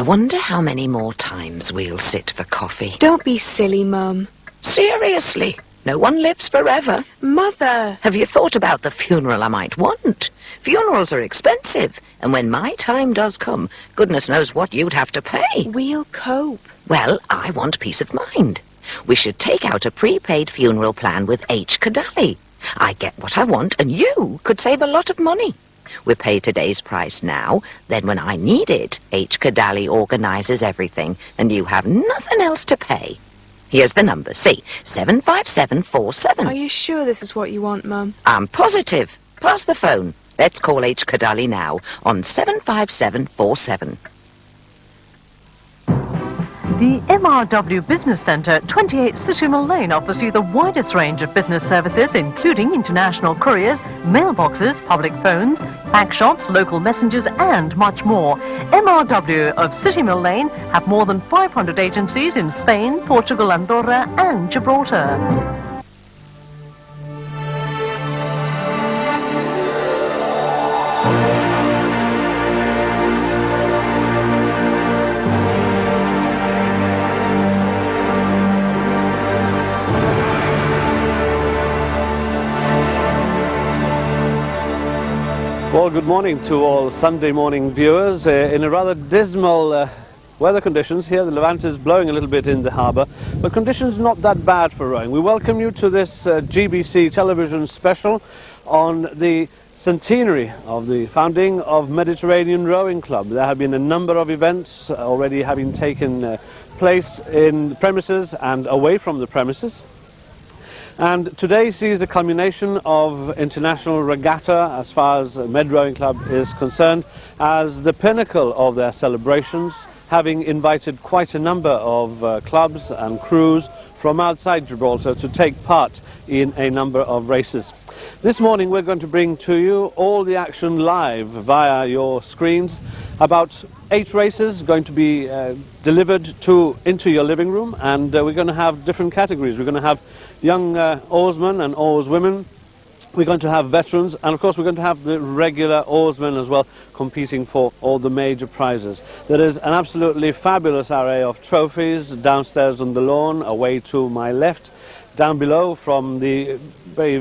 wonder how many more times we'll sit for coffee. Don't be silly, Mum. Seriously, no one lives forever. Mother! Have you thought about the funeral I might want? Funerals are expensive, and when my time does come, goodness knows what you'd have to pay. We'll cope. Well, I want peace of mind. We should take out a prepaid funeral plan with H. Kadali. I get what I want, and you could save a lot of money. We pay today's price now, then when I need it, H. Kadali organizes everything, and you have nothing else to pay. Here's the number, see, 75747. Are you sure this is what you want, Mum? I'm positive. Pass the phone. Let's call H. Kadali now on 75747. The MRW Business Centre, 28 City Mill Lane, offers you the widest range of business services, including international couriers, mailboxes, public phones, pack shops, local messengers, and much more. MRW of City Mill Lane have more than 500 agencies in Spain, Portugal, Andorra, and Gibraltar. Well, good morning to all Sunday morning viewers. In a rather dismal weather conditions here, the Levant is blowing a little bit in the harbour, but conditions not that bad for rowing. We welcome you to this GBC television special on the centenary of the founding of Mediterranean Rowing Club. There have been a number of events already having taken place in the premises and away from the premises. And today sees the culmination of International Regatta as far as Med Rowing Club is concerned, as the pinnacle of their celebrations, having invited quite a number of clubs and crews from outside Gibraltar to take part in a number of races. This morning we're going to bring to you all the action live via your screens. About 8 races going to be delivered into your living room, and we're going to have different categories. We're going to have young oarsmen and oarswomen. We're going to have veterans, and of course we're going to have the regular oarsmen as well, competing for all the major prizes. There is an absolutely fabulous array of trophies downstairs on the lawn, away to my left. Down below, from the very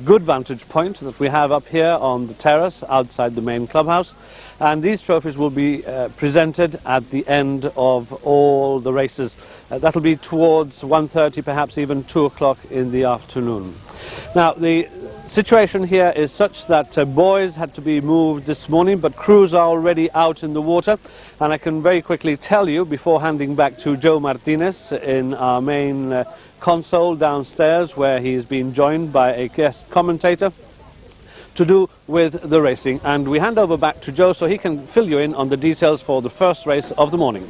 good vantage point that we have up here on the terrace outside the main clubhouse. And these trophies will be presented at the end of all the races. That'll be towards 1:30, perhaps even 2 o'clock in the afternoon. Now, the situation here is such that buoys had to be moved this morning, but crews are already out in the water. And I can very quickly tell you, before handing back to Joe Martinez in our main console downstairs, where he's been joined by a guest commentator, to do with the racing. And we hand over back to Joe so he can fill you in on the details for the first race of the morning.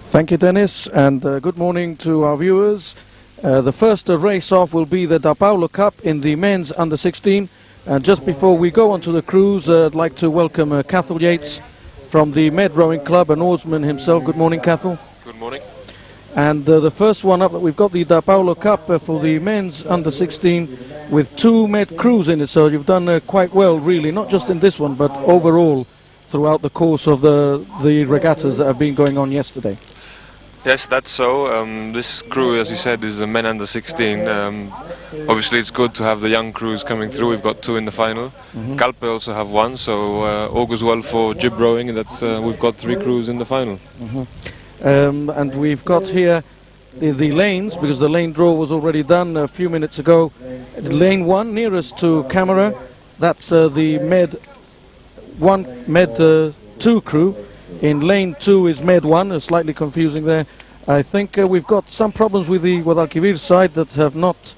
Thank you, Dennis, and good morning to our viewers. The first race off will be the Da Paolo Cup in the men's under-16. And just before we go on to the cruise, I'd like to welcome Cathal Yates from the Med Rowing Club, an oarsman himself. Good morning, Cathal. Good morning. And the first one up, we've got the Da Paolo Cup for the men's under-16 with 2 Med crews in it. So you've done quite well, really, not just in this one, but overall throughout the course of the regattas that have been going on yesterday. Yes, that's so. This crew, as you said, is the men under 16. Obviously, it's good to have the young crews coming through. We've got 2 in the final. Calpe also have 1, so all goes well for jib rowing. That's we've got 3 crews in the final. And we've got here the lanes, because the lane draw was already done a few minutes ago. Lane 1, nearest to camera, that's the Med 1, Med 2 crew. In lane 2 is Med 1, slightly confusing there. I think we've got some problems with the Guadalquivir side that have not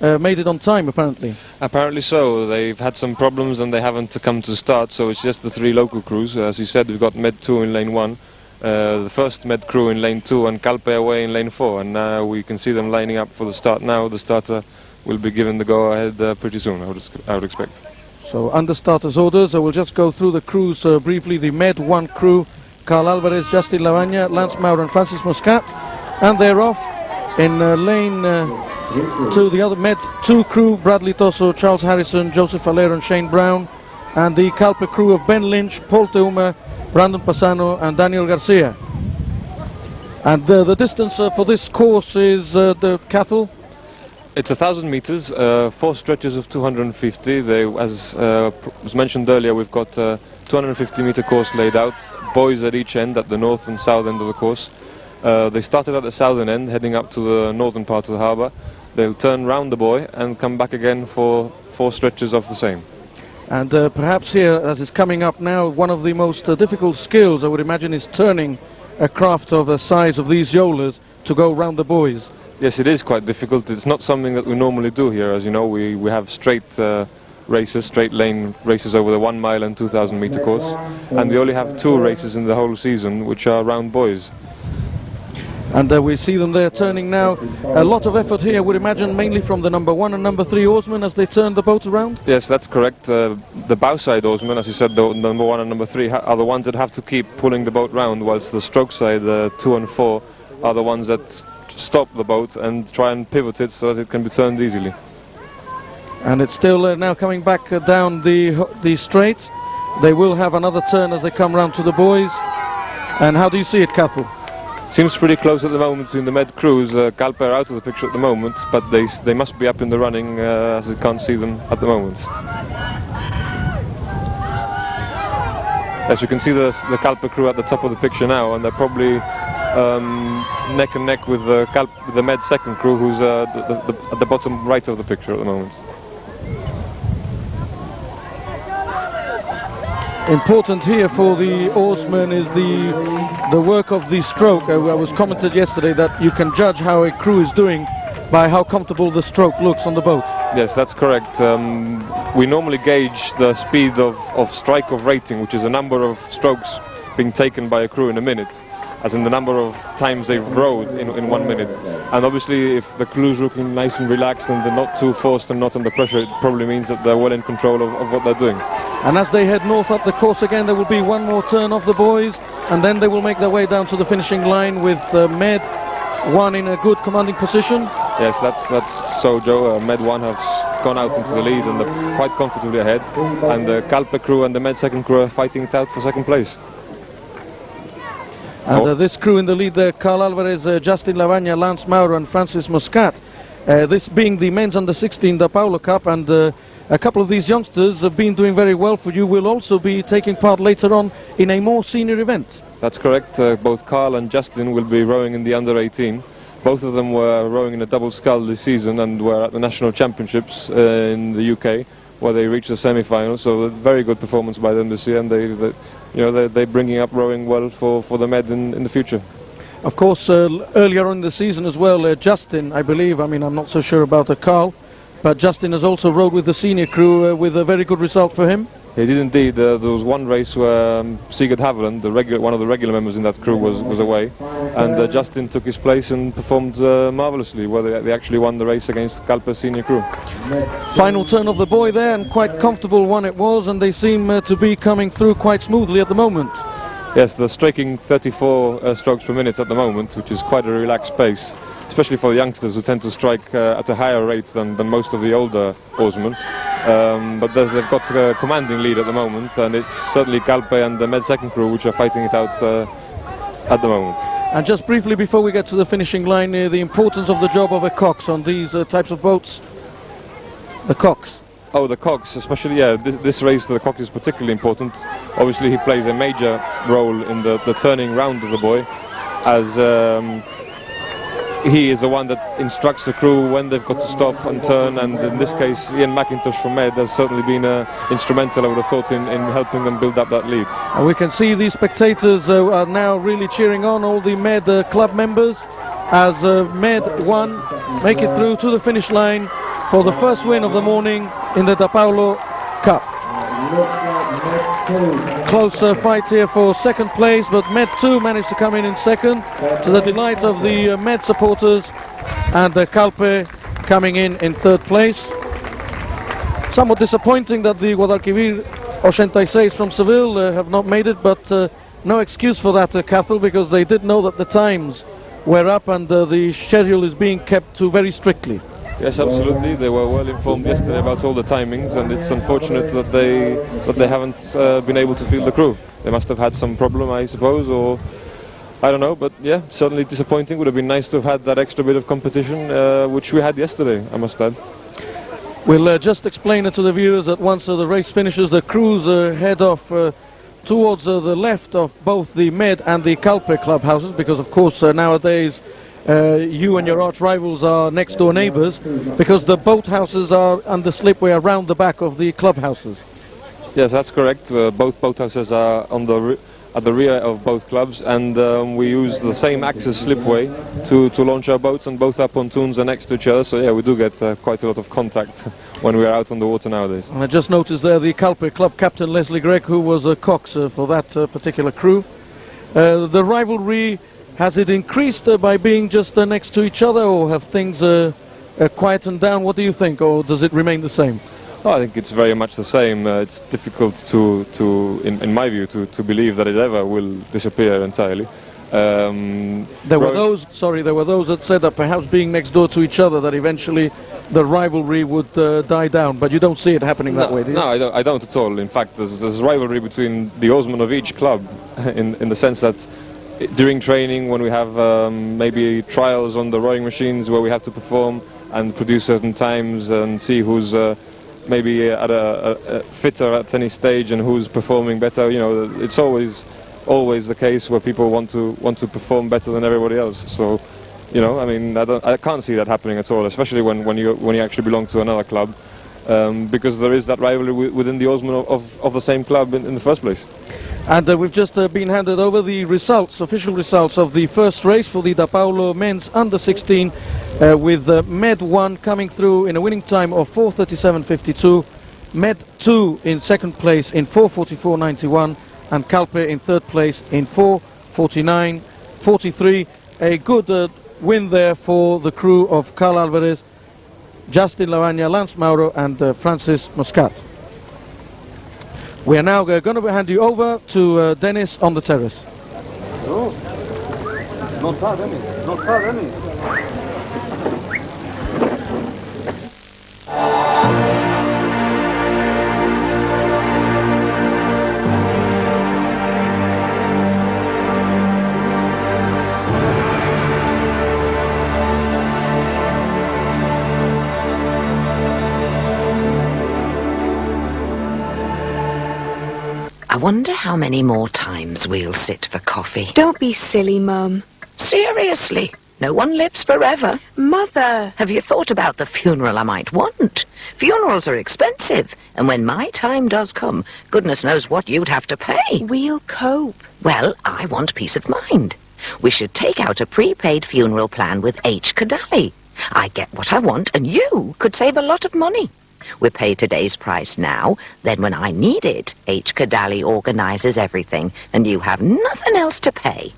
made it on time, apparently. Apparently so. They've had some problems and they haven't come to start, so it's just the 3 local crews. As you said, we've got Med 2 in lane 1, the first Med crew in lane 2, and Calpe away in lane 4. And now we can see them lining up for the start now. The starter will be given the go-ahead pretty soon, I would expect. So under starters orders, I will just go through the crews briefly. The Med 1 crew, Carl Alvarez, Justin Lavagna, Lance Maurer and Francis Muscat. And they're off in lane 2, the other Med 2 crew, Bradley Tosso, Charles Harrison, Joseph Valero and Shane Brown. And the Calpe crew of Ben Lynch, Paul Teuma, Brandon Passano and Daniel Garcia. And the distance for this course is the Cathal. It's 1,000 meters, 4 stretches of 250. As was mentioned earlier, we've got a 250-meter course laid out, boys at each end, at the north and south end of the course. They started at the southern end, heading up to the northern part of the harbour. They'll turn round the buoy and come back again for 4 stretches of the same. And perhaps here, as it's coming up now, one of the most difficult skills, I would imagine, is turning a craft of the size of these yolers to go round the buoys. Yes, it is quite difficult. It's not something that we normally do here. As you know, we have straight races, straight lane races over the 1 mile and 2,000 meter course. And we only have 2 races in the whole season, which are round buoys. And we see them there turning now. A lot of effort here, I would imagine, mainly from the number 1 and number 3 oarsmen as they turn the boat around? Yes, that's correct. The bow side oarsmen, as you said, the number 1 and number 3, are the ones that have to keep pulling the boat round, whilst the stroke side, 2 and 4, are the ones that stop the boat and try and pivot it so that it can be turned easily. And it's still now coming back down the straight. They will have another turn as they come round to the buoys. And how do you see it, Cathal? Seems pretty close at the moment between the Med crews. Calpe are out of the picture at the moment, but they must be up in the running as I can't see them at the moment. As you can see, the Calpe crew at the top of the picture now, and they're probably neck and neck with the Med second crew, who's at the bottom right of the picture at the moment. Important here for the oarsmen is the work of the stroke. I was commented yesterday that you can judge how a crew is doing by how comfortable the stroke looks on the boat. Yes, that's correct. We normally gauge the speed of strike of rating, which is a number of strokes being taken by a crew in a minute, as in the number of times they've rowed in 1 minute. And obviously, if the crew's looking nice and relaxed and they're not too forced and not under pressure, it probably means that they're well in control of what they're doing. And as they head north up the course again, there will be one more turn of the buoys, and then they will make their way down to the finishing line with Med 1 in a good commanding position. Yes, that's so, Joe. Med 1 have gone out into the lead and they're quite comfortably ahead. And the Calpe crew and the Med second crew are fighting it out for second place. And this crew in the lead there, Carl Alvarez, Justin Lavagna, Lance Mauro and Francis Muscat. This being the men's under 16 Da Paolo Cup, and a couple of these youngsters have been doing very well for you, will also be taking part later on in a more senior event. That's correct. Both Carl and Justin will be rowing in the under 18. Both of them were rowing in a double scull this season and were at the national championships in the UK, where they reached the semi-final. So a very good performance by them this year, and they're bringing up rowing well for the Med in the future. Of course, earlier on in the season as well, Justin, I believe, I'm not so sure about Carl, but Justin has also rowed with the senior crew with a very good result for him. He did indeed. There was one race where Sigurd Haviland, one of the regular members in that crew, was away, and Justin took his place and performed marvellously, where they actually won the race against Calpe's senior crew. Final turn of the buoy there, and quite comfortable one it was, and they seem to be coming through quite smoothly at the moment. Yes, they're striking 34 strokes per minute at the moment, which is quite a relaxed pace, especially for the youngsters who tend to strike at a higher rate than most of the older oarsmen. But they've got a commanding lead at the moment, and it's certainly Calpe and the Med second crew which are fighting it out at the moment. And just briefly before we get to the finishing line, the importance of the job of a cox on these types of boats. The cox. Oh, the cox, especially, yeah, this race the cox is particularly important. Obviously he plays a major role in the turning round of the buoy, as he is the one that instructs the crew when they've got to stop and turn, and in this case Ian McIntosh from Med has certainly been instrumental, I would have thought, in helping them build up that lead. And we can see these spectators are now really cheering on all the Med club members as Med 1 make it through to the finish line for the first win of the morning in the Da Paolo Cup. Close fight here for second place, but Med 2 managed to come in second, to the delight of the Med supporters, and Calpe coming in third place. Somewhat disappointing that the Guadalquivir 86 from Seville have not made it, but no excuse for that, Cathal, because they did know that the times were up and the schedule is being kept to very strictly. Yes, absolutely. They were well informed yesterday about all the timings, and it's unfortunate that they haven't been able to field the crew. They must have had some problem, I suppose, or I don't know. But yeah, certainly disappointing. Would have been nice to have had that extra bit of competition, which we had yesterday, I must add. We'll just explain it to the viewers that once the race finishes, the crews head off towards the left of both the Med and the Calpe clubhouses, because of course nowadays you and your arch rivals are next door neighbours, because the boathouses are on the slipway around the back of the clubhouses. Yes, that's correct. Both boathouses are at the rear of both clubs, and we use the same access slipway to launch our boats, and both our pontoons are next to each other, so yeah, we do get quite a lot of contact when we are out on the water nowadays. And I just noticed there the Calpe club captain Leslie Gregg, who was a cox for that particular crew. The rivalry, has it increased by being just next to each other, or have things quietened down? What do you think, or does it remain the same? Oh, I think it's very much the same. It's difficult in my view, to believe that it ever will disappear entirely. There were those that said that perhaps being next door to each other, that eventually the rivalry would die down. But you don't see it happening that way, do you? No, I don't at all. In fact, there's rivalry between the oarsmen of each club, in the sense that during training, when we have maybe trials on the rowing machines where we have to perform and produce certain times and see who's maybe at a fitter at any stage and who's performing better, you know, it's always the case where people want to perform better than everybody else. So, you know, I mean, I can't see that happening at all, especially when you actually belong to another club, because there is that rivalry within the oarsmen of the same club in the first place. And we've just been handed over the results, official results of the first race for the Da Paolo men's under 16, with Med 1 coming through in a winning time of 4:37.52, Med 2 in second place in 4:44.91, and Calpe in third place in 4:49.43. A good win there for the crew of Carl Alvarez, Justin Lavagna, Lance Mauro and Francis Muscat. We are now going to hand you over to Dennis on the terrace. Oh, not bad, Dennis. Not bad, Dennis. I wonder how many more times we'll sit for coffee. Don't be silly, Mum. Seriously, no one lives forever. Mother! Have you thought about the funeral I might want? Funerals are expensive, and when my time does come, goodness knows what you'd have to pay. We'll cope. Well, I want peace of mind. We should take out a prepaid funeral plan with H. Kadali. I get what I want, and you could save a lot of money. We pay today's price now, then when I need it, H. Kadali organizes everything, and you have nothing else to pay.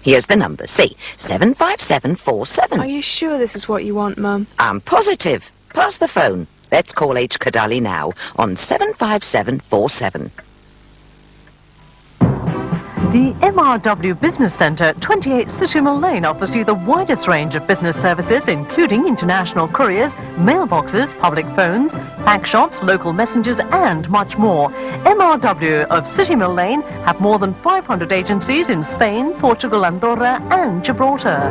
Here's the number, see, 75747. Are you sure this is what you want, Mum? I'm positive. Pass the phone. Let's call H. Kadali now on 75747. The MRW Business Centre, 28 City Mill Lane, offers you the widest range of business services, including international couriers, mailboxes, public phones, pack shops, local messengers, and much more. MRW of City Mill Lane have more than 500 agencies in Spain, Portugal, Andorra, and Gibraltar.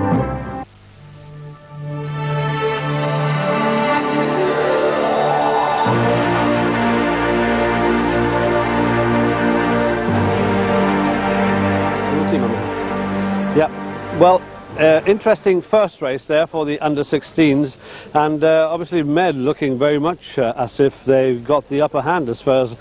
Yeah, well, interesting first race there for the under-16s, and obviously Med looking very much as if they've got the upper hand as far as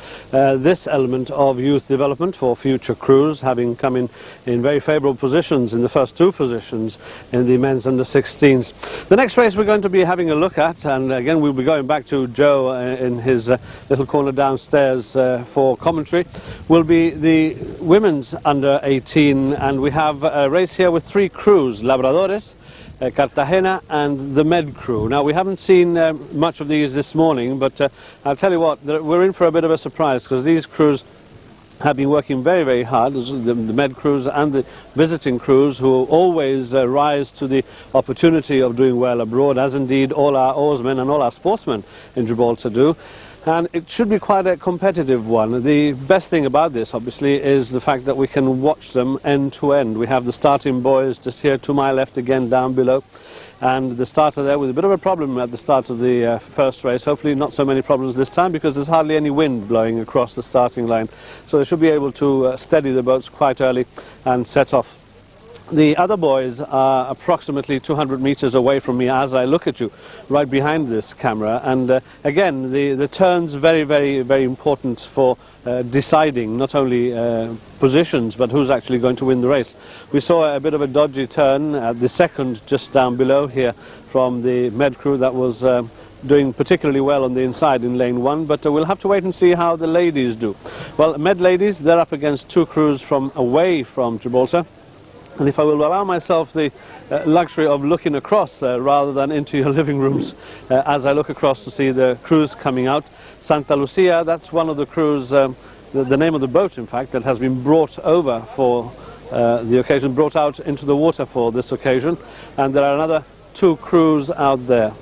this element of youth development for future crews, having come in very favourable positions in the first two positions in the men's under-16s. The next race we're going to be having a look at, and again we'll be going back to Joe in his little corner downstairs for commentary, will be the women's under-18, and we have a race here with three crews, Labradores, Cartagena and the Med crew. Now we haven't seen much of these this morning, but I'll tell you what, we're in for a bit of a surprise, because these crews have been working very, very hard, the Med crews and the visiting crews, who always rise to the opportunity of doing well abroad, as indeed all our oarsmen and all our sportsmen in Gibraltar do. And it should be quite a competitive one. The best thing about this, obviously, is the fact that we can watch them end to end. We have the starting boys just here to my left again, down below. And the starter there with a bit of a problem at the start of the first race. Hopefully not so many problems this time, because there's hardly any wind blowing across the starting line. So they should be able to steady the boats quite early and set off. The other boys are approximately 200 meters away from me as I look at you, right behind this camera. And again, the turn's very, very, very important for deciding not only positions, but who's actually going to win the race. We saw a bit of a dodgy turn at the second, just down below here, from the Med crew that was doing particularly well on the inside in lane 1, but we'll have to wait and see how the ladies do. Well, Med ladies, they're up against two crews from away from Gibraltar. And if I will allow myself the luxury of looking across rather than into your living rooms as I look across to see the crews coming out. Santa Lucia, that's one of the crews, the name of the boat, in fact, that has been brought over for the occasion, brought out into the water for this occasion. And there are another two crews out there.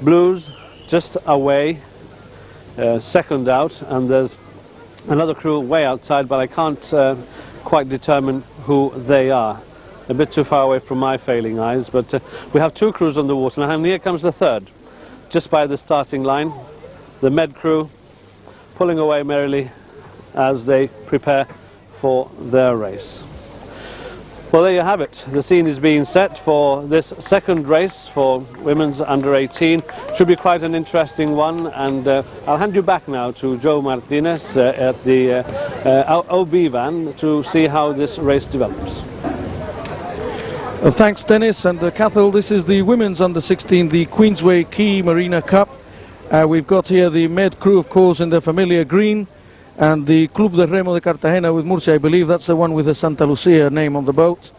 Blues just away, second out, and there's another crew way outside, but I can't quite determine who they are. A bit too far away from my failing eyes, but we have two crews on the water now, and here comes the third, just by the starting line. The Med crew pulling away merrily as they prepare for their race. Well, there you have it. The scene is being set for this second race for women's under 18. Should be quite an interesting one, and I'll hand you back now to Joe Martinez at the OB van to see how this race develops. Thanks, Dennis. And Cathal, this is the women's under 16, the Queensway Quay Marina Cup. We've got here the Med crew, of course, in the familiar green, and the Club de Remo de Cartagena with Murcia. I believe that's the one with the Santa Lucia name on the boat.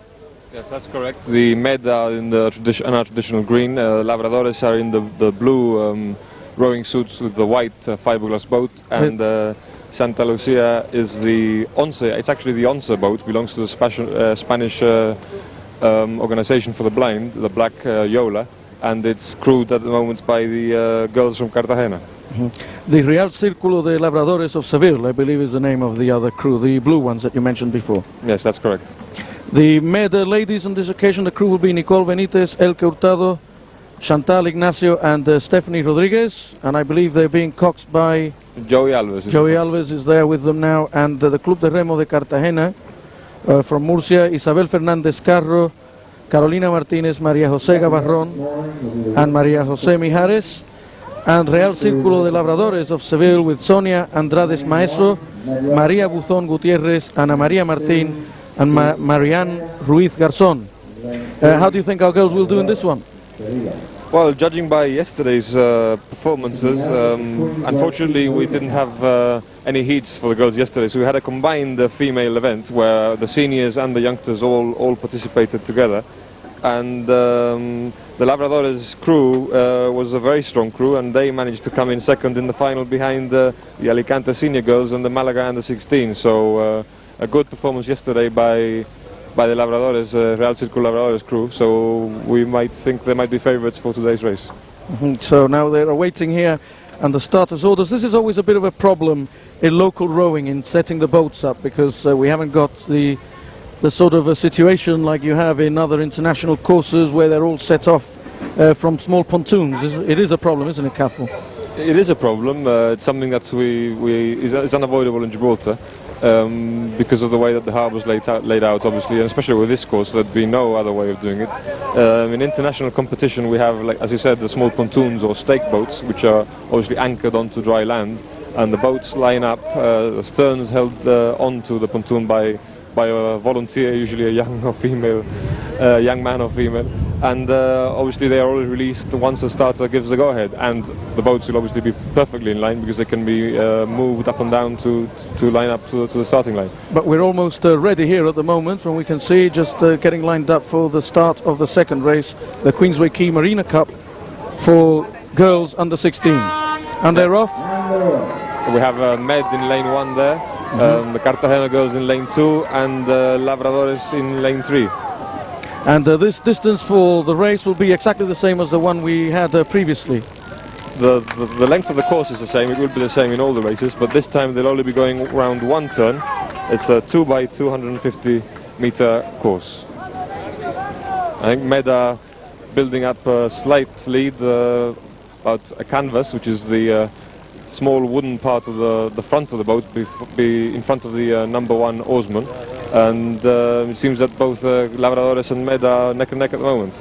Yes, that's correct. The Med are in the traditional green. Labradores are in the blue rowing suits with the white fiberglass boat, and Santa Lucia is the Once. It's actually the Once boat. Belongs to the Spanish organization for the blind, the Black Yola, and it's crewed at the moment by the girls from Cartagena. The Real Círculo de Labradores of Seville, I believe, is the name of the other crew, the blue ones that you mentioned before. Yes, that's correct. The Med ladies on this occasion, the crew will be Nicole Benitez, Elke Hurtado, Chantal Ignacio and Stephanie Rodriguez, and I believe they're being coxed by Joey Alves. Joey Alves is there with them now, and the Club de Remo de Cartagena from Murcia, Isabel Fernández Carro, Carolina Martínez, María José Gavarrón and María José Mijares, and Real Círculo de Labradores of Seville with Sonia Andrades Maeso, María Buzón Gutiérrez, Ana María Martín and Marianne Ruiz Garzón. How do you think our girls will do in this one? Well, judging by yesterday's performances, unfortunately we didn't have any heats for the girls yesterday, so we had a combined female event where the seniors and the youngsters all participated together. And the Labradores crew was a very strong crew, and they managed to come in second in the final behind the Alicante senior girls and the Malaga under 16. So a good performance yesterday by the Labradores, Real Círculo Labradores crew. So we might think they might be favourites for today's race. So now they're awaiting here and the starters' orders. This is always a bit of a problem in local rowing, in setting the boats up, because we haven't got the sort of a situation like you have in other international courses where they're all set off from small pontoons. It is a problem, isn't it, Cathal? It is a problem. It's something that is unavoidable in Gibraltar because of the way that the harbour is laid out, obviously, and especially with this course, there'd be no other way of doing it. In international competition, we have, like as you said, the small pontoons or stake boats, which are obviously anchored onto dry land, and the boats line up, the sterns held onto the pontoon by a volunteer, usually a young or female, young man or female, and obviously they are always released once the starter gives the go-ahead, and the boats will obviously be perfectly in line because they can be moved up and down to line up to the starting line. But we're almost ready here at the moment, when we can see just getting lined up for the start of the second race, the Queensway Quay Marina Cup for girls under 16, and they're off. We have Med in lane 1 there. The Cartagena girls in lane 2 and Labradores in lane 3. And this distance for the race will be exactly the same as the one we had previously. The length of the course is the same. It will be the same in all the races, but this time they'll only be going around one turn. It's a 2 by 250 meter course. I think Med are building up a slight lead about a canvas, which is the small wooden part of the front of the boat, be in front of the number 1 oarsman. And it seems that both Labradores and Med are neck and neck at the moment.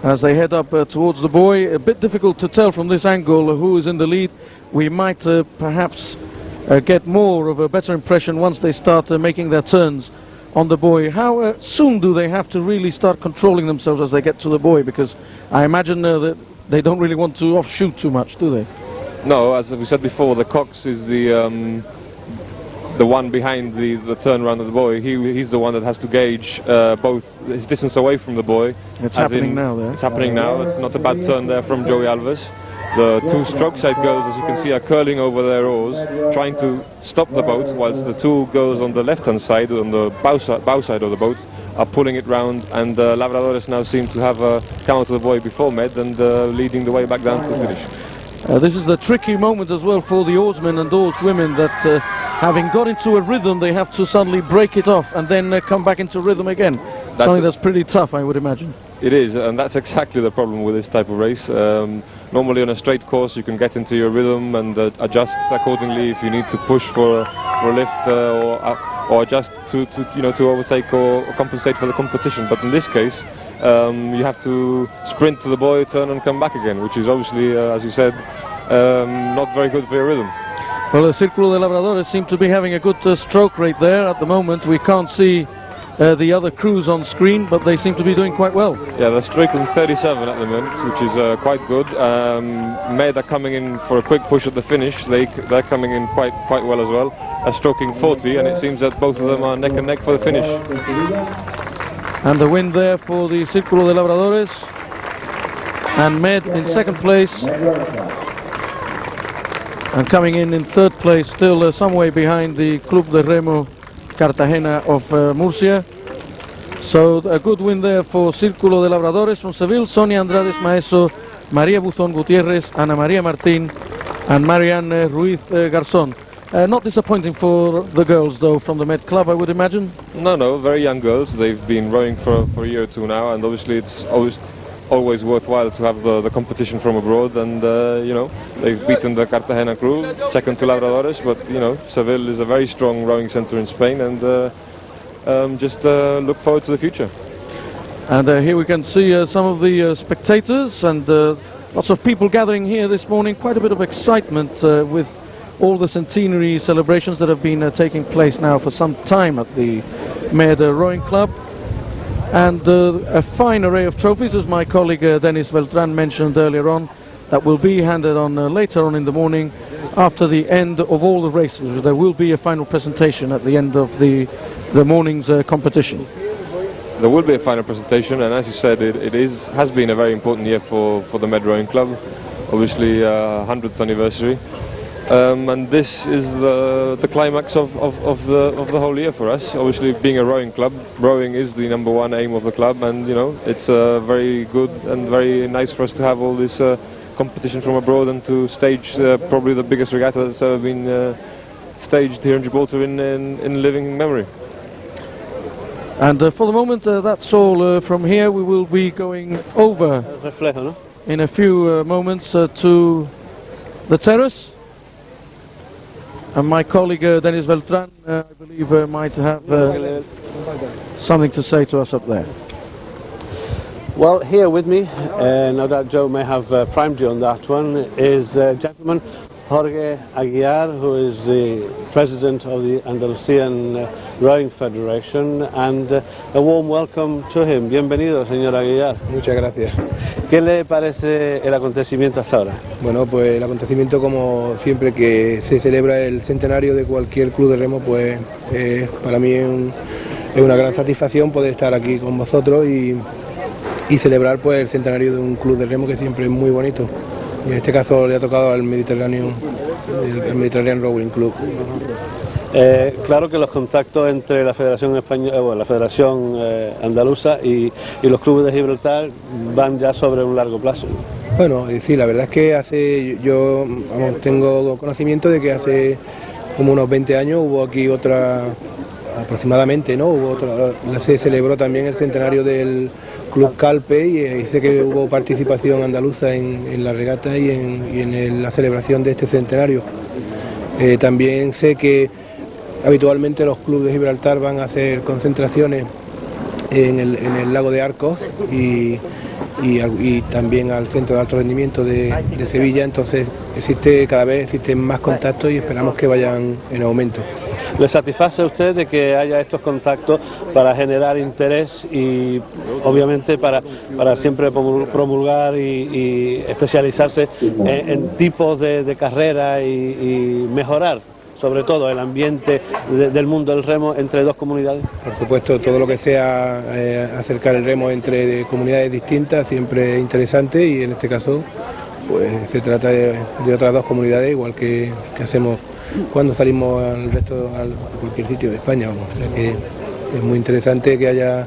As they head up towards the buoy, a bit difficult to tell from this angle who is in the lead. We might perhaps get more of a better impression once they start making their turns on the buoy. How soon do they have to really start controlling themselves as they get to the buoy? Because I imagine that they don't really want to offshoot too much, do they? No, as we said before, the Cox is the one behind the turnaround of the buoy. He's the one that has to gauge both his distance away from the buoy. It's happening now there. It's happening now. It's not a bad turn there from Joey Alves. The 2 stroke side girls, as you can see, are curling over their oars, trying to stop the boat, whilst the 2 girls on the left-hand side, on the bow side of the boat, are pulling it round, and Labradores now seem to have come out of the buoy before Med and leading the way back down to the finish. This is the tricky moment as well for the oarsmen and oarswomen, that having got into a rhythm, they have to suddenly break it off and then come back into rhythm again. Something that's pretty tough, I would imagine. It is, and that's exactly the problem with this type of race. Normally on a straight course you can get into your rhythm and adjust accordingly if you need to push for a lift or adjust to overtake or compensate for the competition. But in this case, you have to sprint to the buoy, turn and come back again, which is obviously, as you said, not very good for your rhythm. Well, the Círculo de Labradores seem to be having a good stroke rate there at the moment. We can't see the other crews on screen, but they seem to be doing quite well. Yeah, they're stroking 37 at the moment, which is quite good. Med are coming in for a quick push at the finish. They're coming in quite well as well. They're stroking 40, and it seems that both of them are neck and neck for the finish. And the win there for the Círculo de Labradores. And Med in second place. And coming in third place, still some way behind the Club de Remo Cartagena of Murcia. So a good win there for Círculo de Labradores from Seville. Sonia Andrades Maeso, María Buzón Gutiérrez, Ana María Martín and Marianne Ruiz Garzón. Not disappointing for the girls though from the Med Club, I would imagine. No, very young girls. They've been rowing for a year or two now, and obviously it's always worthwhile to have the competition from abroad, and they've beaten the Cartagena crew, second to Labradores, but Seville is a very strong rowing centre in Spain, and just look forward to the future. And here we can see some of the spectators and lots of people gathering here this morning. Quite a bit of excitement with all the centenary celebrations that have been taking place now for some time at the Med Rowing Club. And a fine array of trophies, as my colleague Denis Beltran mentioned earlier on, that will be handed on later on in the morning after the end of all the races. There will be a final presentation at the end of the morning's competition. There will be a final presentation, and as you said, it has been a very important year for the Med Rowing Club. Obviously, 100th anniversary. And this is the climax of the whole year for us. Obviously, being a rowing club, rowing is the number 1 aim of the club, and it's very good and very nice for us to have all this competition from abroad and to stage probably the biggest regatta that's ever been staged here in Gibraltar in living memory. And for the moment, that's all from here. We will be going over in a few moments to the terrace. And my colleague Denis Beltran, I believe, might have something to say to us up there. Well, here with me, no doubt Joe may have primed you on that one, is gentleman Jorge Aguiar, who is the president of the Andalusian Rowing Federation, and a warm welcome to him. Bienvenido, señor Aguiar. Muchas gracias. ¿Qué le parece el acontecimiento hasta ahora? Bueno, pues el acontecimiento, como siempre que se celebra el centenario de cualquier club de remo, pues para mí es una gran satisfacción poder estar aquí con vosotros y celebrar pues el centenario de un club de remo que siempre es muy bonito. Y en este caso le ha tocado al Mediterranean Rowing Club. Claro que los contactos entre la Federación Española, la Federación Andaluza y los clubes de Gibraltar van ya sobre un largo plazo. Bueno, sí, la verdad es que yo tengo conocimiento de que hace como unos 20 años hubo aquí otra, aproximadamente, ¿no? Se celebró también el centenario del Club Calpe y sé que hubo participación andaluza en la regata y en la celebración de este centenario. También sé que habitualmente los clubes de Gibraltar van a hacer concentraciones en el lago de Arcos y también al centro de alto rendimiento de Sevilla, entonces cada vez existen más contactos y esperamos que vayan en aumento. ¿Le satisface a usted de que haya estos contactos para generar interés y obviamente para siempre promulgar y especializarse en tipos de carrera y mejorar sobre todo el ambiente del mundo del remo entre dos comunidades? Por supuesto, todo lo que sea acercar el remo entre comunidades distintas siempre es interesante y en este caso pues se trata de otras dos comunidades igual que hacemos cuando salimos a cualquier sitio de España. O sea que es muy interesante que haya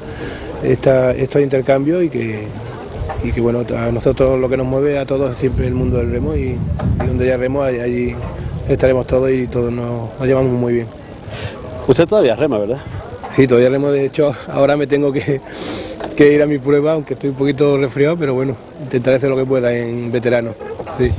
estos intercambios y que bueno, a nosotros lo que nos mueve a todos es siempre el mundo del remo y donde haya remo allí estaremos todos y todos nos llevamos muy bien. Usted todavía rema, ¿verdad? Sí, todavía remo, de hecho ahora me tengo que ir a mi prueba, aunque estoy un poquito resfriado, pero bueno, intentaré hacer lo que pueda en veterano. Sí.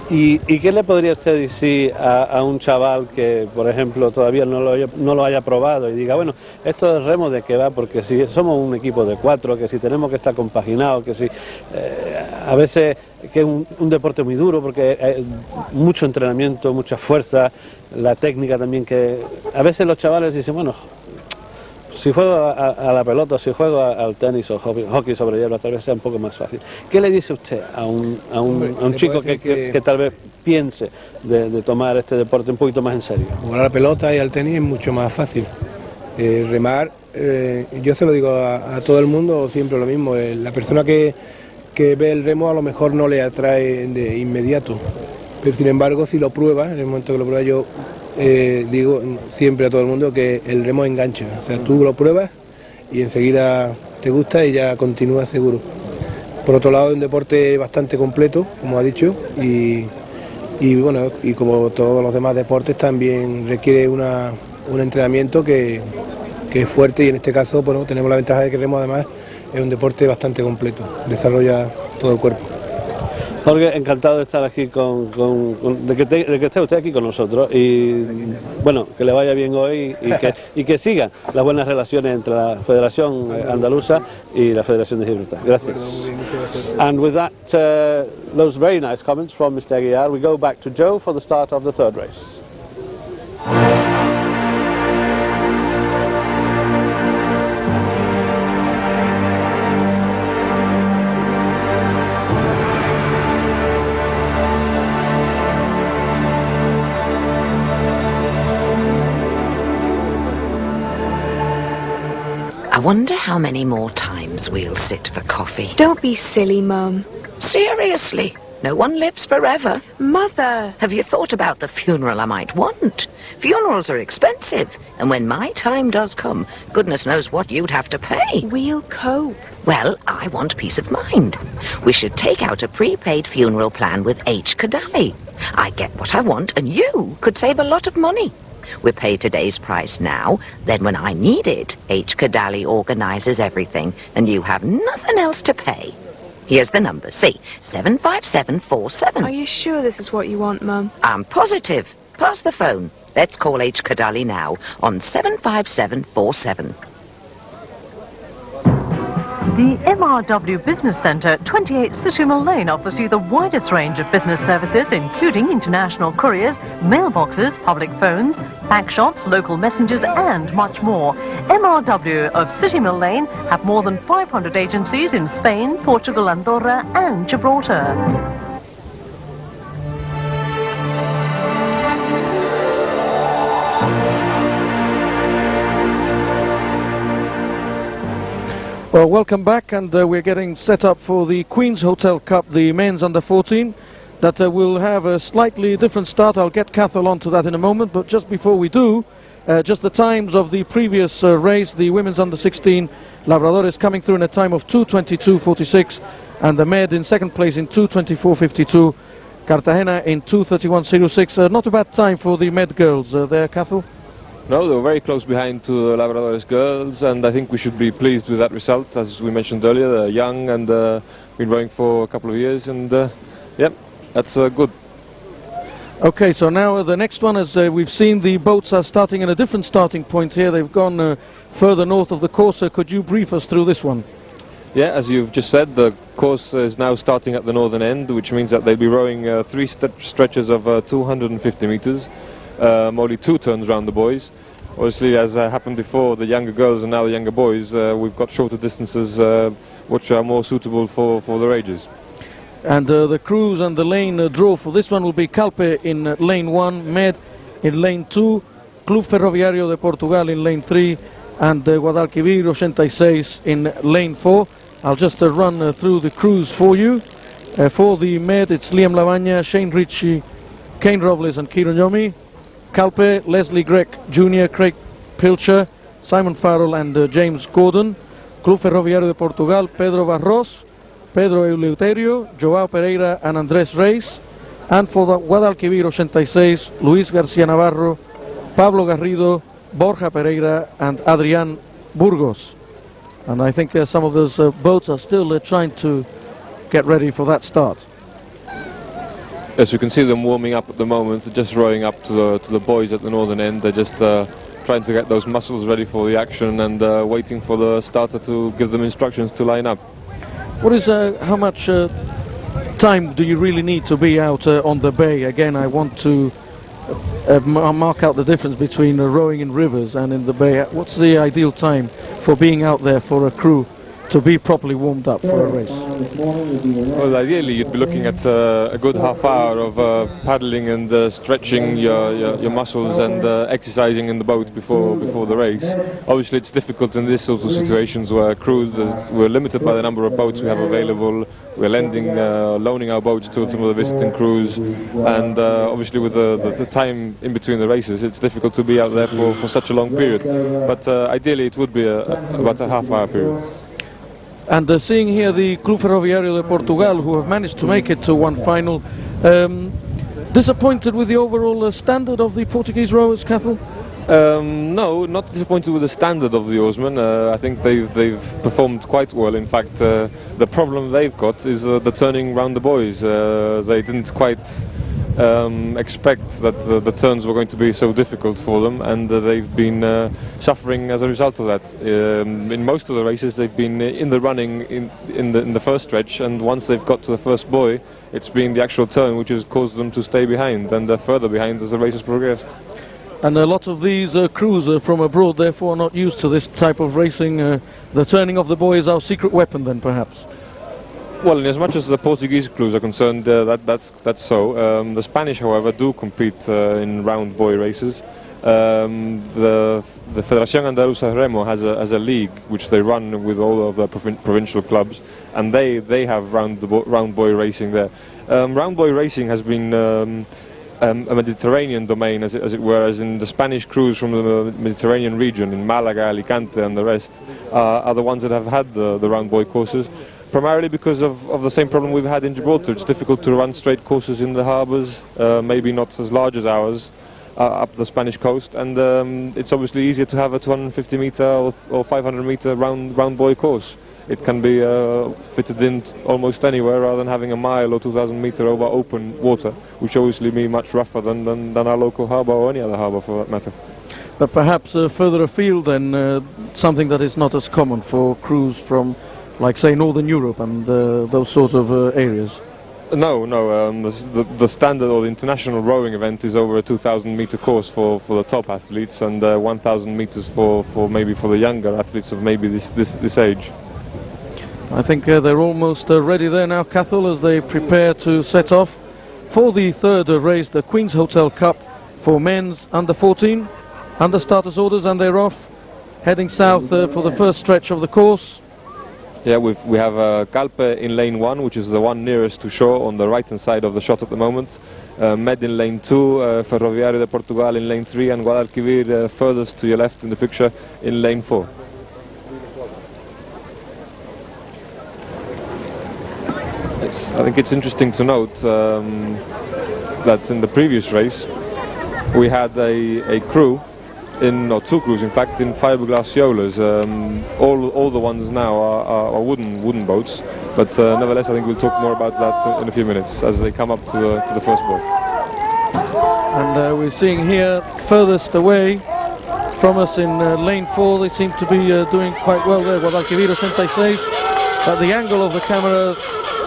¿Y qué le podría usted decir a un chaval que, por ejemplo, todavía no lo haya probado y diga, bueno, esto es remo de qué va? Porque si somos un equipo de 4, que si tenemos que estar compaginados, que si a veces que es un deporte muy duro porque hay mucho entrenamiento, mucha fuerza, la técnica también, que a veces los chavales dicen, bueno, si juego a la pelota, si juego al tenis o hockey sobre hierba, tal vez sea un poco más fácil. ¿Qué le dice usted a un chico que tal vez piense de tomar este deporte un poquito más en serio? Jugar a la pelota y al tenis es mucho más fácil. Remar, yo se lo digo a todo el mundo siempre lo mismo. La persona que ve el remo a lo mejor no le atrae de inmediato, pero sin embargo si lo prueba, en el momento que lo prueba yo digo siempre a todo el mundo que el remo engancha, o sea, tú lo pruebas y enseguida te gusta y ya continúas seguro. Por otro lado, es un deporte bastante completo, como ha dicho, y bueno, y como todos los demás deportes también requiere un entrenamiento que es fuerte y en este caso, bueno, tenemos la ventaja de que el remo además es un deporte bastante completo, desarrolla todo el cuerpo. Jorge, encantado de estar aquí de que esté usted aquí con nosotros y bueno, que le vaya bien hoy y que sigan las buenas relaciones entre la Federación Andaluza y la Federación de Gibraltar. Gracias. And with that, those very nice comments from Mr. Aguiar, we go back to Joe for the start of the third race. I wonder how many more times we'll sit for coffee. Don't be silly, Mum. Seriously, no one lives forever. Mother! Have you thought about the funeral I might want? Funerals are expensive, and when my time does come, goodness knows what you'd have to pay. We'll cope. Well, I want peace of mind. We should take out a prepaid funeral plan with H. Kadali. I get what I want, and you could save a lot of money. We pay today's price now, then when I need it, H. Kadali organizes everything, and you have nothing else to pay. Here's the number, see, 75747. Are you sure this is what you want, Mum? I'm positive. Pass the phone. Let's call H. Kadali now on 75747. The MRW Business Centre, 28 City Mill Lane, offers you the widest range of business services, including international couriers, mailboxes, public phones, pack shops, local messengers, and much more. MRW of City Mill Lane have more than 500 agencies in Spain, Portugal, Andorra, and Gibraltar. Well, welcome back, and we're getting set up for the Queen's Hotel Cup, the men's under 14. that will have a slightly different start. I'll get Cathal onto that in a moment, but just before we do, just the times of the previous race. The women's under 16 Labradores coming through in a time of 2:22.46, and the Med in second place in 2:24.52. Cartagena in 2:31.06. Not a bad time for the Med girls there, Cathal. No, they were very close behind to the Labradores girls, and I think we should be pleased with that result. As we mentioned earlier, they're young and been rowing for a couple of years, and yep, that's good. Okay, so now the next one, as we've seen, the boats are starting at a different starting point here. They've gone further north of the course. Could you brief us through this one? Yeah, as you've just said, the course is now starting at the northern end, which means that they'll be rowing three stretches of 250 meters, only 2 turns round the buoys. Obviously, as happened before, the younger girls and now the younger boys, we've got shorter distances which are more suitable for the rages. And the cruise and the lane draw for this one will be Calpe in lane 1, Med in lane 2, Club Ferroviario de Portugal in lane 3, and Guadalquivir 86 in lane 4. I'll just run through the crews for you. For the Med, it's Liam Lavagna, Shane Ritchie, Kane Robles and Kieran Yomi. Calpe, Leslie Gregg Jr., Craig Pilcher, Simon Farrell and James Gordon. Club Ferroviario de Portugal, Pedro Barros, Pedro Eleuterio, Joao Pereira and Andrés Reis. And for the Guadalquivir 86, Luis García Navarro, Pablo Garrido, Borja Pereira and Adrián Burgos. And I think some of those boats are still trying to get ready for that start. Yes, you can see them warming up at the moment. They're just rowing up to the buoys at the northern end. They're just trying to get those muscles ready for the action and waiting for the starter to give them instructions to line up. What is how much time do you really need to be out on the bay? Again, I want to mark out the difference between rowing in rivers and in the bay. What's the ideal time for being out there for a crew to be properly warmed up for a race? Well, ideally you'd be looking at a good half hour of paddling and stretching your muscles and exercising in the boat before the race. Obviously it's difficult in these sorts of situations where crews, we're limited by the number of boats we have available. We're loaning our boats to some of the visiting crews, and obviously with the time in between the races, it's difficult to be out there for such a long period. But ideally it would be about a half-hour period. And seeing here the Club Ferroviario de Portugal, who have managed to make it to one final, disappointed with the overall standard of the Portuguese rowers, Cathal? No, not disappointed with the standard of the oarsmen. I think they've performed quite well. In fact, the problem they've got is the turning round the buoys. They didn't quite expect that the turns were going to be so difficult for them, and they've been suffering as a result of that. In most of the races, they've been in the running in the first stretch, and once they've got to the first buoy, it's been the actual turn which has caused them to stay behind, and further behind as the race has progressed. And a lot of these crews from abroad, therefore, are not used to this type of racing. The turning of the buoy is our secret weapon, then, perhaps? Well, in as much as the Portuguese crews are concerned, that's so. The Spanish, however, do compete in round buoy races. The Federación Andaluza Remo has a league which they run with all of the provincial clubs, and they have round buoy racing there. Round buoy racing has been a Mediterranean domain, as it were, as in the Spanish crews from the Mediterranean region, in Malaga, Alicante and the rest, are the ones that have had the round buoy courses, primarily because of the same problem we've had in Gibraltar. It's difficult to run straight courses in the harbours, maybe not as large as ours, up the Spanish coast, and it's obviously easier to have a 250 metre or 500 metre round buoy course. It can be fitted in almost anywhere rather than having a mile or 2,000 metre over open water, which obviously be much rougher than our local harbour or any other harbour for that matter. But perhaps further afield then, something that is not as common for crews from, like, say, Northern Europe and those sorts of areas. No. The standard or the international rowing event is over a 2,000 metre course for the top athletes, and 1,000 metres for maybe for the younger athletes of maybe this age. I think they're almost ready there now, Cathal, as they prepare to set off for the third race, the Queen's Hotel Cup for men's under 14. Under starters orders, and they're off, heading south for the first stretch of the course. Yeah, we have Calpe in lane 1, which is the one nearest to shore on the right-hand side of the shot at the moment. Med in lane 2, Ferroviario de Portugal in lane 3, and Guadalquivir furthest to your left in the picture in lane 4. I think it's interesting to note that in the previous race we had a crew, or two crews in fact, in fiberglass yolas. All the ones now are wooden boats, but nevertheless I think we'll talk more about that in a few minutes as they come up to the first buoy. And we're seeing here furthest away from us in lane 4, they seem to be doing quite well there. Guadalquivir 86, at the angle of the camera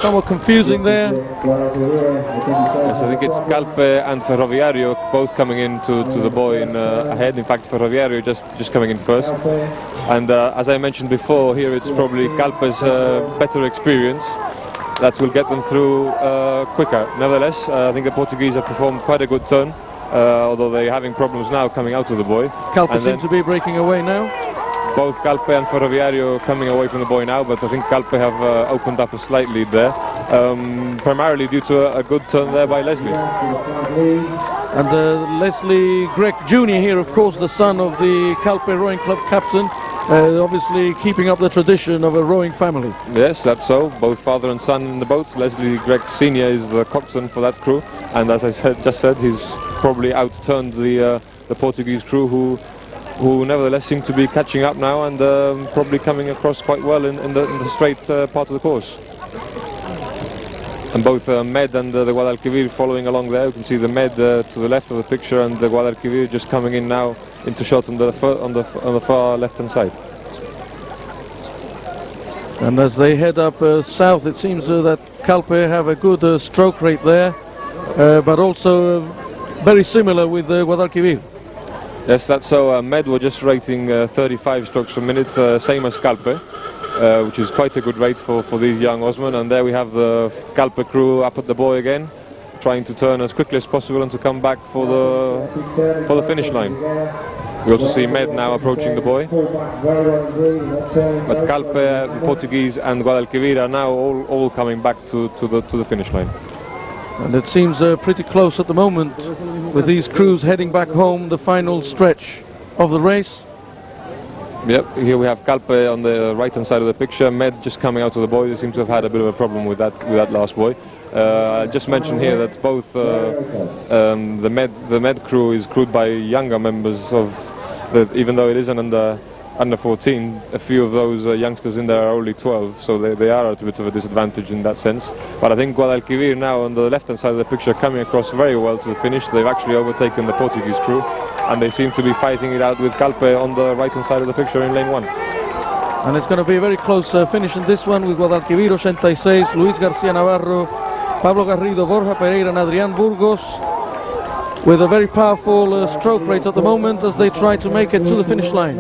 somewhat confusing there. Yes, I think it's Calpe and Ferroviario both coming into the buoy ahead. In fact, Ferroviario just coming in first. And as I mentioned before, here it's probably Calpe's better experience that will get them through quicker. Nevertheless, I think the Portuguese have performed quite a good turn, although they're having problems now coming out of the buoy. Calpe seems to be breaking away now. Both Calpe and Ferroviario coming away from the buoy now, but I think Calpe have opened up a slight lead there, primarily due to a good turn there by Leslie. And Leslie Gregg Jr. here, of course, the son of the Calpe Rowing Club captain, obviously keeping up the tradition of a rowing family. Yes, that's so. Both father and son in the boats. Leslie Gregg Sr. is the coxswain for that crew, and as I just said, he's probably outturned the Portuguese crew, who nevertheless seem to be catching up now and probably coming across quite well in the straight part of the course. And both Med and the Guadalquivir following along there. You can see the Med to the left of the picture and the Guadalquivir just coming in now into shot on the far left-hand side. And as they head up south, it seems that Calpe have a good stroke rate there, but also very similar with Guadalquivir. Yes, that's so. Med were just rating 35 strokes per minute, same as Calpe, which is quite a good rate for these young oarsmen. And there we have the Calpe crew up at the buoy again, trying to turn as quickly as possible and to come back for the finish line. We also see Med now approaching the buoy, but Calpe, the Portuguese, and Guadalquivir are now all coming back to the finish line. And it seems pretty close at the moment, with these crews heading back home, the final stretch of the race. Yep, here we have Calpe on the right-hand side of the picture, Med just coming out of the buoy. They seem to have had a bit of a problem with that last buoy. I just mentioned here that both the Med crew is crewed by younger members of even though it is an under 14, a few of those youngsters in there are only 12, so they are at a bit of a disadvantage in that sense. But I think Guadalquivir now on the left-hand side of the picture coming across very well to the finish. They've actually overtaken the Portuguese crew, and they seem to be fighting it out with Calpe on the right-hand side of the picture in lane 1. And it's going to be a very close finish in this one, with Guadalquivir 86, Luis García Navarro, Pablo Garrido, Borja Pereira and Adrián Burgos, with a very powerful stroke rate at the moment as they try to make it to the finish line.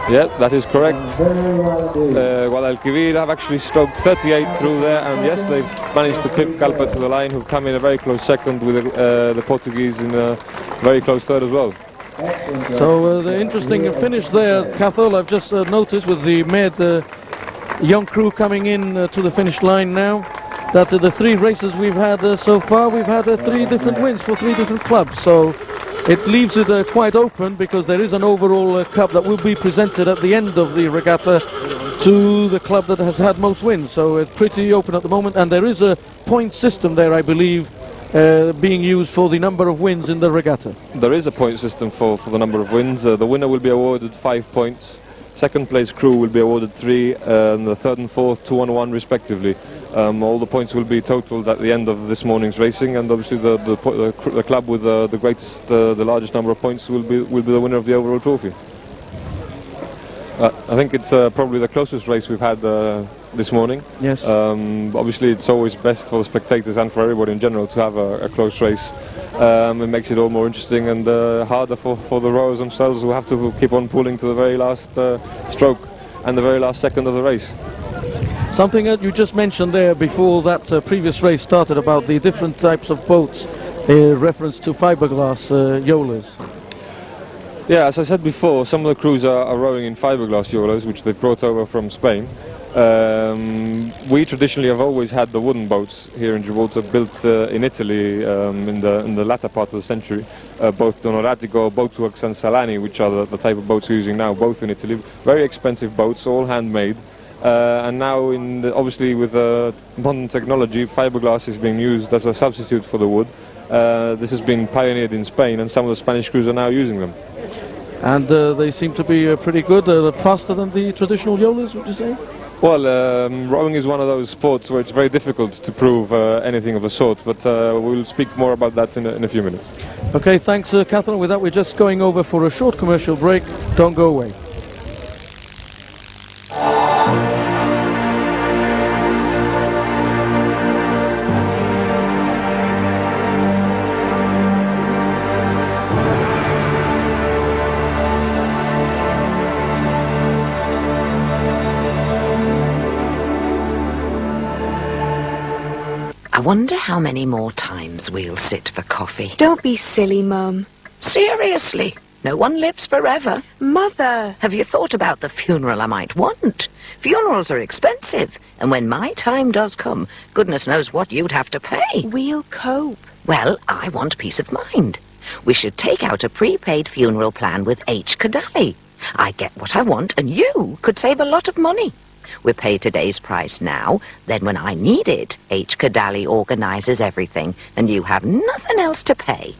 Yeah, that is correct. Guadalquivir have actually stroked 38 through there, and yes, they've managed to clip Calpe to the line, who've come in a very close second, with the Portuguese in a very close third as well. So the interesting finish there, Cathal, I've just noticed with the Med young crew coming in to the finish line now, that the three races we've had so far, we've had 3 different wins for 3 different clubs. So it leaves it quite open, because there is an overall cup that will be presented at the end of the regatta to the club that has had most wins. So it's pretty open at the moment, and there is a point system there, I believe, being used for the number of wins in the regatta. There is a point system for the number of wins. The winner will be awarded 5 points, second place crew will be awarded 3, and the third and fourth 2 and 1 respectively. All the points will be totaled at the end of this morning's racing, and obviously the club with the largest number of points will be the winner of the overall trophy. I think it's probably the closest race we've had this morning. Yes. Obviously it's always best for the spectators and for everybody in general to have a close race. It makes it all more interesting and harder for the rowers themselves, who have to keep on pulling to the very last stroke and the very last second of the race. Something that you just mentioned there before that previous race started about the different types of boats, reference to fiberglass yolas. Yeah, as I said before, some of the crews are rowing in fiberglass yolas, which they've brought over from Spain. We traditionally have always had the wooden boats here in Gibraltar, built in Italy in the latter part of the century. Both Donoratico, Boatworks and Salani, which are the type of boats we're using now, both in Italy. Very expensive boats, all handmade. And now, obviously, with modern technology, fiberglass is being used as a substitute for the wood. This has been pioneered in Spain, and some of the Spanish crews are now using them. And they seem to be pretty good, faster than the traditional yolas, would you say? Well, rowing is one of those sports where it's very difficult to prove anything of the sort, but we'll speak more about that in a few minutes. Okay, thanks, Catherine. With that, we're just going over for a short commercial break. Don't go away. I wonder how many more times we'll sit for coffee. Don't be silly, Mum. Seriously, no one lives forever. Mother! Have you thought about the funeral I might want? Funerals are expensive, and when my time does come, goodness knows what you'd have to pay. We'll cope. Well, I want peace of mind. We should take out a prepaid funeral plan with H. Kadali. I get what I want, and you could save a lot of money. We pay today's price now, then when I need it, H. Kadali organises everything, and you have nothing else to pay.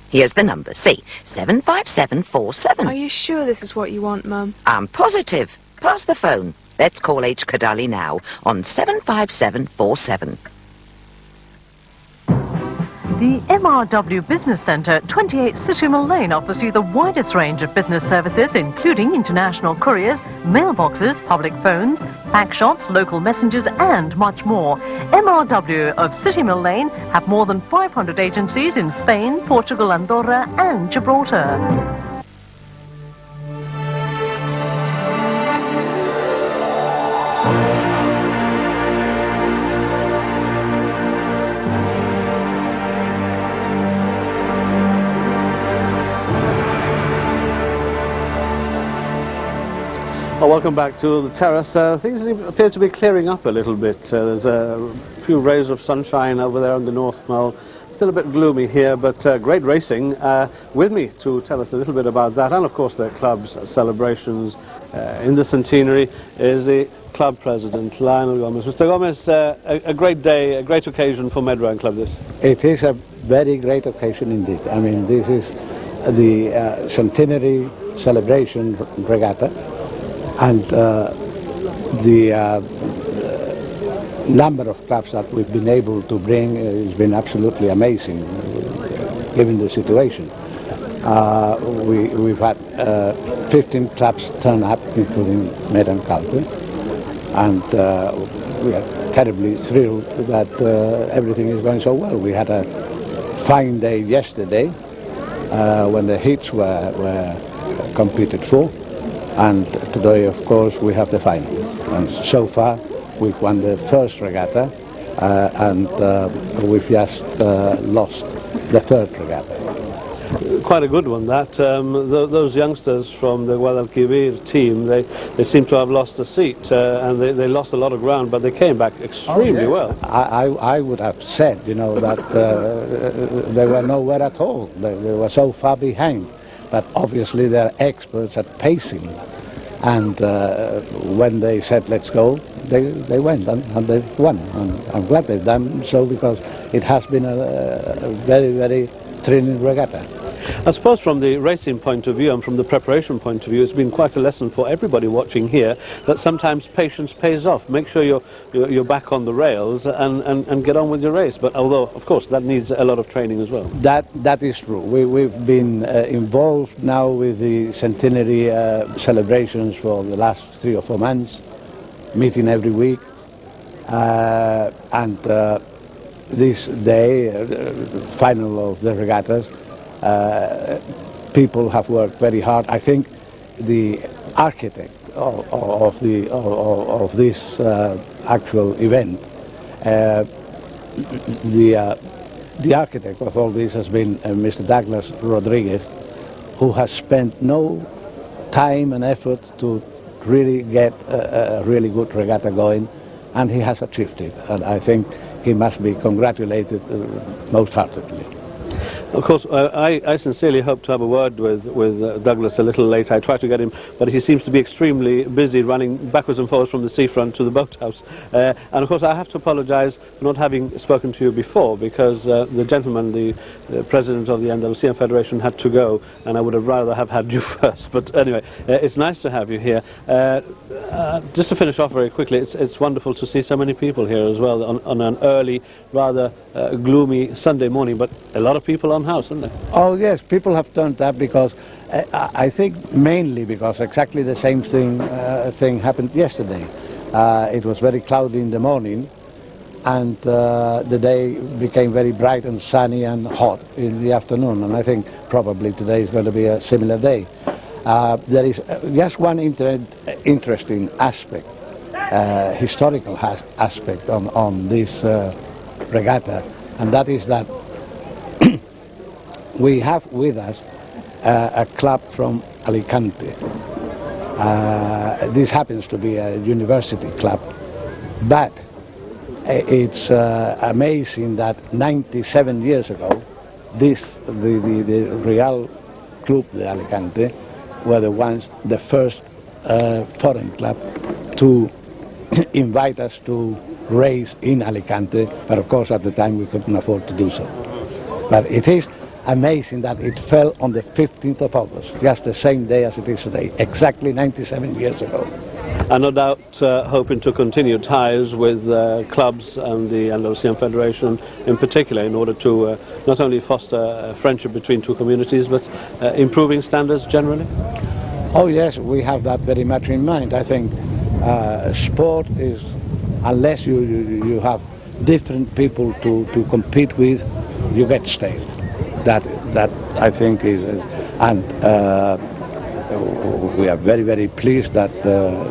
Here's the number, see, 75747. Are you sure this is what you want, Mum? I'm positive. Pass the phone. Let's call H. Kadali now on 75747. The MRW Business Centre, 28 City Mill Lane, offers you the widest range of business services, including international couriers, mailboxes, public phones, pack shops, local messengers, and much more. MRW of City Mill Lane have more than 500 agencies in Spain, Portugal, Andorra, and Gibraltar. Well, welcome back to the terrace. Things appear to be clearing up a little bit. There's a few rays of sunshine over there on the North Mole. Still a bit gloomy here, but great racing. With me to tell us a little bit about that, and of course the club's celebrations in the centenary, is the club president, Lionel Gomez. Mr. Gomez, a great day, a great occasion for Med Rowing Club this. It is a very great occasion indeed. I mean, this is the centenary celebration regatta. And the number of clubs that we've been able to bring has been absolutely amazing, given the situation. We've had 15 clubs turn up, including Med and Calpe, and we are terribly thrilled that everything is going so well. We had a fine day yesterday when the heats were competed for. And today, of course, we have the final. And so far, we've won the first regatta, and we've just lost the third regatta. Quite a good one, that. Those youngsters from the Guadalquivir team, they seem to have lost a seat, and they lost a lot of ground, but they came back extremely well. I would have said, you know, that they were nowhere at all. They were so far behind. But obviously they're experts at pacing, and when they said let's go, they went and they've won. And I'm glad they've done so, because it has been a very, very thrilling regatta. I suppose from the racing point of view and from the preparation point of view, it's been quite a lesson for everybody watching here that sometimes patience pays off. Make sure you're back on the rails and get on with your race. But although, of course, that needs a lot of training as well. That is true. We've been involved now with the centenary celebrations for the last 3 or 4 months, meeting every week, and this day, final of the regattas, people have worked very hard. I think the architect of this actual event, the architect of all this has been Mr. Douglas Rodriguez, who has spent no time and effort to really get a really good regatta going, and he has achieved it. And I think he must be congratulated most heartedly. Of course, I sincerely hope to have a word with Douglas a little later. I tried to get him, but he seems to be extremely busy running backwards and forwards from the seafront to the boathouse. And of course, I have to apologise for not having spoken to you before, because the gentleman, the president of the Andalusian Federation, had to go, and I would have rather have had you first. But anyway, it's nice to have you here. Just to finish off very quickly, it's wonderful to see so many people here as well on an early, rather gloomy Sunday morning, but a lot of people on house, isn't there? Oh yes, people have turned up because I think mainly because exactly the same thing happened yesterday. It was very cloudy in the morning, and the day became very bright and sunny and hot in the afternoon, and I think probably today is going to be a similar day. There is just one interesting aspect, historical aspect on this regatta, and that is that we have with us a club from Alicante. This happens to be a university club, but it's amazing that 97 years ago, the Real Club de Alicante were the first foreign club to invite us to race in Alicante, but of course at the time we couldn't afford to do so. But it is amazing that it fell on the 15th of August, just the same day as it is today, exactly 97 years ago. And no doubt hoping to continue ties with clubs and the Andalusian Federation in particular, in order to not only foster a friendship between two communities, but improving standards generally? Oh yes, we have that very much in mind. I think sport is, unless you have different people to compete with, you get stale. That I think is, and we are very, very pleased that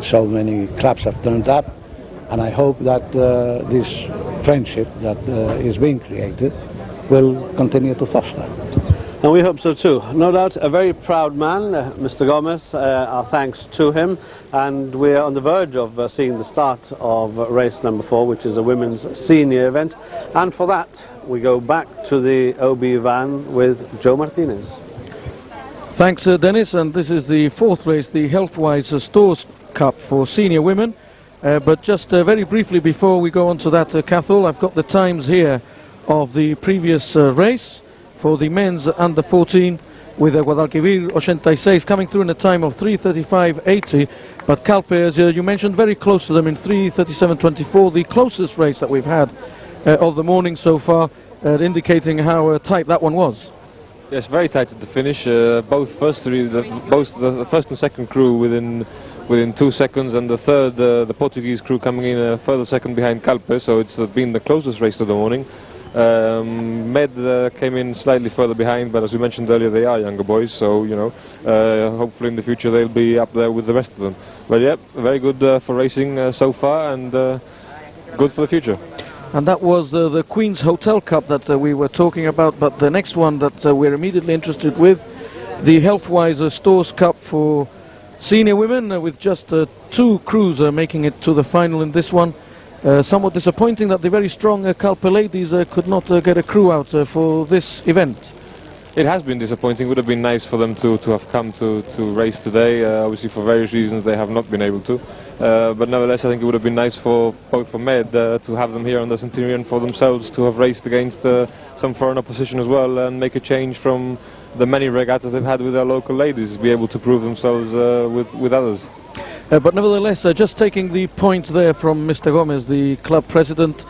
so many clubs have turned up, and I hope that this friendship that is being created will continue to foster. And we hope so too. No doubt a very proud man, Mr. Gomez. Our thanks to him. And we're on the verge of seeing the start of race number 4, which is a women's senior event. And for that, we go back to the OB van with Joe Martinez. Thanks, Dennis. And this is the 4th race, the Healthwise Stores Cup for senior women. But just very briefly before we go on to that, Cathal, I've got the times here of the previous race. For the men's under 14, with Guadalquivir 86 coming through in a time of 3:35.80, but Calpe, as you mentioned, very close to them in 3:37.24, the closest race that we've had of the morning so far, indicating how tight that one was. Yes, very tight at the finish. Both the first and second crew within 2 seconds, and the third, the Portuguese crew, coming in a further second behind Calpe. So it's been the closest race of the morning. Med came in slightly further behind, but as we mentioned earlier, they are younger boys, so hopefully in the future they'll be up there with the rest of them. But yeah, very good for racing so far, and good for the future. And that was the Queen's Hotel Cup that we were talking about, but the next one that we're immediately interested with, the Healthwise Stores Cup for senior women, with just 2 crews making it to the final in this one. Somewhat disappointing that the very strong Calpe ladies could not get a crew out for this event. It has been disappointing. It would have been nice for them to have come to race today. Obviously for various reasons they have not been able to. But nevertheless, I think it would have been nice for both for Med to have them here on the Centenary, and for themselves to have raced against some foreign opposition as well, and make a change from the many regattas they've had with their local ladies, be able to prove themselves with others. But nevertheless, just taking the point there from Mr. Gomez, the club president,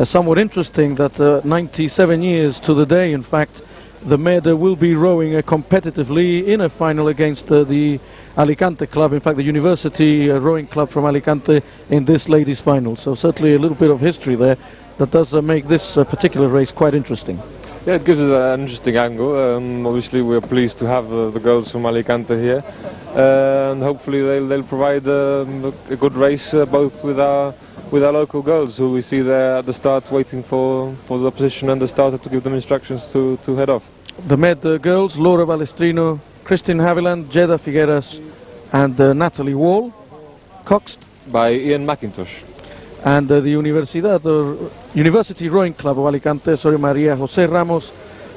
somewhat interesting that 97 years to the day, in fact, the Med will be rowing competitively in a final against the Alicante club, in fact the university rowing club from Alicante, in this ladies final. So certainly a little bit of history there that does make this particular race quite interesting. Yeah, it gives us an interesting angle. Obviously we're pleased to have the girls from Alicante here, and hopefully they'll provide a good race both with our local girls, who we see there at the start waiting for the opposition and the starter to give them instructions to head off. The Med girls, Laura Balestrino, Christine Haviland, Jeda Figueras and Natalie Wall. coxed. By Ian McIntosh. And the University Rowing Club of Alicante, sorry, María José Ramos,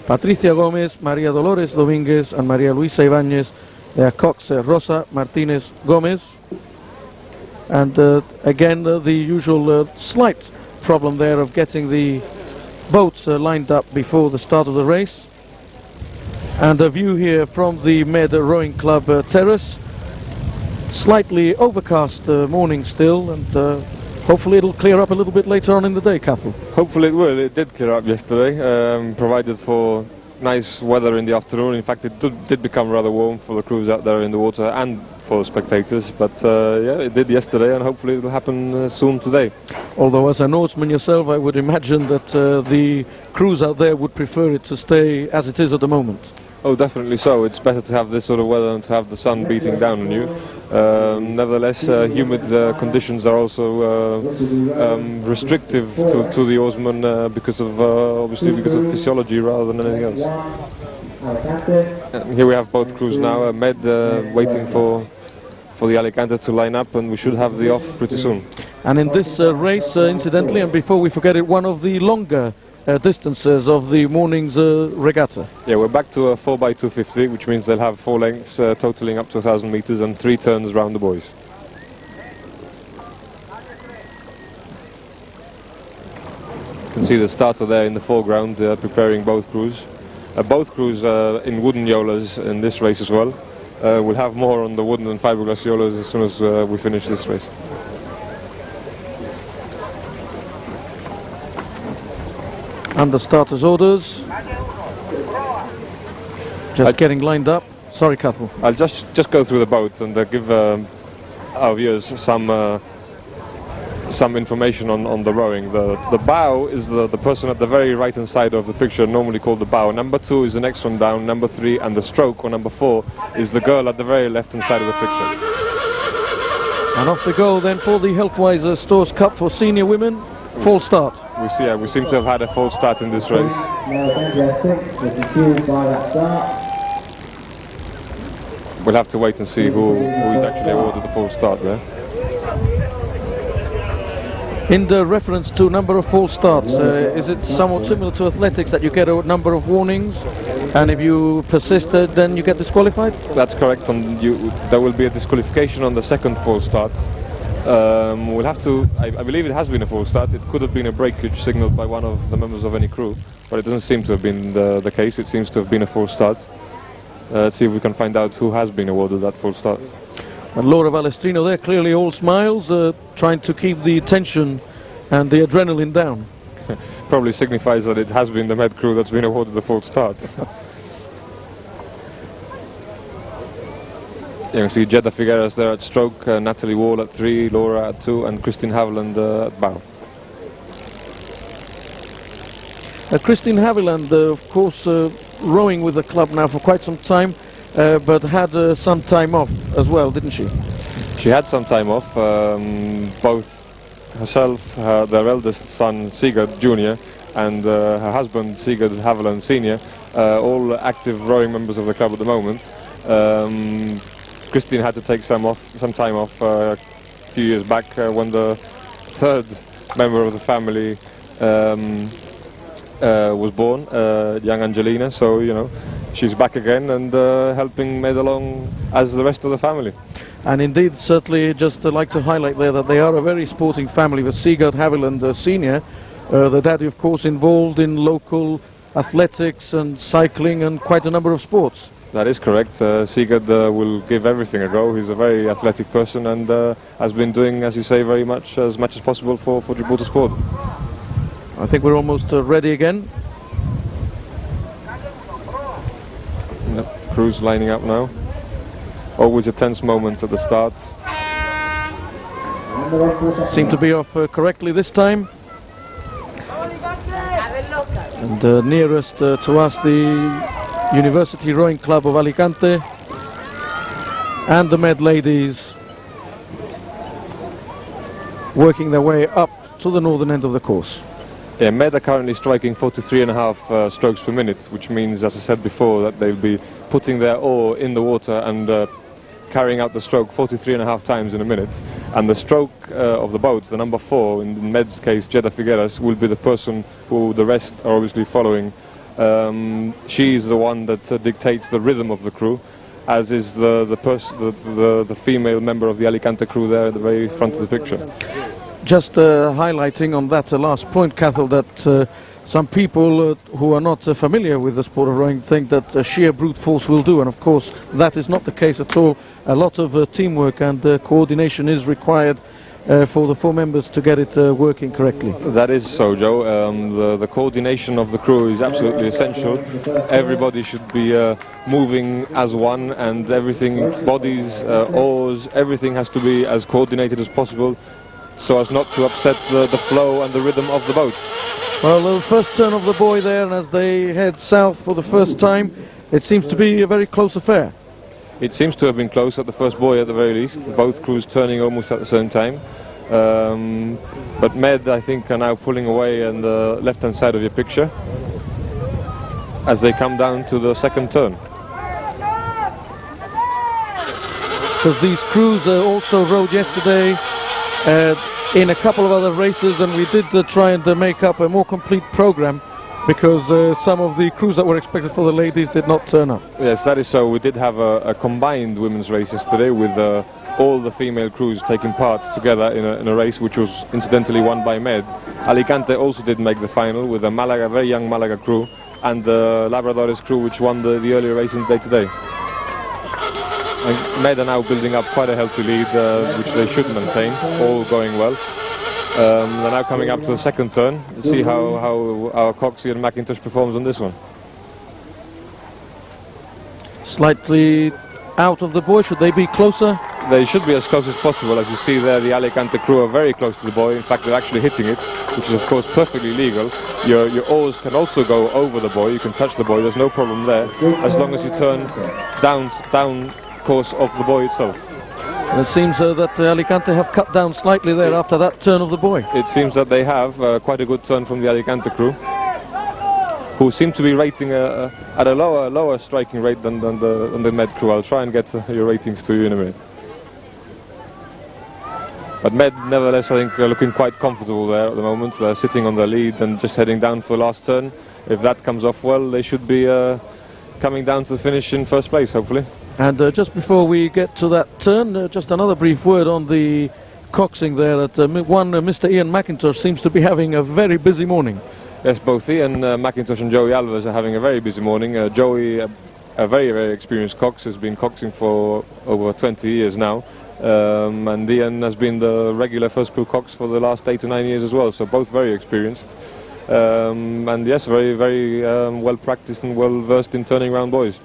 Patricia Gómez, María Dolores Domínguez, and María Luisa Ibáñez. Their cox, Rosa Martínez Gómez. And again, the usual slight problem there of getting the boats lined up before the start of the race. And a view here from the Med Rowing Club terrace. Slightly overcast morning still, and hopefully it'll clear up a little bit later on in the day, Cathal. Hopefully it will. It did clear up yesterday, provided for nice weather in the afternoon. In fact, it did become rather warm for the crews out there in the water and for the spectators, but yeah, it did yesterday, and hopefully it will happen soon today. Although as a Norseman yourself, I would imagine that the crews out there would prefer it to stay as it is at the moment. Oh, definitely so. It's better to have this sort of weather than to have the sun beating down on you. Nevertheless, humid conditions are also restrictive to the oarsmen because of obviously because of physiology rather than anything else. Here we have both crews now. Med waiting for the Alicante to line up, and we should have the off pretty soon. And in this race, incidentally, and before we forget it, one of the longer distances of the morning's regatta. Yeah, we're back to a 4x250, which means they'll have 4 lengths totaling up to 1,000 meters and 3 turns round the buoys. You can see the starter there in the foreground preparing both crews. Both crews in wooden yolas in this race as well. We'll have more on the wooden and fiberglass yolas as soon as we finish this race. Under starter's orders. Just getting lined up. Sorry, Cathal. I'll just go through the boat and give our viewers some information on the rowing. The bow is the person at the very right hand side of the picture, normally called the bow. Number 2 is the next one down. Number 3 and the stroke, or number 4, is the girl at the very left hand side of the picture. And off we go then for the Healthwise Stores Cup for senior women. Full start. We seem to have had a full start in this race. We'll have to wait and see who is actually awarded the full start there. In the reference to number of false starts, is it somewhat similar to athletics that you get a number of warnings, and if you persisted then you get disqualified? That's correct, and there will be a disqualification on the second false start. We'll have to, I believe it has been a false start. It could have been a breakage signaled by one of the members of any crew, but it doesn't seem to have been the case. It seems to have been a false start. Let's see if we can find out who has been awarded that false start. And Laura Balestrino there, clearly all smiles, trying to keep the tension and the adrenaline down. Probably signifies that it has been the Med crew that's been awarded the false start. You can see Jeddah Figueras there at stroke, Natalie Wall at 3, Laura at 2, and Christine Haviland at bow. Christine Haviland, of course, rowing with the club now for quite some time, but had some time off as well, didn't she? She had some time off. Both herself, their eldest son Sigurd Jr. and her husband Sigurd Haviland Sr. All active rowing members of the club at the moment. Christine had to take some time off a few years back when the third member of the family was born, young Angelina. So, you know, she's back again and helping Med along as the rest of the family. And indeed, certainly, just like to highlight there that they are a very sporting family with Sigurd Haviland Sr., the daddy, of course, involved in local athletics and cycling and quite a number of sports. That is correct. Sigurd will give everything a go. He's a very athletic person and has been doing, as you say, very much as possible for Gibraltar sport. I think we're almost ready again. Yep, crews lining up now. Always a tense moment at the start. Seem to be off correctly this time. And nearest to us, the University Rowing Club of Alicante and the Med ladies working their way up to the northern end of the course. Yeah, Med are currently striking 43.5 strokes per minute, which means, as I said before, that they'll be putting their oar in the water and carrying out the stroke 43.5 times in a minute. And the stroke of the boat, the number 4, in Med's case, Jeddah Figueras, will be the person who the rest are obviously following. She's the one that dictates the rhythm of the crew, as is the female member of the Alicante crew there at the very front of the picture. Just highlighting on that last point, Cathal, that some people who are not familiar with the sport of rowing think that sheer brute force will do, and of course that is not the case at all. A lot of teamwork and coordination is required for the 4 members to get it working correctly. That is so, Joe. The coordination of the crew is absolutely essential. Everybody should be moving as one, and everything, bodies, oars, everything has to be as coordinated as possible so as not to upset the flow and the rhythm of the boat. Well, the first turn of the buoy there, and as they head south for the first time, it seems to be a very close affair. It seems to have been close at the first buoy at the very least, both crews turning almost at the same time. But Med, I think, are now pulling away on the left-hand side of your picture as they come down to the second turn. Because these crews also rowed yesterday in a couple of other races, and we did try and make up a more complete program, because some of the crews that were expected for the ladies did not turn up. Yes, that is so. We did have a combined women's race yesterday with all the female crews taking part together in a race which was incidentally won by Med. Alicante also did make the final with a Malaga, very young Malaga crew, and the Labradores crew which won the earlier race in day-to-day. And Med are now building up quite a healthy lead, which they should maintain, all going well. They're now coming up to the second turn. Let's see how our Coxey and McIntosh performs on this one. Slightly out of the buoy, should they be closer? They should be as close as possible. As you see there, the Alicante crew are very close to the buoy. In fact, they're actually hitting it, which is of course perfectly legal. Your oars can also go over the buoy. You can touch the buoy, there's no problem there, as long as you turn down course of the buoy itself. And it seems that Alicante have cut down slightly there after that turn of the buoy. It seems that they have quite a good turn from the Alicante crew, who seem to be rating at a lower striking rate than the Med crew. I'll try and get your ratings to you in a minute. But Med, nevertheless, I think are looking quite comfortable there at the moment. They're sitting on their lead and just heading down for the last turn. If that comes off well, they should be coming down to the finish in first place, hopefully. And just before we get to that turn, just another brief word on the coxing there. That Mr. Ian McIntosh seems to be having a very busy morning. Yes, both Ian McIntosh and Joey Alves are having a very busy morning. Joey, a very, very experienced cox, has been coxing for over 20 years now. And Ian has been the regular first crew cox for the last 8 to 9 years as well. So both very experienced. And yes, very, very well practiced and well versed in turning around buoys.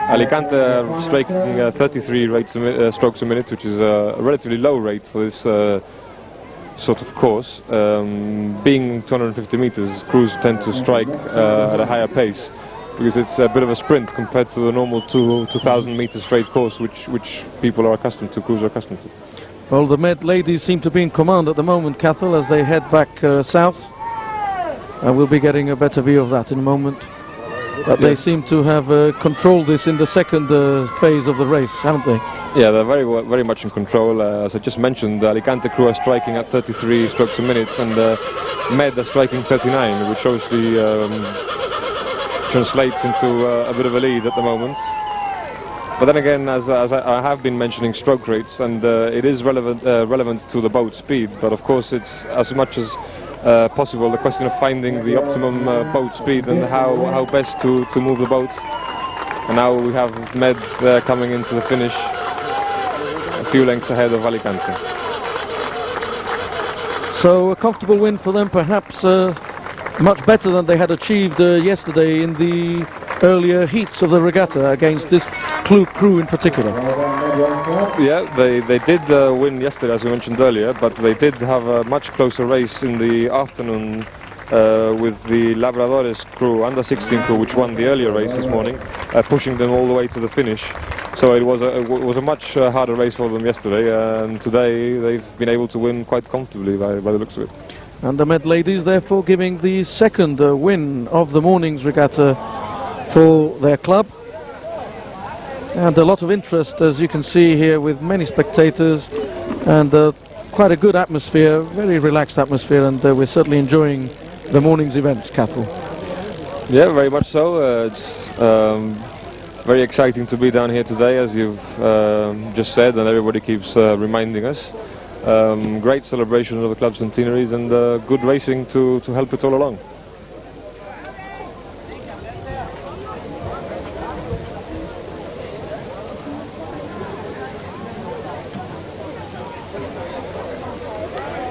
Alicante striking 33 strokes a minute, which is a relatively low rate for this sort of course. Being 250 meters, crews tend to strike at a higher pace because it's a bit of a sprint compared to the normal 2,000 meter straight course, which people are accustomed to, crews are accustomed to. Well, the Med ladies seem to be in command at the moment, Cathal, as they head back south. And we'll be getting a better view of that in a moment. But they seem to have controlled this in the second phase of the race, haven't they? Yeah, they're very much in control. As I just mentioned, the Alicante crew are striking at 33 strokes a minute, and Med are striking 39, which obviously translates into a bit of a lead at the moment. But then again, as I have been mentioning stroke rates, and it is relevant to the boat speed, but of course it's as much as possible the question of finding the optimum boat speed and how best to move the boat. And now we have Med there coming into the finish a few lengths ahead of Alicante. So a comfortable win for them, perhaps much better than they had achieved yesterday in the earlier heats of the regatta against this crew in particular. Yeah, they did win yesterday, as we mentioned earlier, but they did have a much closer race in the afternoon with the Labradores crew, under 16 crew, which won the earlier race this morning, pushing them all the way to the finish. So it was a much harder race for them yesterday, and today they've been able to win quite comfortably by the looks of it. And the Med ladies therefore giving the second win of the morning's regatta for their club. And a lot of interest, as you can see here, with many spectators, and quite a good atmosphere, very relaxed atmosphere, and we're certainly enjoying the morning's events, Cathal. Yeah, very much so. It's very exciting to be down here today, as you've just said, and everybody keeps reminding us. Great celebration of the club centenaries, and good racing to help it all along.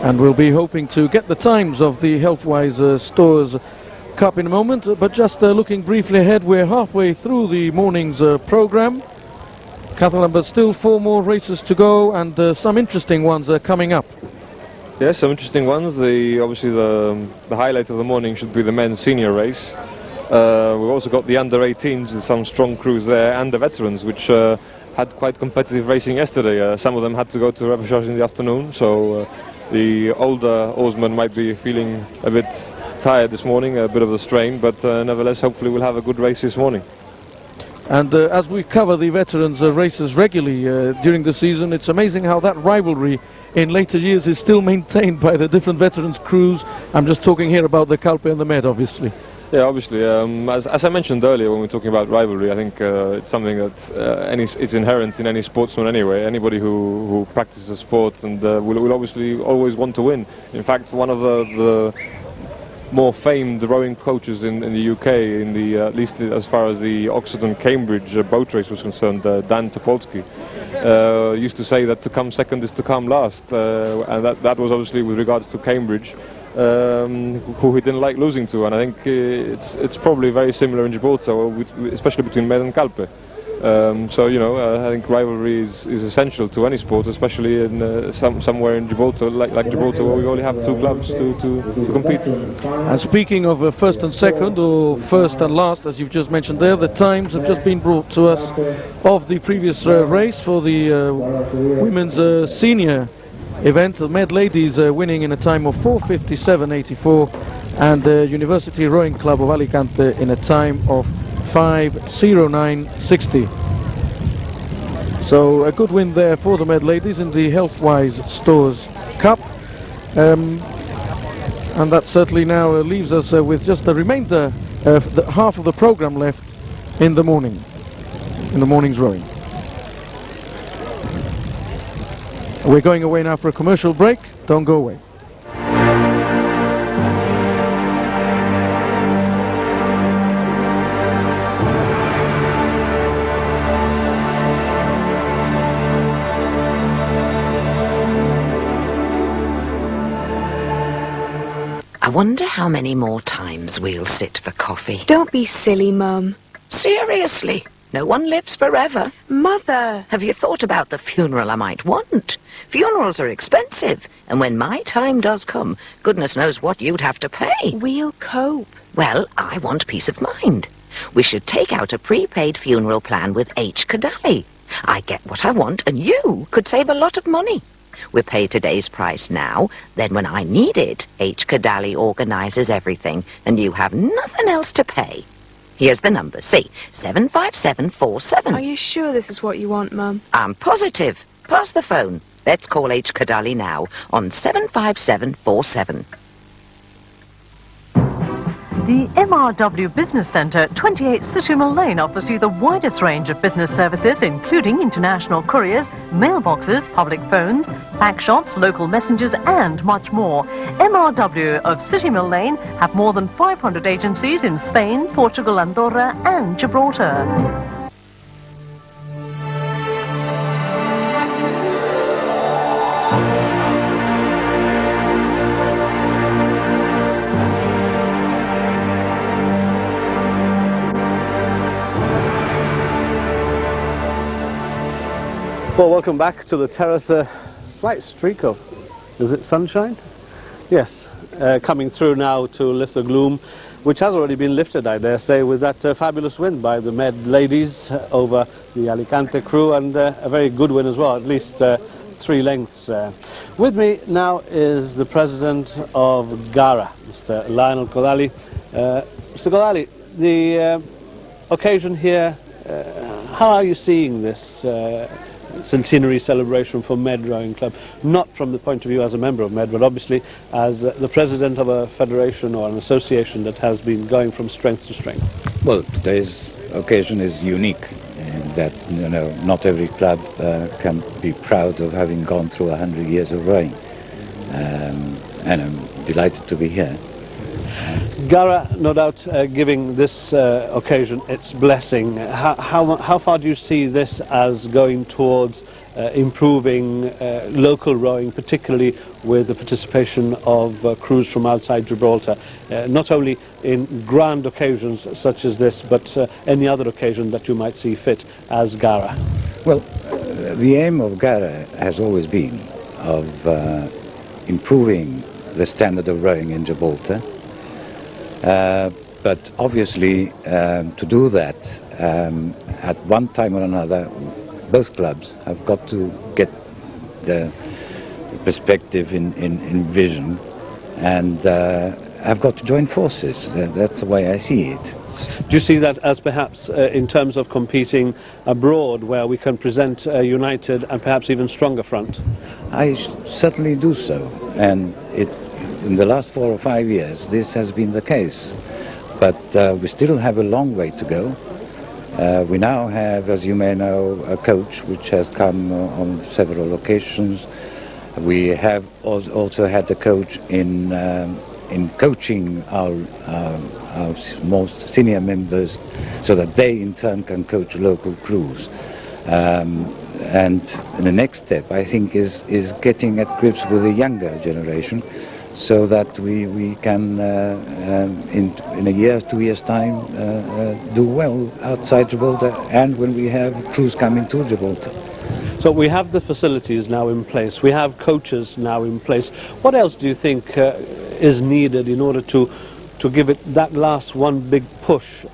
And we'll be hoping to get the times of the Healthwise Stores Cup in a moment, but just looking briefly ahead, we're halfway through the morning's program. Cathal, but still 4 more races to go, and some interesting ones are coming up. Yes, some interesting ones. Obviously the highlight of the morning should be the men's senior race. We've also got the under-18s with some strong crews there, and the veterans, which had quite competitive racing yesterday. Some of them had to go to repechage in the afternoon, so the older oarsmen might be feeling a bit tired this morning, a bit of a strain, but nevertheless, hopefully we'll have a good race this morning. And as we cover the veterans races regularly during the season, it's amazing how that rivalry in later years is still maintained by the different veterans crews. I'm just talking here about the Calpe and the Med, obviously. Yeah, obviously. As I mentioned earlier when we were talking about rivalry, I think it's something that it's inherent in any sportsman anyway. Anybody who practices a sport and will obviously always want to win. In fact, one of the more famed rowing coaches in the UK, at least as far as the Oxford and Cambridge boat race was concerned, Dan Topolsky, used to say that to come second is to come last, and that was obviously with regards to Cambridge, who he didn't like losing to, and I think it's probably very similar in Gibraltar, especially between Med and Calpe. So I think rivalry is essential to any sport, especially in somewhere in Gibraltar, like Gibraltar, where we only have 2 clubs to compete. And speaking of first and second, or first and last, as you've just mentioned there, the times have just been brought to us of the previous race for the women's senior event. The Med ladies winning in a time of 4:57.84, and the University Rowing Club of Alicante in a time of 5:09.60. So a good win there for the Med ladies in the Healthwise Stores Cup, and that certainly now leaves us with just the remainder of half of the program left in the morning's rowing. We're going away now for a commercial break. Don't go away. I wonder how many more times we'll sit for coffee. Don't be silly, Mum. Seriously, no one lives forever. Mother! Have you thought about the funeral I might want? Funerals are expensive, and when my time does come, goodness knows what you'd have to pay. We'll cope. Well, I want peace of mind. We should take out a prepaid funeral plan with H. Kadali. I get what I want, and you could save a lot of money. We pay today's price now, then when I need it, H. Kadali organizes everything, and you have nothing else to pay. Here's the number, see, 75747. Are you sure this is what you want, Mum? I'm positive. Pass the phone. Let's call H. Kadali now on 75747. The MRW Business Centre, 28 City Mill Lane, offers you the widest range of business services, including international couriers, mailboxes, public phones, pack shops, local messengers, and much more. MRW of City Mill Lane have more than 500 agencies in Spain, Portugal, Andorra, and Gibraltar. Well, welcome back to the terrace. A slight streak of, is it sunshine? Yes, coming through now to lift the gloom, which has already been lifted, I dare say, with that fabulous win by the Med ladies over the Alicante crew, and a very good win as well, at least 3 lengths. With me now is the president of GARA, Mr. Lionel Kodali. Mr. Kodali, the occasion here, How are you seeing this centenary celebration for Med Rowing Club? Not from the point of view as a member of Med, but obviously as the president of a federation or an association that has been going from strength to strength. Well, today's occasion is unique in that, you know, not every club can be proud of having gone through 100 years of rowing. And I'm delighted to be here. Gara, no doubt, giving this occasion its blessing. How far do you see this as going towards improving local rowing, particularly with the participation of crews from outside Gibraltar, not only in grand occasions such as this, but any other occasion that you might see fit as Gara? Well, the aim of Gara has always been of improving the standard of rowing in Gibraltar. But obviously, to do that, at one time or another, both clubs have got to get the perspective in vision, and have got to join forces. That's the way I see it. Do you see that as perhaps in terms of competing abroad, where we can present a united and perhaps even stronger front? I certainly do so, and in the last 4 or 5 years this has been the case, but we still have a long way to go. We now have, as you may know, a coach which has come on several occasions. We have also had a coach in coaching our most senior members, so that they in turn can coach local crews. And the next step, I think, is getting at grips with the younger generation, so that we can, in a year, 2 years' time, do well outside Gibraltar, and when we have crews coming to Gibraltar. So we have the facilities now in place, we have coaches now in place. What else do you think is needed in order to give it that last one big push,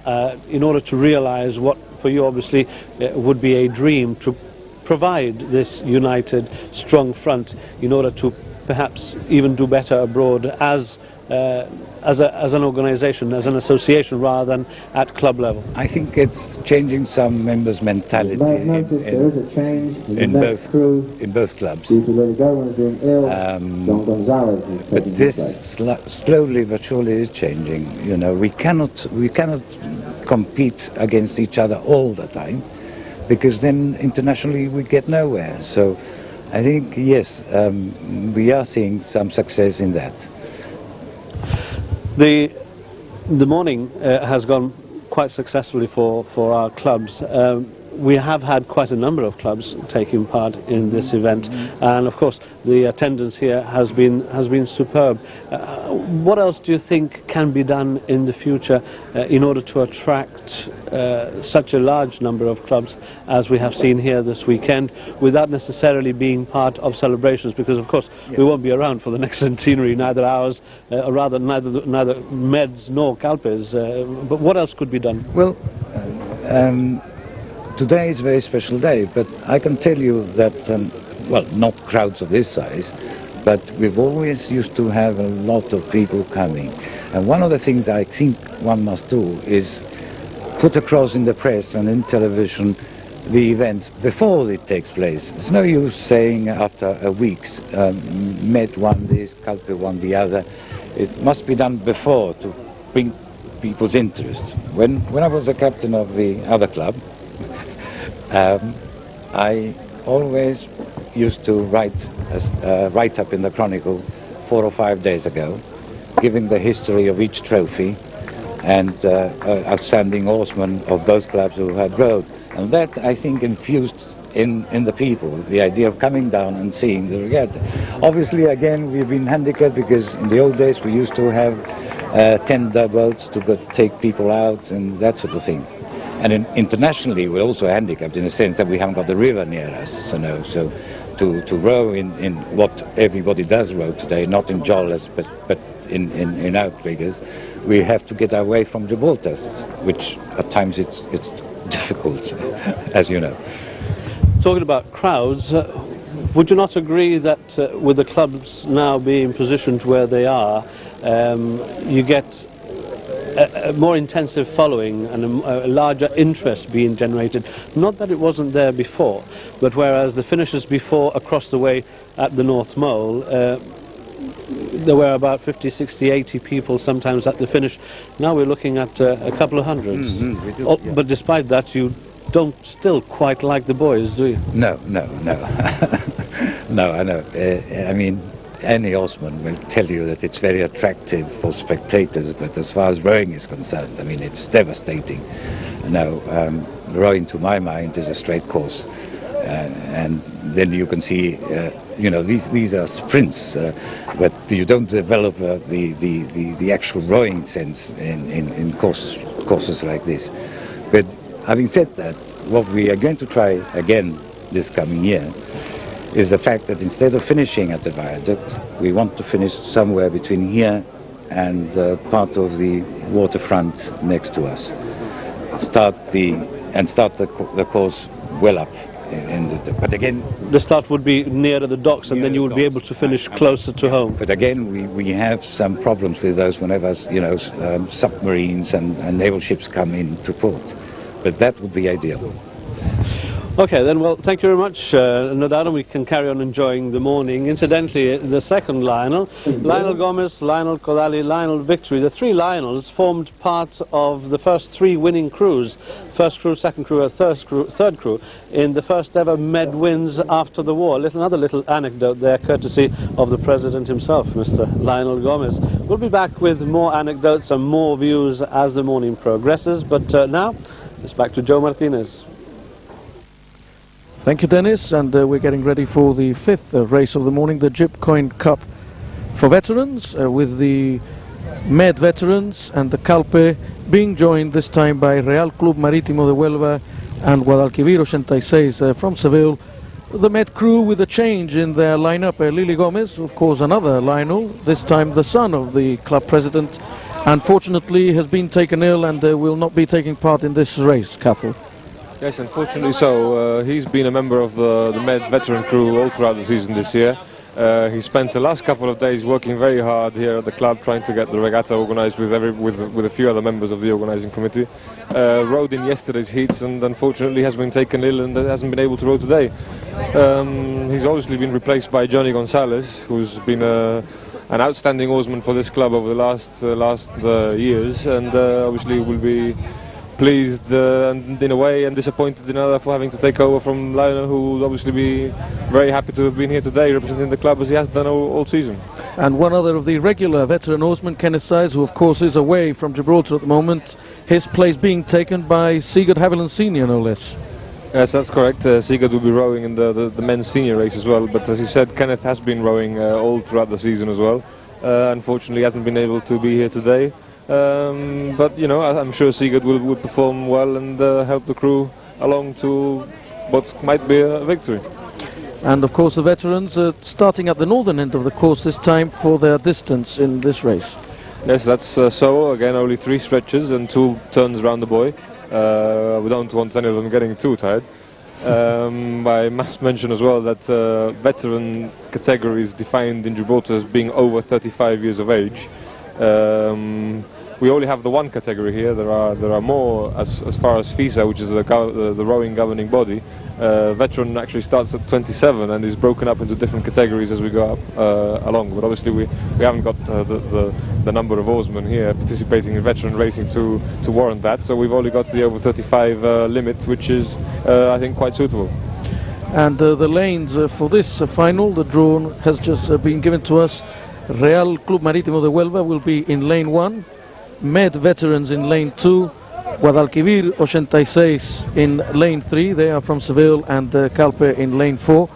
in order to realize what, for you obviously, would be a dream, to provide this united, strong front in order to perhaps even do better abroad as an organisation, as an association, rather than at club level? I think it's changing some members' mentality there is a change in both clubs. Due to letting go when he's doing ill, John Gonzalez is but taking this his place. slowly but surely is changing. You know, we cannot compete against each other all the time, because then internationally we get nowhere. So I think, yes, we are seeing some success in that. The morning has gone quite successfully for our clubs. We have had quite a number of clubs taking part in this event, and of course the attendance here has been superb. What else do you think can be done in the future in order to attract such a large number of clubs as we have seen here this weekend, without necessarily being part of celebrations? Because of course we won't be around for the next centenary, neither ours, or rather neither Meds nor Calpes. But what else could be done? Well, today is a very special day, but I can tell you that, well, not crowds of this size, but we've always used to have a lot of people coming. And one of the things I think one must do is put across in the press and in television the event before it takes place. It's no use saying after a week's Med won this, Calpe won the other. It must be done before to bring people's interest. When I was the captain of the other club, I always used to write up in the Chronicle 4 or 5 days ago, giving the history of each trophy and outstanding oarsmen of both clubs who had rowed. And that, I think, infused in the people the idea of coming down and seeing the regatta. Obviously, again, we've been handicapped because in the old days we used to have tender boats to take people out and that sort of thing. And internationally, we're also handicapped in the sense that we haven't got the river near us, you know. So to row in what everybody does row today, not in jollas, but in outriggers, we have to get away from Gibraltar, which at times it's difficult, as you know. Talking about crowds, would you not agree that with the clubs now being positioned where they are, you get a more intensive following and a larger interest being generated. Not that it wasn't there before, but whereas the finishers before across the way at the North Mole, there were about 50, 60, 80 people sometimes at the finish. Now we're looking at a couple of hundreds. We do, yeah. But despite that, you don't still quite like the boys, do you? No. No, I know. I mean, any horseman will tell you that it's very attractive for spectators, but as far as rowing is concerned, I mean, it's devastating. No, rowing to my mind is a straight course. And then you can see, these are sprints, but you don't develop the actual rowing sense in courses like this. But having said that, what we are going to try again this coming year is the fact that instead of finishing at the viaduct, we want to finish somewhere between here and part of the waterfront next to us. Start the course well up. But again, the start would be nearer the docks, and then you would be able to finish closer to home. But again, we have some problems with those whenever submarines and naval ships come into port. But that would be ideal. Okay, then, well, thank you very much. No doubt we can carry on enjoying the morning. Incidentally, the second Lionel, Lionel Gomez, Lionel Kodali, Lionel Victory, the three Lionels formed part of the first three winning crews. First crew, second crew, and third crew in the first ever Med wins after the war. Another little anecdote there, courtesy of the President himself, Mr. Lionel Gomez. We'll be back with more anecdotes and more views as the morning progresses, but now it's back to Joe Martinez. Thank you, Dennis, and we're getting ready for the fifth race of the morning, the Jipcoin Cup for veterans, with the Med veterans and the Calpe being joined this time by Real Club Marítimo de Huelva and Guadalquivir 86 from Seville. The Med crew with a change in their lineup, Lily Gomez, of course another Lionel, this time the son of the club president, unfortunately has been taken ill and will not be taking part in this race, Cathal. Yes, unfortunately so. He's been a member of the Med veteran crew all throughout the season this year. He spent the last couple of days working very hard here at the club, trying to get the regatta organised with a few other members of the organising committee. Rowed in yesterday's heats and unfortunately has been taken ill and hasn't been able to row today. He's obviously been replaced by Johnny Gonzalez, who's been an outstanding oarsman for this club over the last years, and obviously will be pleased and in a way and disappointed in another for having to take over from Lionel, who will obviously be very happy to have been here today representing the club as he has done all season. And one other of the regular veteran oarsmen, Kenneth Size, who of course is away from Gibraltar at the moment, his place being taken by Sigurd Haviland Senior, no less. Yes, that's correct. Sigurd will be rowing in the men's senior race as well, but as you said, Kenneth has been rowing all throughout the season as well. Unfortunately, he hasn't been able to be here today. But I'm sure Sigurd will perform well and help the crew along to what might be a victory. And of course the veterans are starting at the northern end of the course this time for their distance in this race. Yes, that's so. Again, only 3 stretches and 2 turns around the buoy. We don't want any of them getting too tired. I must mention as well that veteran category is defined in Gibraltar as being over 35 years of age. We only have the one category here. There are more as far as FISA, which is the rowing governing body. Veteran actually starts at 27 and is broken up into different categories as we go up along. But obviously we haven't got the number of oarsmen here participating in veteran racing to warrant that. So we've only got the over 35 limit, which is I think quite suitable. And the lanes for this final, the draw has just been given to us. Real Club Marítimo de Huelva will be in lane 1, Med veterans in lane 2, Guadalquivir 86 in lane 3, they are from Seville, and Calpe in lane 4.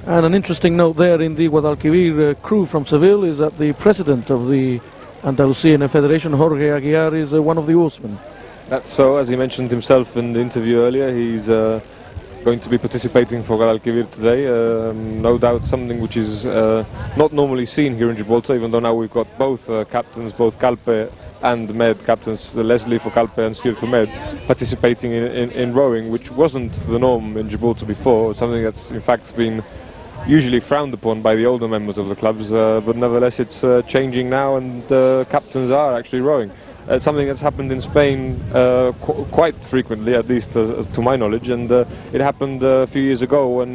And an interesting note there in the Guadalquivir crew from Seville is that the president of the Andalusian Federation, Jorge Aguiar, is one of the oarsmen. That's so, as he mentioned himself in the interview earlier, he's going to be participating for Guadalquivir today. No doubt something which is not normally seen here in Gibraltar, even though now we've got both captains, both Calpe and Med captains, Leslie for Calpe and Stuart for Med, participating in rowing, which wasn't the norm in Gibraltar before, something that's in fact been usually frowned upon by the older members of the clubs, but nevertheless it's changing now, and captains are actually rowing. something that's happened in Spain quite frequently, at least as to my knowledge, and it happened a few years ago, when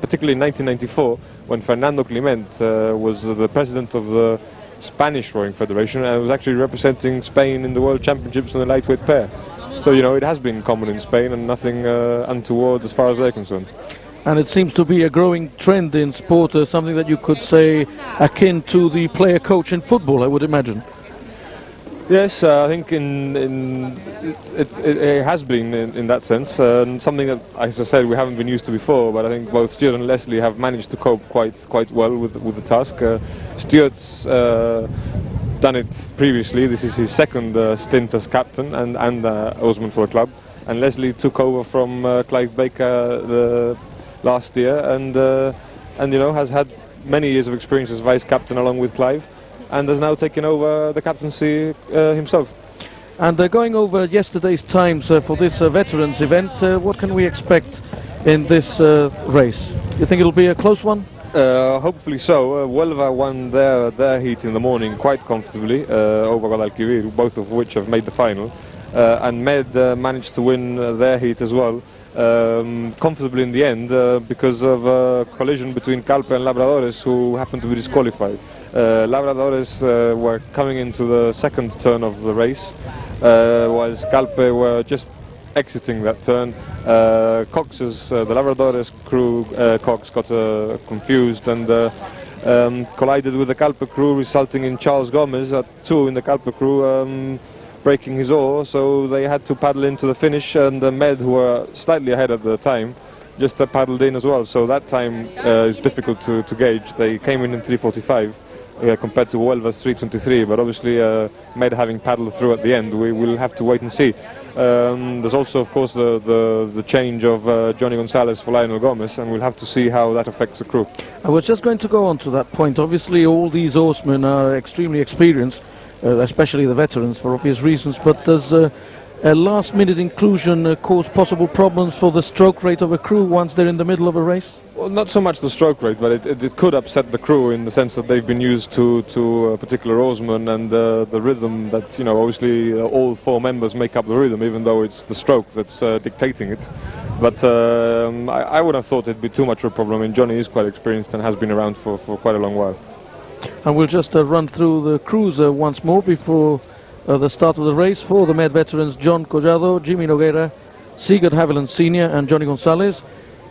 particularly in 1994, when Fernando Clement was the president of the Spanish Rowing Federation and was actually representing Spain in the World Championships in the lightweight pair. So, you know, it has been common in Spain and nothing untoward as far as they're concerned. And it seems to be a growing trend in sport, something that you could say akin to the player-coach in football, I would imagine. Yes, I think it has been in that sense, something that, as I said, we haven't been used to before. But I think both Stuart and Leslie have managed to cope quite well with the task. Stuart's done it previously. This is his second stint as captain and oarsman for the club. And Leslie took over from Clive Baker last year, and you know, has had many years of experience as vice captain along with Clive, and has now taken over the captaincy himself. And going over yesterday's times for this veterans event, what can we expect in this race? You think it'll be a close one? Hopefully so. Huelva won their heat in the morning quite comfortably over Guadalquivir, both of which have made the final, and Med managed to win their heat as well, comfortably in the end, because of a collision between Calpe and Labradores, who happened to be disqualified. Labradores were coming into the second turn of the race, whilst Calpe were just exiting that turn. Cox's, the Labradores crew, Cox got confused and collided with the Calpe crew, resulting in Charles Gomez at 2 in the Calpe crew breaking his oar, so they had to paddle into the finish, and the Med, who were slightly ahead at the time, just paddled in as well. So that time is difficult to gauge. They came in 3:45 compared to Huelva's 3:23, but obviously Med having paddled through at the end, we will have to wait and see. There's also, of course, the change of Johnny Gonzalez for Lionel Gomez, and we'll have to see how that affects the crew. I was just going to go on to that point. Obviously, all these oarsmen are extremely experienced, especially the veterans, for obvious reasons, but does a last-minute inclusion cause possible problems for the stroke rate of a crew once they're in the middle of a race? Well, not so much the stroke rate, but it could upset the crew in the sense that they've been used to a particular oarsman, and the rhythm that's, you know, obviously all 4 members make up the rhythm, even though it's the stroke that's dictating it. But I would have thought it'd be too much of a problem. I mean, Johnny is quite experienced and has been around for quite a long while. And we'll just run through the crews once more before the start of the race. For the Med veterans, John Collado, Jimmy Noguera, Sigurd Haviland Sr. and Johnny Gonzalez.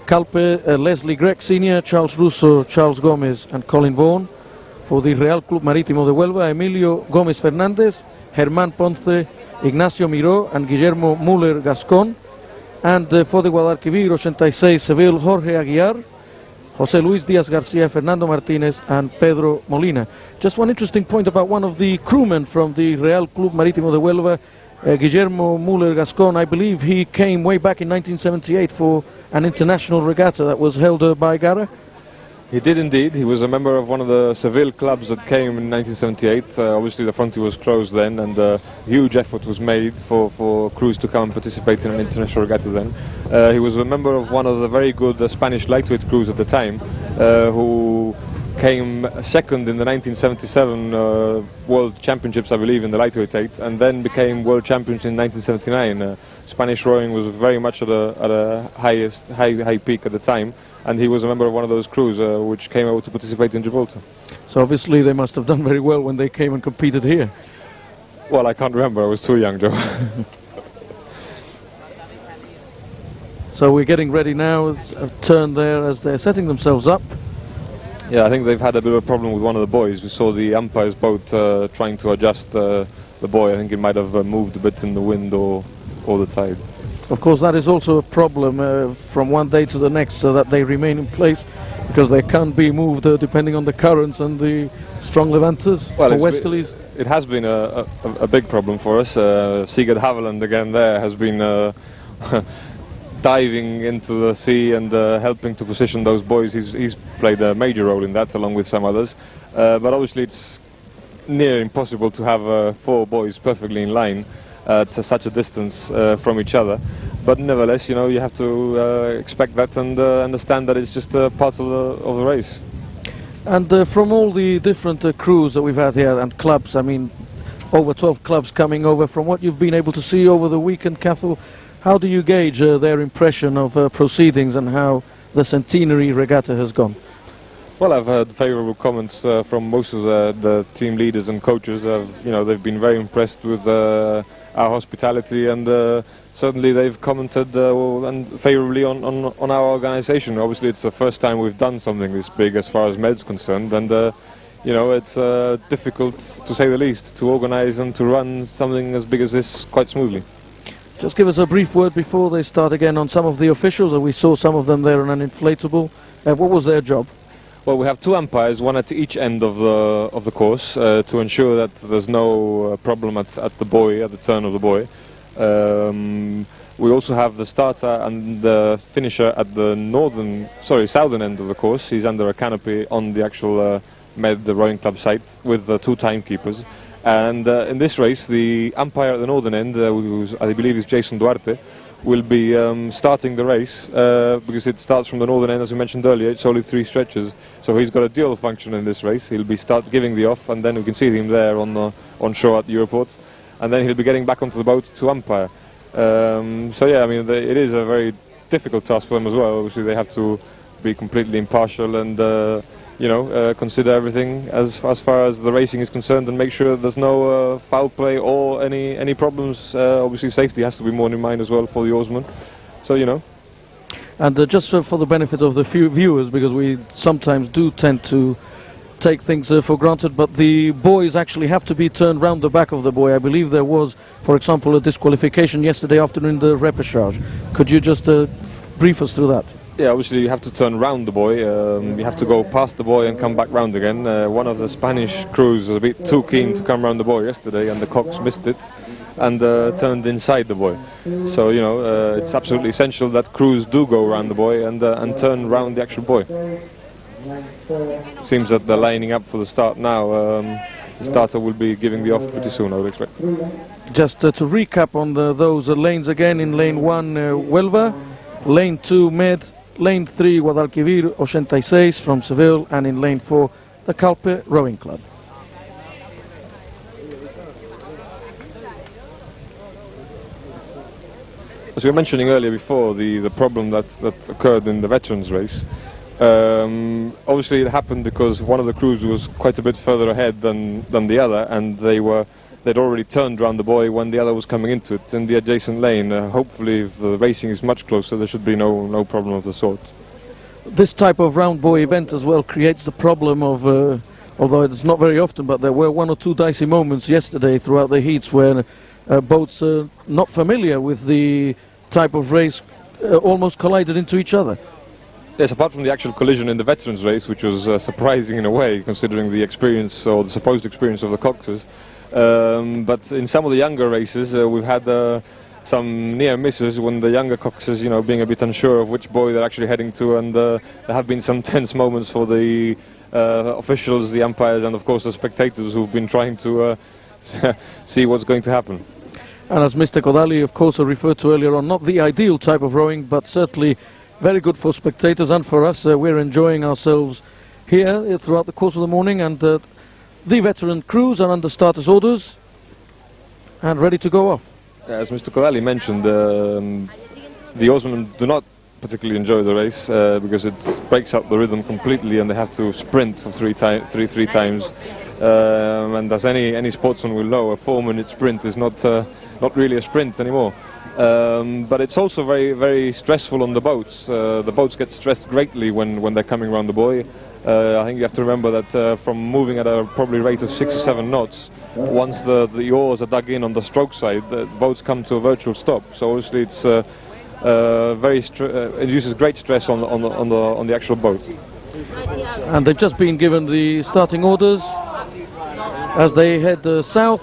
Calpe, Leslie Gregg Sr., Charles Russo, Charles Gomez and Colin Vaughan. For the Real Club Marítimo de Huelva, Emilio Gómez Fernández, Germán Ponce, Ignacio Miró and Guillermo Müller Gascon. And for the Guadalquivir 86 Seville, Jorge Aguiar, José Luis Díaz García, Fernando Martínez and Pedro Molina. Just one interesting point about one of the crewmen from the Real Club Marítimo de Huelva, Guillermo Müller Gascon. I believe he came way back in 1978 for an international regatta that was held by Gara. He did indeed. He was a member of one of the Seville clubs that came in 1978. Obviously the frontier was closed then, and a huge effort was made for crews to come and participate in an international regatta then. He was a member of one of the very good Spanish lightweight crews at the time, who came second in the 1977 World Championships, I believe, in the lightweight 8, and then became world champions in 1979. Spanish rowing was very much at a high peak at the time, and he was a member of one of those crews which came out to participate in Gibraltar. So obviously they must have done very well when they came and competed here. Well, I can't remember. I was too young, Joe. So we're getting ready now. It's a turn there as they're setting themselves up. Yeah, I think they've had a bit of a problem with one of the boys. We saw the umpire's boat trying to adjust the buoy. I think it might have moved a bit in the wind or the tide. Of course, that is also a problem from one day to the next, so that they remain in place, because they can't be moved depending on the currents and the strong levantas or westerlies. It has been a big problem for us. Sigurd Haviland again there has been diving into the sea and helping to position those buoys. He's played a major role in that, along with some others. But obviously it's near impossible to have 4 buoys perfectly in line at such a distance from each other. But nevertheless, you know, you have to expect that and understand that it's just a part of the race. And from all the different crews that we've had here and clubs, I mean, over 12 clubs coming over. From what you've been able to see over the weekend, Cathal, how do you gauge their impression of proceedings and how the Centenary Regatta has gone? Well, I've heard favourable comments from most of the team leaders and coaches. They've been very impressed with our hospitality, and certainly they've commented favourably on our organisation. Obviously, it's the first time we've done something this big as far as Med's concerned, and it's difficult, to say the least, to organise and to run something as big as this quite smoothly. Just give us a brief word before they start again on some of the officials. We saw some of them there on an inflatable. What was their job? Well, we have two umpires, one at each end of the course, to ensure that there's no problem at the buoy, at the turn of the buoy. We also have the starter and the finisher at the southern end of the course. He's under a canopy on the actual the rowing club site with the two timekeepers. And in this race, the umpire at the northern end, who I believe is Jason Duarte, will be starting the race because it starts from the northern end, as we mentioned earlier. It's only 3 stretches, so he's got a dual function in this race. He'll be giving the off, and then we can see him there on shore at the Europort, and then he'll be getting back onto the boat to umpire. So yeah, I mean, it is a very difficult task for them as well. Obviously, they have to be completely impartial and consider everything as far as the racing is concerned, and make sure that there's no foul play or any problems. Obviously, safety has to be more in mind as well for the oarsmen. So And just for the benefit of the few viewers, because we sometimes do tend to take things for granted, but the buoys actually have to be turned round the back of the buoy. I believe there was, for example, a disqualification yesterday afternoon in the repechage. Could you just brief us through that? Yeah, obviously you have to turn round the buoy. You have to go past the buoy and come back round again. One of the Spanish crews was a bit too keen to come round the buoy yesterday, and the cocks missed it and turned inside the buoy. So it's absolutely essential that crews do go around the buoy and turn round the actual buoy. Seems that they're lining up for the start now. The starter will be giving the off pretty soon, I would expect. Just to recap on those lanes again: in lane 1 Huelva, lane 2 Med, lane 3 Guadalquivir 86 from Seville, and in lane 4 the Calpe Rowing Club. As we were mentioning earlier before, the problem that occurred in the veterans race, obviously it happened because one of the crews was quite a bit further ahead than the other, and they'd already turned around the buoy when the other was coming into it in the adjacent lane. Hopefully, if the racing is much closer, there should be no problem of the sort. This type of round buoy event as well creates the problem of, although it's not very often, but there were 1 or 2 dicey moments yesterday throughout the heats where boats not familiar with the type of race almost collided into each other. Yes, apart from the actual collision in the veterans race, which was surprising in a way, considering the experience or the supposed experience of the coxers. But in some of the younger races, we've had some near misses when the younger coxers, being a bit unsure of which buoy they're actually heading to, and there have been some tense moments for the officials, the umpires, and of course the spectators who've been trying to see what's going to happen. And as Mr. Kodali, of course, referred to earlier on, not the ideal type of rowing, but certainly very good for spectators and for us. We're enjoying ourselves here throughout the course of the morning, and the veteran crews are under starters' orders and ready to go off. As Mr. Kodali mentioned, the oarsmen do not particularly enjoy the race because it breaks up the rhythm completely, and they have to sprint for three times. And as any sportsman will know, a 4-minute sprint is not really a sprint anymore. But it's also very, very stressful on the boats. The boats get stressed greatly when they're coming around the buoy. I think you have to remember that from moving at a probably rate of 6 or 7 knots, once the oars are dug in on the stroke side, the boats come to a virtual stop. So obviously it's it uses great stress on the actual boat. And they've just been given the starting orders as they head south.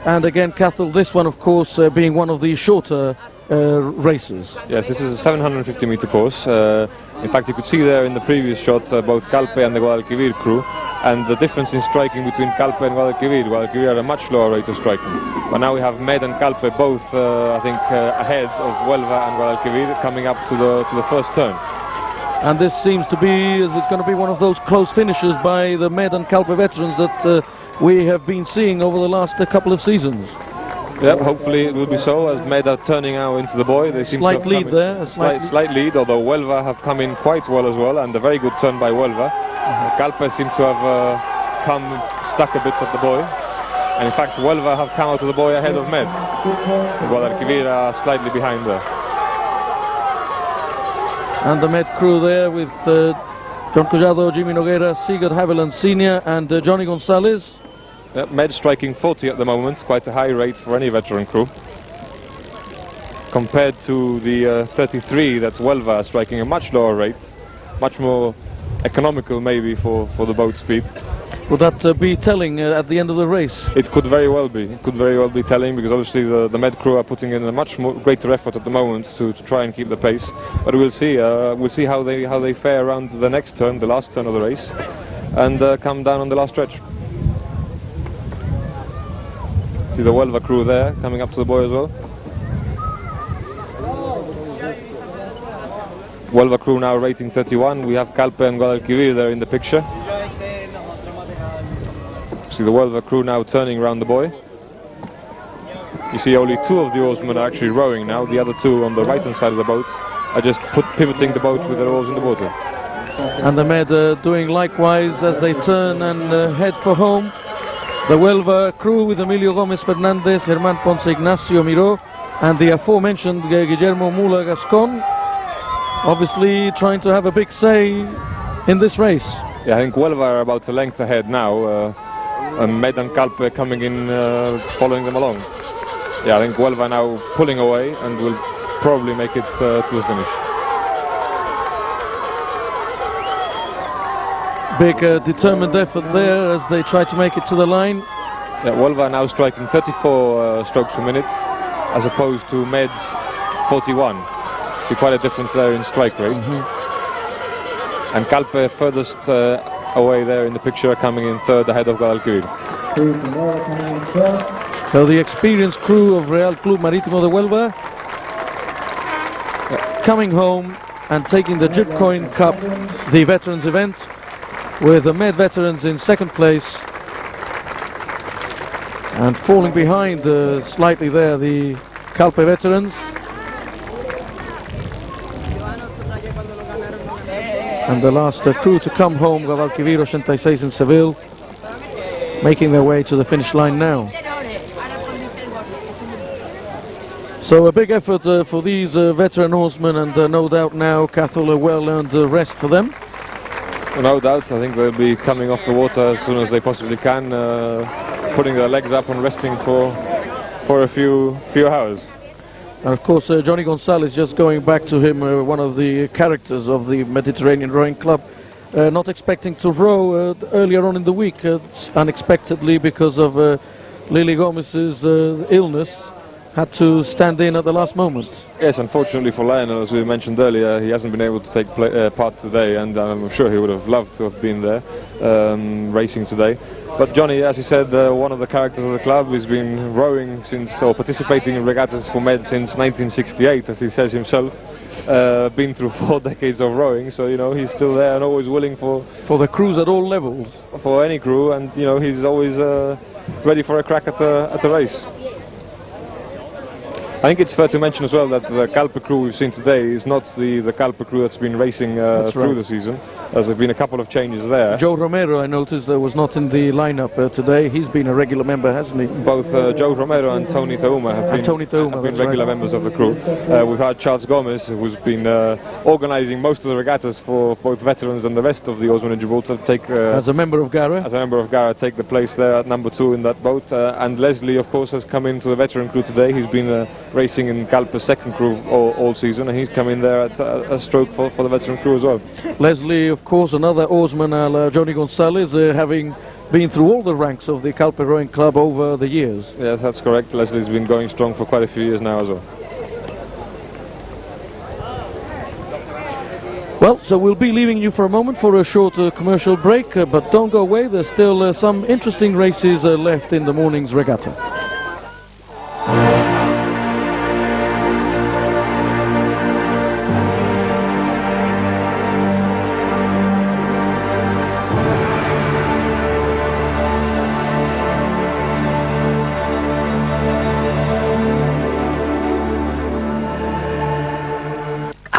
And again, Cathal, this one, of course, being one of the shorter races. Yes, this is a 750-meter course. In fact, you could see there in the previous shot both Calpe and the Guadalquivir crew, and the difference in striking between Calpe and Guadalquivir. Guadalquivir are a much lower rate of striking. But now we have Med and Calpe both, I think, ahead of Huelva and Guadalquivir coming up to the first turn. And this seems to be, it's going to be one of those close finishes by the Med and Calpe veterans that we have been seeing over the last couple of seasons. Yep, hopefully it will be so, as Med are turning now into the boy. They seem Slight to have lead come there, in- a slight slight lead, although Huelva have come in quite well as well, and a very good turn by Huelva. Calpe seem to have come stuck a bit at the boy. And in fact, Huelva have come out of the boy ahead of Med. Guadalquivir are slightly behind there. And the Med crew there with John Collado, Jimmy Noguera, Sigurd Haviland Sr. and Johnny Gonzalez. Yep, Med striking 40 at the moment, quite a high rate for any veteran crew. Compared to the 33 that Huelva are striking a much lower rate, much more economical maybe for the boat speed. Would that be telling at the end of the race? It could very well be. It could very well be telling, because obviously the Med crew are putting in a much more greater effort at the moment to try and keep the pace. But we'll see. We'll see how they fare around the next turn, the last turn of the race, and come down on the last stretch. See the Huelva crew there coming up to the buoy as well. Huelva crew now rating 31. We have Calpe and Guadalquivir there in the picture. See the Huelva crew now turning around the buoy. You see only two of the oarsmen are actually rowing now. The other two on the right hand side of the boat are just pivoting the boat with their oars in the water. And the Med doing likewise as they turn and head for home. The Huelva crew with Emilio Gomez Fernandez, Germán Ponce, Ignacio Miró, and the aforementioned Guillermo Mula Gascon, obviously trying to have a big say in this race. Yeah, I think Huelva are about a length ahead now, and Med and Calpe coming in, following them along. Yeah, I think Huelva now pulling away and will probably make it to the finish. Big determined effort there as they try to make it to the line. Yeah, Huelva now striking 34 strokes per minute, as opposed to Med's 41. So quite a difference there in strike rate. And Calpe furthest away there in the picture, coming in third ahead of Guadalquivir. So the experienced crew of Real Club Marítimo de Huelva coming home and taking the Jipcoin Cup, the veterans event, with the Med veterans in second place, and falling behind slightly there the Calpe veterans. And the last crew to come home, Guadalquivir 86 in Seville, making their way to the finish line now. So a big effort for these veteran oarsmen, and no doubt now, Cathal, a well-earned rest for them. Well, no doubt, I think they'll be coming off the water as soon as they possibly can, putting their legs up and resting for a few hours. And of course, Johnny Gonzalez, just going back to him, one of the characters of the Mediterranean Rowing Club, not expecting to row earlier on in the week, unexpectedly because of Lily Gomez's illness, had to stand in at the last moment. Yes, unfortunately for Lionel, as we mentioned earlier, he hasn't been able to take part today, and I'm sure he would have loved to have been there racing today. But Johnny, as he said, one of the characters of the club, has been rowing since, or participating in regattas for Med since 1968, as he says himself. Been through 4 decades of rowing, so you know he's still there and always willing for the crews at all levels, for any crew, and you know he's always ready for a crack at a race. I think it's fair to mention as well that the Calpe crew we've seen today is not the Calpe crew that's been racing through the season. There's been a couple of changes there. Joe Romero, I noticed, was not in the lineup today. He's been a regular member, hasn't he? Both Joe Romero and Tony Tauma have been regular members of the crew. We've had Charles Gomez, who's been organising most of the regattas for both veterans and the rest of the oarsmen in Gibraltar, take as a member of Gara, take the place there at number 2 in that boat. And Leslie, of course, has come into the veteran crew today. He's been racing in Calpe's second crew all season, and he's come in there at a stroke for the veteran crew as well. Leslie, of course, another oarsman, Johnny Gonzalez, having been through all the ranks of the Calpe Rowing Club over the years. Yes, that's correct. Leslie's been going strong for quite a few years now as well. Well, so we'll be leaving you for a moment for a short commercial break, but don't go away. There's still some interesting races left in the morning's regatta.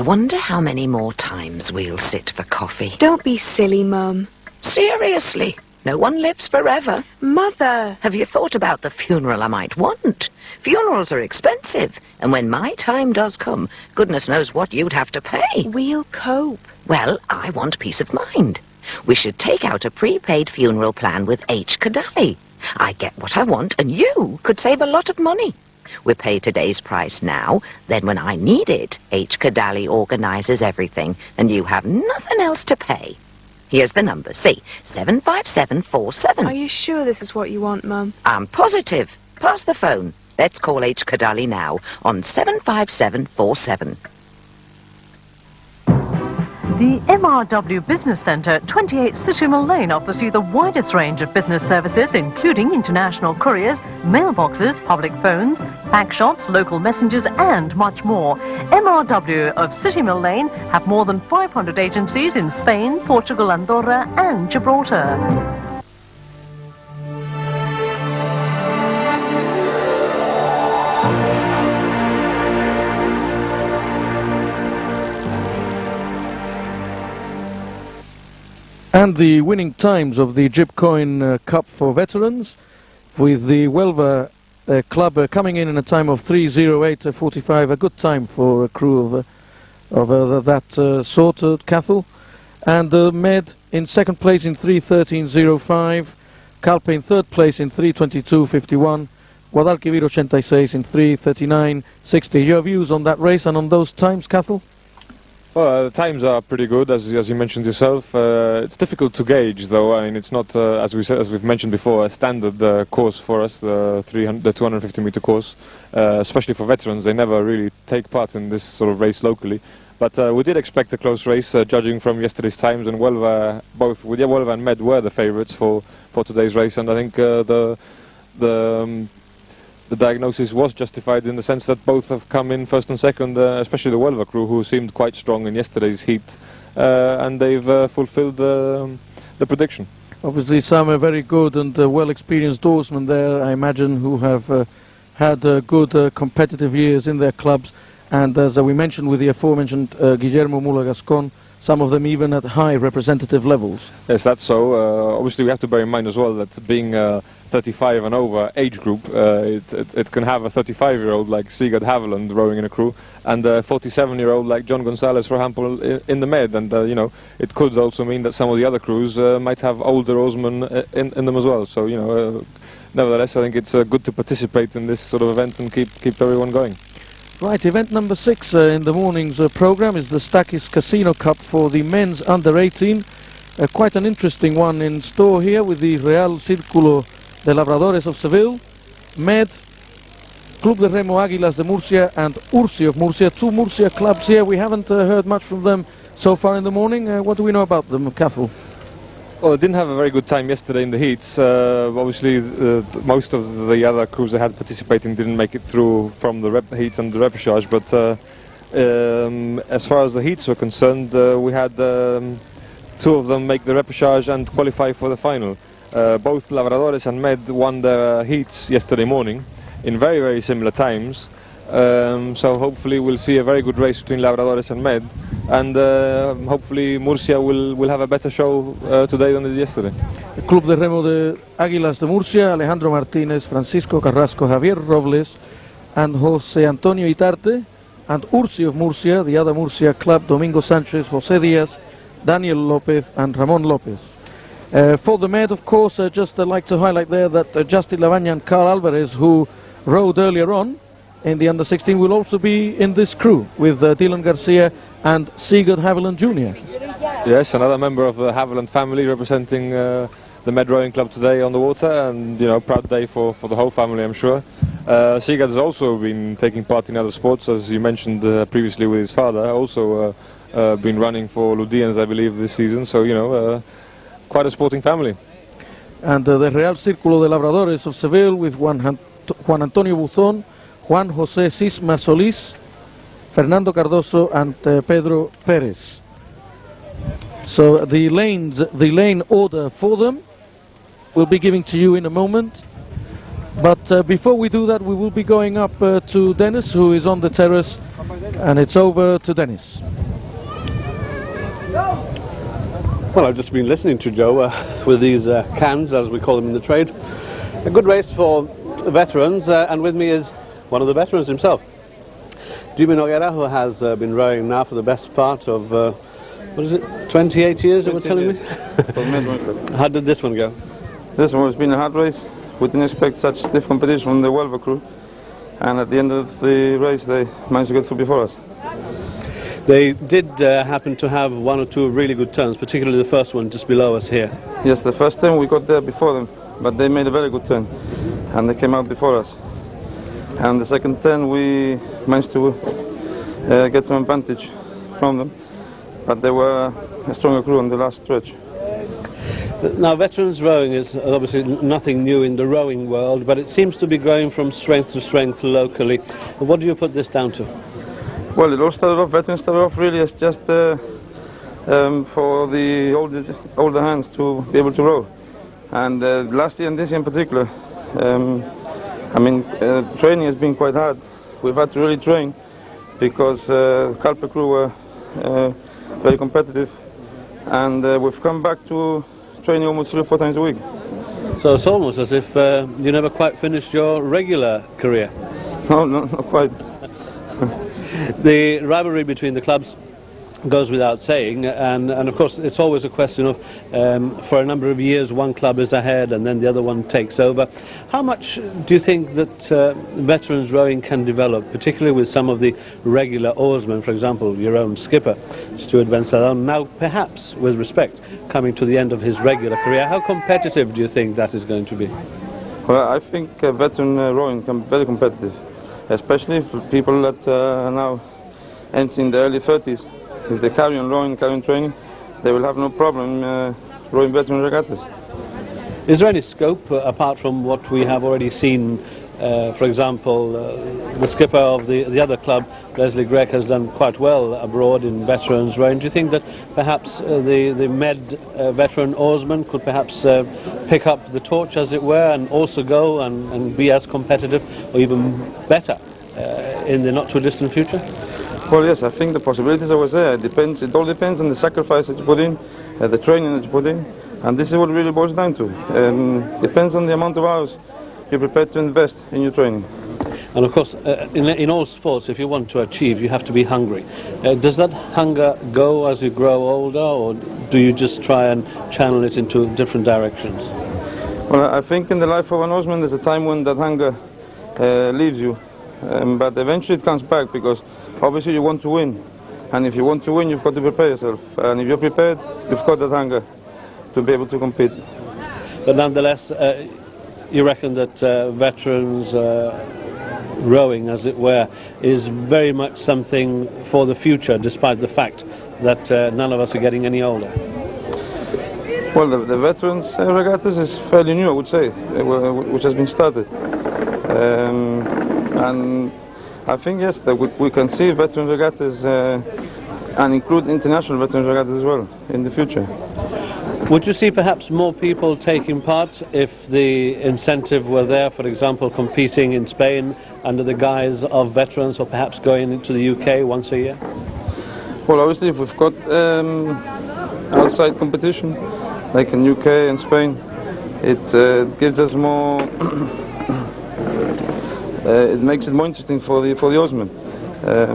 I wonder how many more times we'll sit for coffee. Don't be silly, Mum. Seriously, no one lives forever. Mother! Have you thought about the funeral I might want? Funerals are expensive, and when my time does come, goodness knows what you'd have to pay. We'll cope. Well, I want peace of mind. We should take out a prepaid funeral plan with H. Kadali. I get what I want, and you could save a lot of money. We pay today's price now, then when I need it, H. Kadali organizes everything, and you have nothing else to pay. Here's the number, see, 75747. Are you sure this is what you want, Mum? I'm positive. Pass the phone. Let's call H. Kadali now on 75747. The MRW Business Centre, 28 City Mill Lane, offers you the widest range of business services, including international couriers, mailboxes, public phones, pack shops, local messengers, and much more. MRW of City Mill Lane have more than 500 agencies in Spain, Portugal, Andorra, and Gibraltar. And the winning times of the Jibcoin Cup for veterans, with the Huelva club coming in a time of 3:08:45, a good time for a crew of that sort, Cathal. And Med in second place in 3:13:05, Calpe in third place in 3:22:51, Guadalquivir 86 in 3:39:60. Your views on that race and on those times, Cathal? Well, the times are pretty good, as you mentioned yourself. It's difficult to gauge, though. I mean, it's not, as we've mentioned before, a standard course for us, the 250-meter course, especially for veterans. They never really take part in this sort of race locally. But we did expect a close race, judging from yesterday's times, and Huelva, Huelva and Med were the favourites for today's race, and I think the diagnosis was justified in the sense that both have come in first and second, especially the Huelva crew, who seemed quite strong in yesterday's heat, and they've fulfilled the prediction. Obviously some very good and well-experienced oarsmen there, I imagine, who have had good competitive years in their clubs, and as we mentioned with the aforementioned Guillermo Mula Gascon, some of them even at high representative levels. Yes, that's so. Obviously we have to bear in mind as well that being 35 and over age group, it can have a 35-year-old like Sigurd Haviland rowing in a crew, and a 47-year-old like John Gonzalez, for example, in the Med, and you know, it could also mean that some of the other crews might have older oarsmen in them as well. So, you know, nevertheless, I think it's good to participate in this sort of event and keep everyone going. Right, event number 6 in the morning's programme is the Stakis Casino Cup for the men's under 18. Quite an interesting one in store here with the Real Círculo de Labradores of Seville, Med, Club de Remo Águilas de Murcia, and Ursi of Murcia. Two Murcia clubs here. We haven't heard much from them so far in the morning. What do we know about them, Cathal? Well, it didn't have a very good time yesterday in the heats. Obviously, most of the other crews that had participating didn't make it through from the heats and the repechage, but as far as the heats were concerned, we had two of them make the repechage and qualify for the final. Both Labradores and Med won their heats yesterday morning in very, very similar times. So hopefully we'll see a very good race between Labradores and Med, and hopefully Murcia will have a better show today than they did yesterday. El Club de Remo de Águilas de Murcia, Alejandro Martínez, Francisco Carrasco, Javier Robles, and José Antonio Itarte, and Ursi of Murcia, the other Murcia club, Domingo Sánchez, José Díaz, Daniel López, and Ramón López. For the Med, of course, just like to highlight there that Justin Lavagna and Carl Alvarez, who rowed earlier on in the under-16, will also be in this crew with Dylan Garcia and Sigurd Haviland Jr. Yes, another member of the Haviland family representing the Med Rowing Club today on the water, and you know, proud day for the whole family, I'm sure. Sigurd has also been taking part in other sports, as you mentioned previously with his father, also been running for Ludians, I believe, this season, so you know, quite a sporting family. And the Real Círculo de Labradores of Seville with Juan Antonio Buzón, Juan José Sisma Solís, Fernando Cardoso, and Pedro Pérez. So the lane order for them we'll be giving to you in a moment. But before we do that, we will be going up to Dennis, who is on the terrace, and it's over to Dennis. Well, I've just been listening to Joe with these cans, as we call them in the trade. A good race for veterans, and with me is one of the veterans himself, Jimmy Noguera, who has been rowing now for the best part of, what is it, 28 years, you were telling me? How did this one go? This one has been a hard race. We didn't expect such stiff competition from the Welver crew, and at the end of the race they managed to get through before us. They did happen to have one or two really good turns, particularly the first one just below us here. Yes, the first turn we got there before them, but they made a very good turn, and they came out before us. And the second turn we managed to get some advantage from them, but they were a stronger crew on the last stretch. Now, veterans rowing is obviously nothing new in the rowing world, but it seems to be going from strength to strength locally. What do you put this down to? Well, it all started off, veterans started off really as just for the older hands to be able to row. And last year and this year in particular, training has been quite hard. We've had to really train because Calpe crew were very competitive, and we've come back to training almost 3 or 4 times a week. So it's almost as if you never quite finished your regular career. No, not quite. The rivalry between the clubs goes without saying, and of course it's always a question of for a number of years one club is ahead and then the other one takes over. How much do you think that veterans rowing can develop, particularly with some of the regular oarsmen, for example your own skipper Stuart Vensalon, now perhaps with respect coming to the end of his regular career? How competitive do you think that is going to be? Well, I think veteran rowing can be very competitive, especially for people that are now entering the early 30s. If they carry on rowing, carry on training, they will have no problem rowing veteran regattas. Is there any scope, apart from what we have already seen, for example, the skipper of the other club, Leslie Gregg, has done quite well abroad in veterans rowing. Do you think that perhaps the Med veteran oarsman could perhaps pick up the torch, as it were, and also go and be as competitive or even better in the not-too-distant future? Well, yes, I think the possibilities are there. It all depends on the sacrifice that you put in, the training that you put in, and this is what it really boils down to. Depends on the amount of hours you're prepared to invest in your training. And of course, in all sports, if you want to achieve, you have to be hungry. Does that hunger go as you grow older, or do you just try and channel it into different directions? Well, I think in the life of an oarsman there's a time when that hunger leaves you, but eventually it comes back, because obviously you want to win, and if you want to win you've got to prepare yourself, and if you're prepared you've got that hunger to be able to compete. But nonetheless, you reckon that veterans rowing, as it were, is very much something for the future, despite the fact that none of us are getting any older? Well, the veterans regattas is fairly new, I would say, which has been started, and I think, yes, that we can see veteran regattas and include international veteran regattas as well in the future. Would you see perhaps more people taking part if the incentive were there, for example, competing in Spain under the guise of veterans, or perhaps going into the UK once a year? Well, obviously, if we've got outside competition, like in UK and Spain, it gives us more... it makes it more interesting for the oarsmen.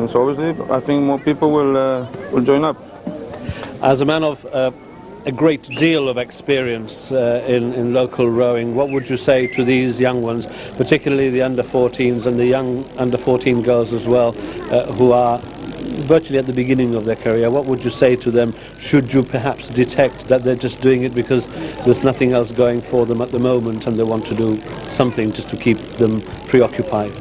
So obviously, I think more people will join up. As a man of a great deal of experience in local rowing, what would you say to these young ones, particularly the under-14s and the young under-14 girls as well, who are virtually at the beginning of their career? What would you say to them, should you perhaps detect that they're just doing it because there's nothing else going for them at the moment and they want to do something just to keep them preoccupied?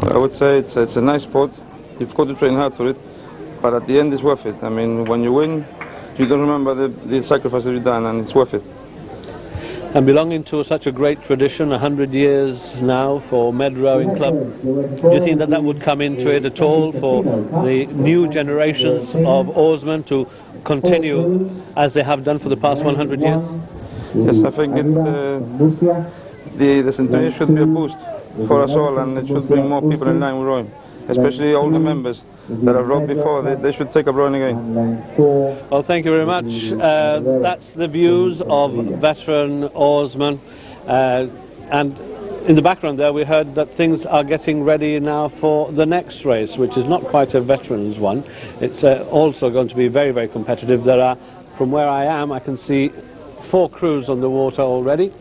Well, I would say it's a nice sport. You've got to train hard for it, but at the end it's worth it. I mean, when you win, you don't remember the sacrifice that you've done, and it's worth it. And belonging to such a great tradition, 100 years now for Med Rowing Club, do you think that that would come into it at all for the new generations of oarsmen to continue as they have done for the past 100 years? Yes, I think the Centenary should be a boost for us all, and it should bring more people in line with rowing, especially older members that have rowed before. They should take up rowing again. Well, thank you very much. That's the views of veteran oarsmen. And in the background there, we heard that things are getting ready now for the next race, which is not quite a veterans one. It's also going to be very, very competitive. There are, from where I am, I can see 4 crews on the water already,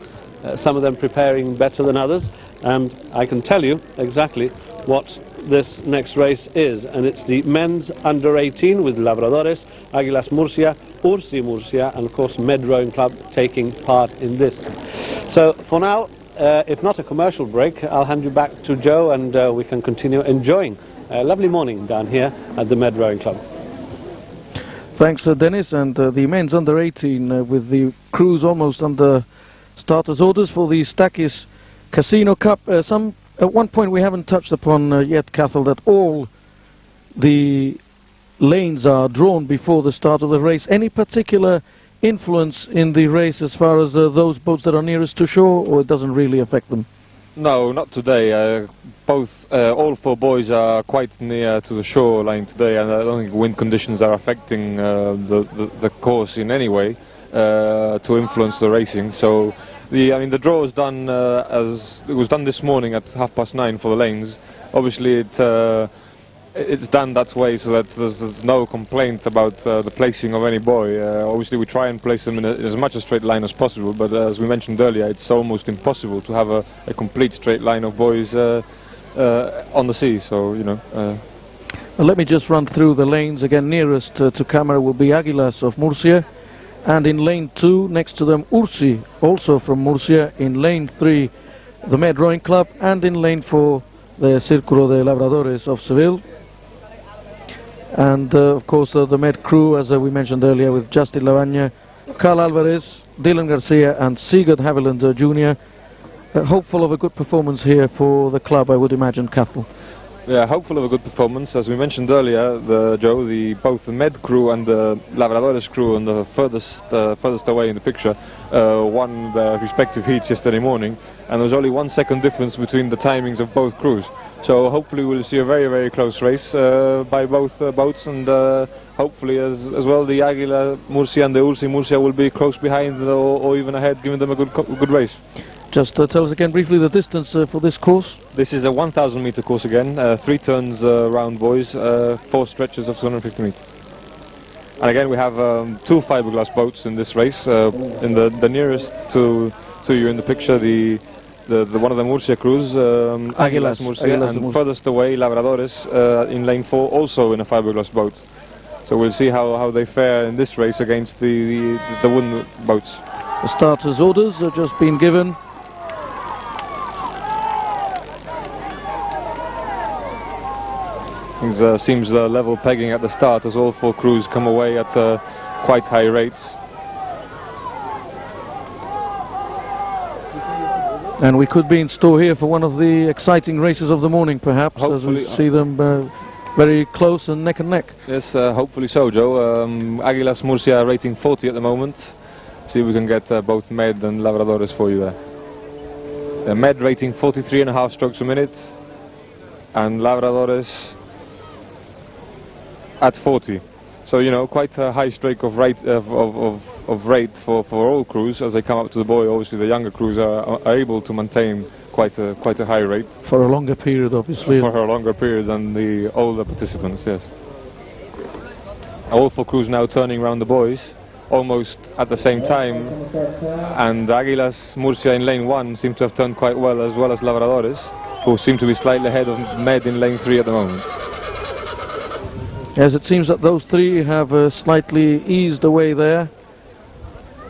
some of them preparing better than others. I can tell you exactly what this next race is, and it's the men's under 18 with Labradores, Águilas Murcia, Ursi Murcia, and of course Med Rowing Club taking part in this. So for now, if not a commercial break, I'll hand you back to Joe, and we can continue enjoying a lovely morning down here at the Med Rowing Club. Thanks, Dennis. And the men's under 18 with the crews almost under starters' orders for the Stakis Casino Cup. At one point we haven't touched upon yet, Cathal, that all the lanes are drawn before the start of the race. Any particular influence in the race as far as those boats that are nearest to shore, or it doesn't really affect them? No, not today. All 4 buoys are quite near to the shoreline today, and I don't think wind conditions are affecting the course in any way to influence the racing. So, the draw was done as it was done this morning at 9:30 for the lanes. Obviously, it's done that way so that there's no complaint about the placing of any buoy. Obviously we try and place them in as much a straight line as possible, but as we mentioned earlier, it's almost impossible to have a complete straight line of buoys on the sea, so Well, let me just run through the lanes again. Nearest to camera will be Águilas of Murcia, and in lane 2 next to them Ursi, also from Murcia. In lane 3 the Med Rowing Club, and in lane 4 the Círculo de Labradores of Seville. And of course the Med crew, as we mentioned earlier, with Justin Lavagna, Carl Alvarez, Dylan Garcia and Sigurd Haviland Jr. Hopeful of a good performance here for the club, I would imagine, Cathal. Yeah, hopeful of a good performance. As we mentioned earlier, Joe, both the Med crew and the Labradores crew on the furthest away in the picture won their respective heats yesterday morning, and there was only 1 second difference between the timings of both crews. So hopefully we'll see a very, very close race by both boats, and hopefully as well the Águila Murcia and the Ursi Murcia will be close behind or even ahead, giving them a good race. Just tell us again briefly the distance for this course. This is a 1,000 meter course again, 3 turns round buoys, 4 stretches of 250 meters. And again we have 2 fiberglass boats in this race. In the nearest to you in the picture, the one of the Murcia crews, Águilas Murcia, and furthest away Labradores in lane 4, also in a fiberglass boat. So we'll see how they fare in this race against the wooden boats. The starters' orders have just been given. Things seems level pegging at the start as all 4 crews come away at quite high rates. And we could be in store here for one of the exciting races of the morning, perhaps, hopefully, as we see them very close and neck. Yes, hopefully so, Joe. Águilas Murcia rating 40 at the moment. See if we can get both Med and Labradores for you there. The Med rating 43.5 strokes a minute, and Labradores at 40. So quite a high streak of rate for all crews as they come up to the buoy. Obviously, the younger crews are able to maintain quite a high rate for a longer period, obviously. For a longer period than the older participants. Yes. All 4 crews now turning around the buoys almost at the same time, and Águilas Murcia in lane 1 seem to have turned quite well as Labradores, who seem to be slightly ahead of Med in lane 3 at the moment. Yes, it seems that those 3 have slightly eased away there,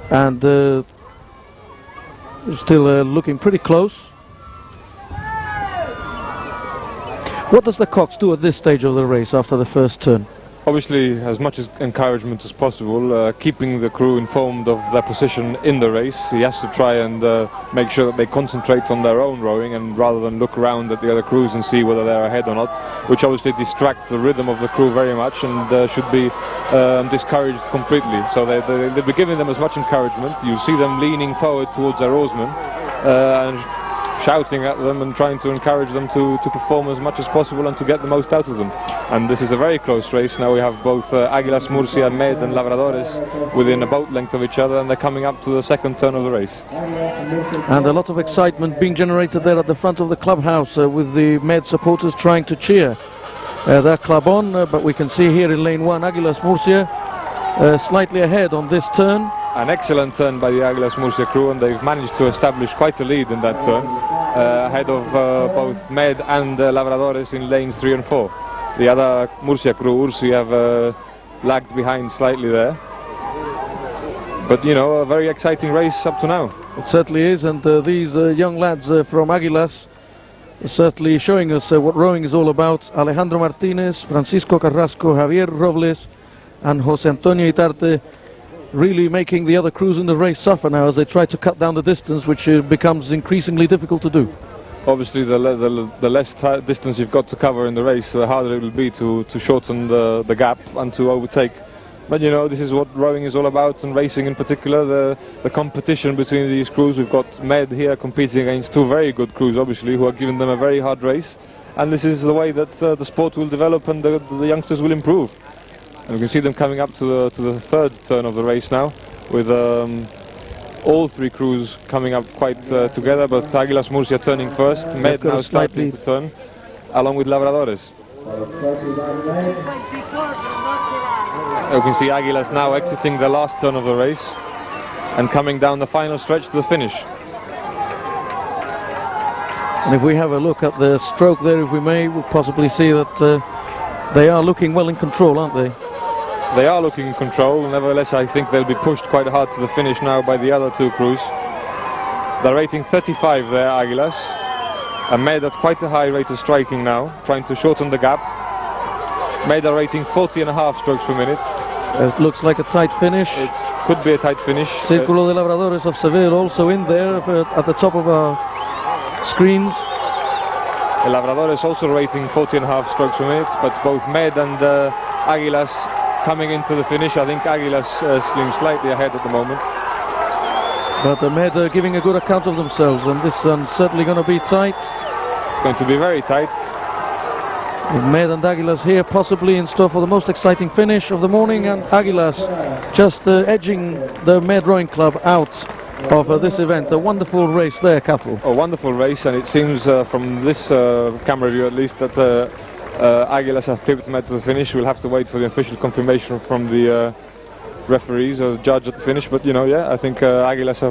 and still looking pretty close. What does the Cox do at this stage of the race after the first turn? Obviously, as much encouragement as possible, keeping the crew informed of their position in the race. He has to try and make sure that they concentrate on their own rowing, and rather than look around at the other crews and see whether they're ahead or not, which obviously distracts the rhythm of the crew very much and should be discouraged completely. So they'll be giving them as much encouragement. You see them leaning forward towards their oarsmen and shouting at them and trying to encourage them to perform as much as possible and to get the most out of them. And this is a very close race. Now we have both Águilas Murcia, Med and Labradores within a boat length of each other, and they're coming up to the second turn of the race. And a lot of excitement being generated there at the front of the clubhouse with the Med supporters trying to cheer their club on, but we can see here in lane 1 Águilas Murcia slightly ahead on this turn. An excellent turn by the Águilas Murcia crew, and they've managed to establish quite a lead in that turn, ahead of both Med and Labradores in lanes 3 and 4. The other Murcia crew, Ursi, have lagged behind slightly there. But, you know, a very exciting race up to now. It certainly is, and these young lads from Águilas are certainly showing us what rowing is all about. Alejandro Martínez, Francisco Carrasco, Javier Robles and José Antonio Itarte really making the other crews in the race suffer now as they try to cut down the distance, which becomes increasingly difficult to do. Obviously, the less distance you've got to cover in the race, the harder it will be to shorten the gap and to overtake. But you know, this is what rowing is all about, and racing in particular, the competition between these crews. We've got Med here competing against two very good crews, obviously, who are giving them a very hard race. And this is the way that the sport will develop and the youngsters will improve. And we can see them coming up to the third turn of the race now, with all three crews coming up quite together, but Águilas Murcia turning first, Med now starting to turn, along with Labradores. You can see Águilas now exiting the last turn of the race and coming down the final stretch to the finish. And if we have a look at the stroke there, if we may, we'll possibly see that they are looking well in control, aren't they? They are looking in control. Nevertheless, I think they'll be pushed quite hard to the finish now by the other two crews. They're rating 35 there, Águilas, and Med at quite a high rate of striking now, trying to shorten the gap. Med are rating 40.5 strokes per minute. It looks like a tight finish. It could be a tight finish. Círculo de Labradores of Seville also in there at the top of our screens. The Labradores also rating 40.5 strokes per minute, but both Med and Águilas coming into the finish. I think Águilas seems slightly ahead at the moment. But the Med are giving a good account of themselves, and this one's certainly going to be tight. It's going to be very tight. With Med and Águilas here possibly in store for the most exciting finish of the morning, and Águilas just edging the Med Rowing Club out of this event. A wonderful race there, Cathal. A wonderful race, and it seems from this camera view at least that Águilas have pipped Med to the finish. We'll have to wait for the official confirmation from the referees or the judge at the finish, but you know, yeah, I think Águilas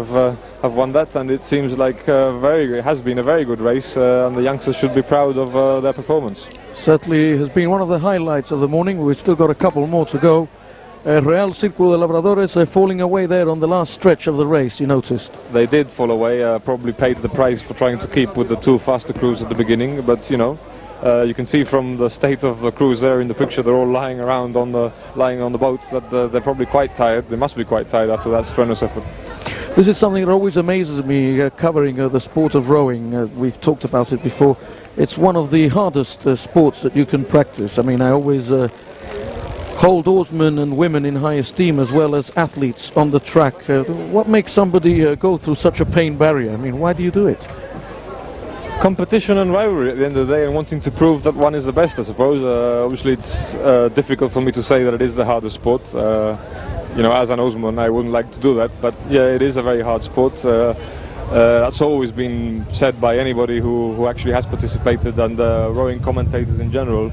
have won that, and it seems like it has been a very good race, and the youngsters should be proud of their performance. Certainly has been one of the highlights of the morning. We've still got a couple more to go. Real Círculo de Labradores falling away there on the last stretch of the race, you noticed. They did fall away, probably paid the price for trying to keep with the two faster crews at the beginning, but you know, you can see from the state of the crews there in the picture, they're all lying around on the boat, that they're probably quite tired. They must be quite tired after that strenuous effort. This is something that always amazes me covering the sport of rowing. We've talked about it before. It's one of the hardest sports that you can practice. I mean, I always hold oarsmen and women in high esteem as well as athletes on the track. What makes somebody go through such a pain barrier? I mean, why do you do it? Competition and rivalry at the end of the day, and wanting to prove that one is the best, I suppose. Obviously it's difficult for me to say that it is the hardest sport. You know, as an oarsman I wouldn't like to do that, but yeah, it is a very hard sport. That's always been said by anybody who actually has participated, and rowing commentators in general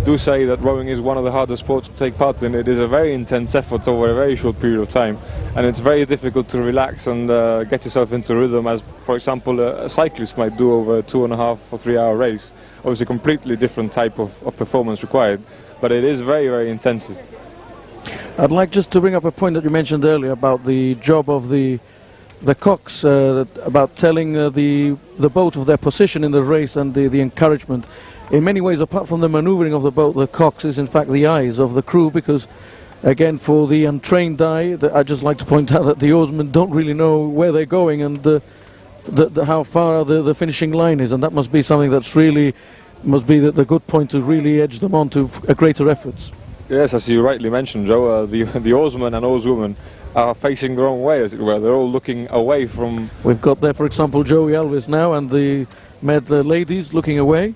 do say that rowing is one of the hardest sports to take part in. It is a very intense effort over a very short period of time, and it's very difficult to relax and get yourself into rhythm, as for example a cyclist might do over a 2.5 or 3 hour race. Obviously completely different type of performance required, but it is very, very intensive. I'd like just to bring up a point that you mentioned earlier about the job of the cocks, about telling the boat of their position in the race and the encouragement. In many ways, apart from the maneuvering of the boat, the cocks is in fact the eyes of the crew, because again, for the untrained eye, I'd just like to point out that the oarsmen don't really know where they're going and how far the finishing line is, and that must be something that's really must be the good point to really edge them on to greater efforts. Yes, as you rightly mentioned, Joe, the oarsmen and oarswomen, are facing the wrong way, as it were. They're all looking away from... We've got there, for example, Joey Alves now, and the Med ladies looking away.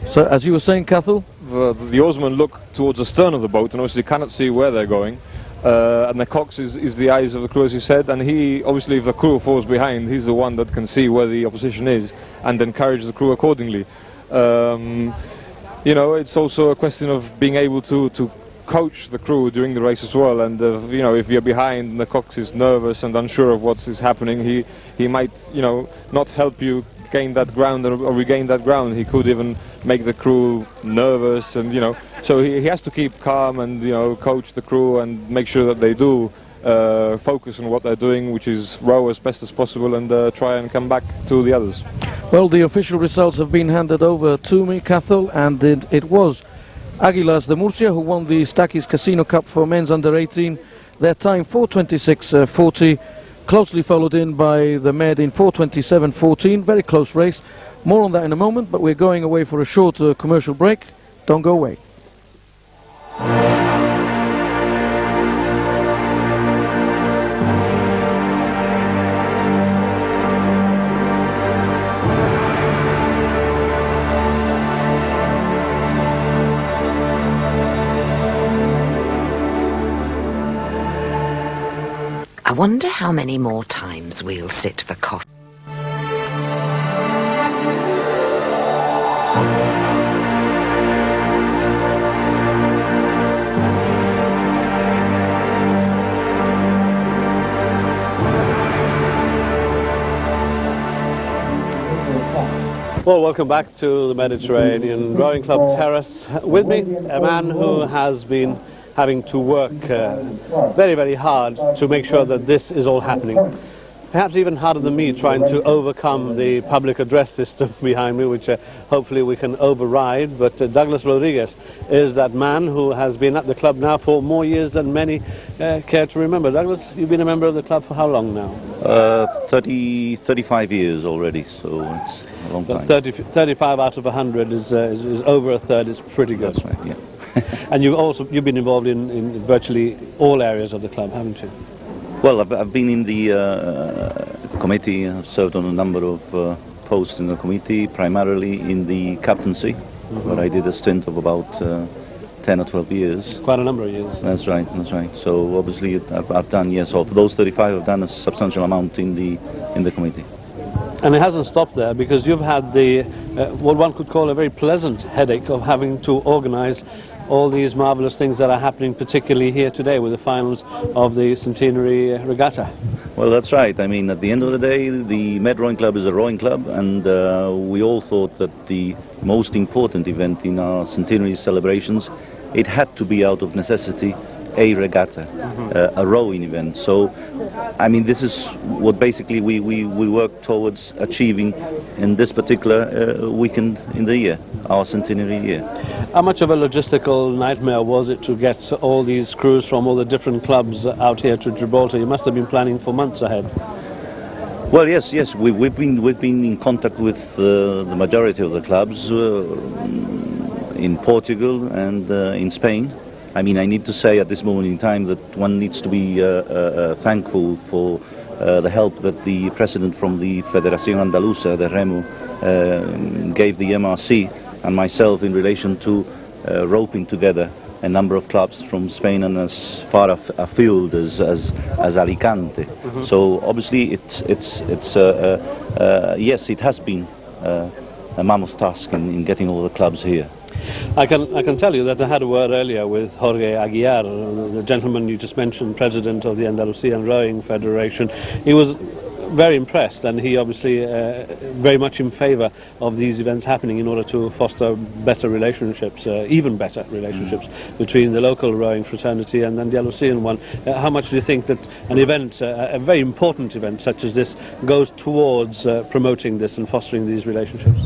So, as you were saying, Cathal? The oarsmen look towards the stern of the boat and obviously cannot see where they're going. And the cox is the eyes of the crew, as you said, and he, obviously, if the crew falls behind, he's the one that can see where the opposition is and encourage the crew accordingly. You know, it's also a question of being able to coach the crew during the race as well, and you know, if you're behind and the cox is nervous and unsure of what is happening, he might, you know, not help you gain that ground or regain that ground. He could even make the crew nervous, and you know, so he has to keep calm and, you know, coach the crew and make sure that they do focus on what they're doing, which is row as best as possible and try and come back to the others. Well, the official results have been handed over to me, Cathal, and it was Aguilas de Murcia who won the Stakis Casino Cup for men's under 18. Their time 4:26.40, closely followed in by the Med in 4:27.14. Very close race. More on that in a moment, but we're going away for a short commercial break. Don't go away. I wonder how many more times we'll sit for coffee. Well, welcome back to the Mediterranean Rowing Club Terrace. With me, a man who has been having to work very, very hard to make sure that this is all happening. Perhaps even harder than me, trying to overcome the public address system behind me, which hopefully we can override. But Douglas Rodriguez is that man who has been at the club now for more years than many care to remember. Douglas, you've been a member of the club for how long now? 35 years already, so it's a long time. 35 out of 100 is over a third. It's pretty good. That's right, yeah. And you've been involved in virtually all areas of the club, haven't you? Well, I've been in the committee. I've served on a number of posts in the committee, primarily in the captaincy, where I did a stint of about 10 or 12 years. Quite a number of years. That's right, that's right. So obviously I've done, yes, of those 35, I've done a substantial amount in the committee. And it hasn't stopped there, because you've had the what one could call a very pleasant headache of having to organise all these marvellous things that are happening, particularly here today with the finals of the Centenary Regatta. Well, that's right. I mean, at the end of the day, the Med Rowing Club is a rowing club, and we all thought that the most important event in our centenary celebrations, it had to be out of necessity a regatta, a rowing event. So, I mean, this is what basically we work towards achieving in this particular weekend in the year, our centenary year. How much of a logistical nightmare was it to get all these crews from all the different clubs out here to Gibraltar? You must have been planning for months ahead. Well, yes, we've been in contact with the majority of the clubs in Portugal and in Spain. I mean, I need to say at this moment in time that one needs to be thankful for the help that the president from the Federación Andaluza de Remo gave the MRC and myself in relation to roping together a number of clubs from Spain and as far afield as Alicante. So obviously yes, it has been a mammoth task in getting all the clubs here. I can tell you that I had a word earlier with Jorge Aguiar, the gentleman you just mentioned, president of the Andalusian Rowing Federation. He was very impressed, and he obviously very much in favour of these events happening in order to foster better relationships, even better relationships between the local rowing fraternity and the Andalusian one. How much do you think that an event, a very important event such as this, goes towards promoting this and fostering these relationships?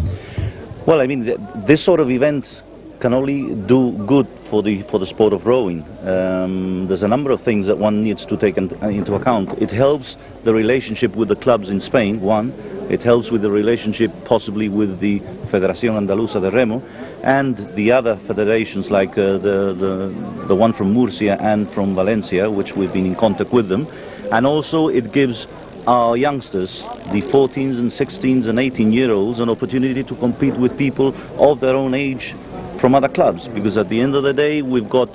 Well, I mean, this sort of event can only do good for the sport of rowing. There's a number of things that one needs to take into account. It helps the relationship with the clubs in Spain, one. It helps with the relationship possibly with the Federación Andaluza de Remo. and the other federations like the one from Murcia and from Valencia, which we've been in contact with them. And also it gives our youngsters, the 14s and 16s and 18-year-olds, an opportunity to compete with people of their own age from other clubs, because at the end of the day we've got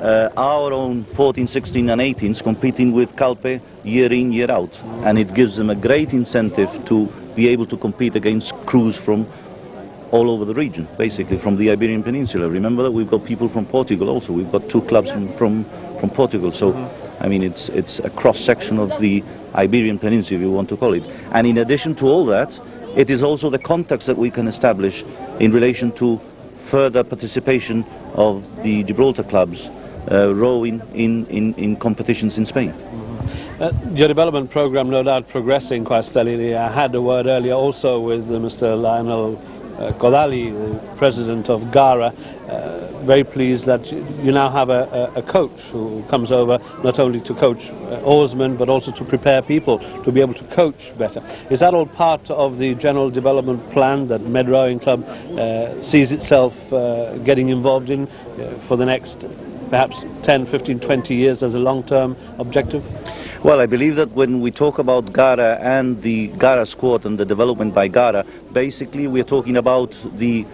our own 14, 16 and 18s competing with Calpe year in, year out, and it gives them a great incentive to be able to compete against crews from all over the region, basically from the Iberian Peninsula. Remember that we've got people from Portugal also. We've got 2 clubs from Portugal, so I mean it's a cross-section of the Iberian Peninsula, if you want to call it. And in addition to all that, it is also the contacts that we can establish in relation to further participation of the Gibraltar clubs rowing in competitions in Spain. Your development program, no doubt, progressing quite steadily. I had a word earlier also with Mr. Lionel Kodali, the president of Gara. Very pleased that you now have a coach who comes over not only to coach oarsmen but also to prepare people to be able to coach better. Is that all part of the general development plan that Med Rowing Club sees itself getting involved in for the next perhaps 10, 15, 20 years as a long-term objective? Well, I believe that when we talk about Gara and the Gara squad and the development by Gara, basically we're talking about the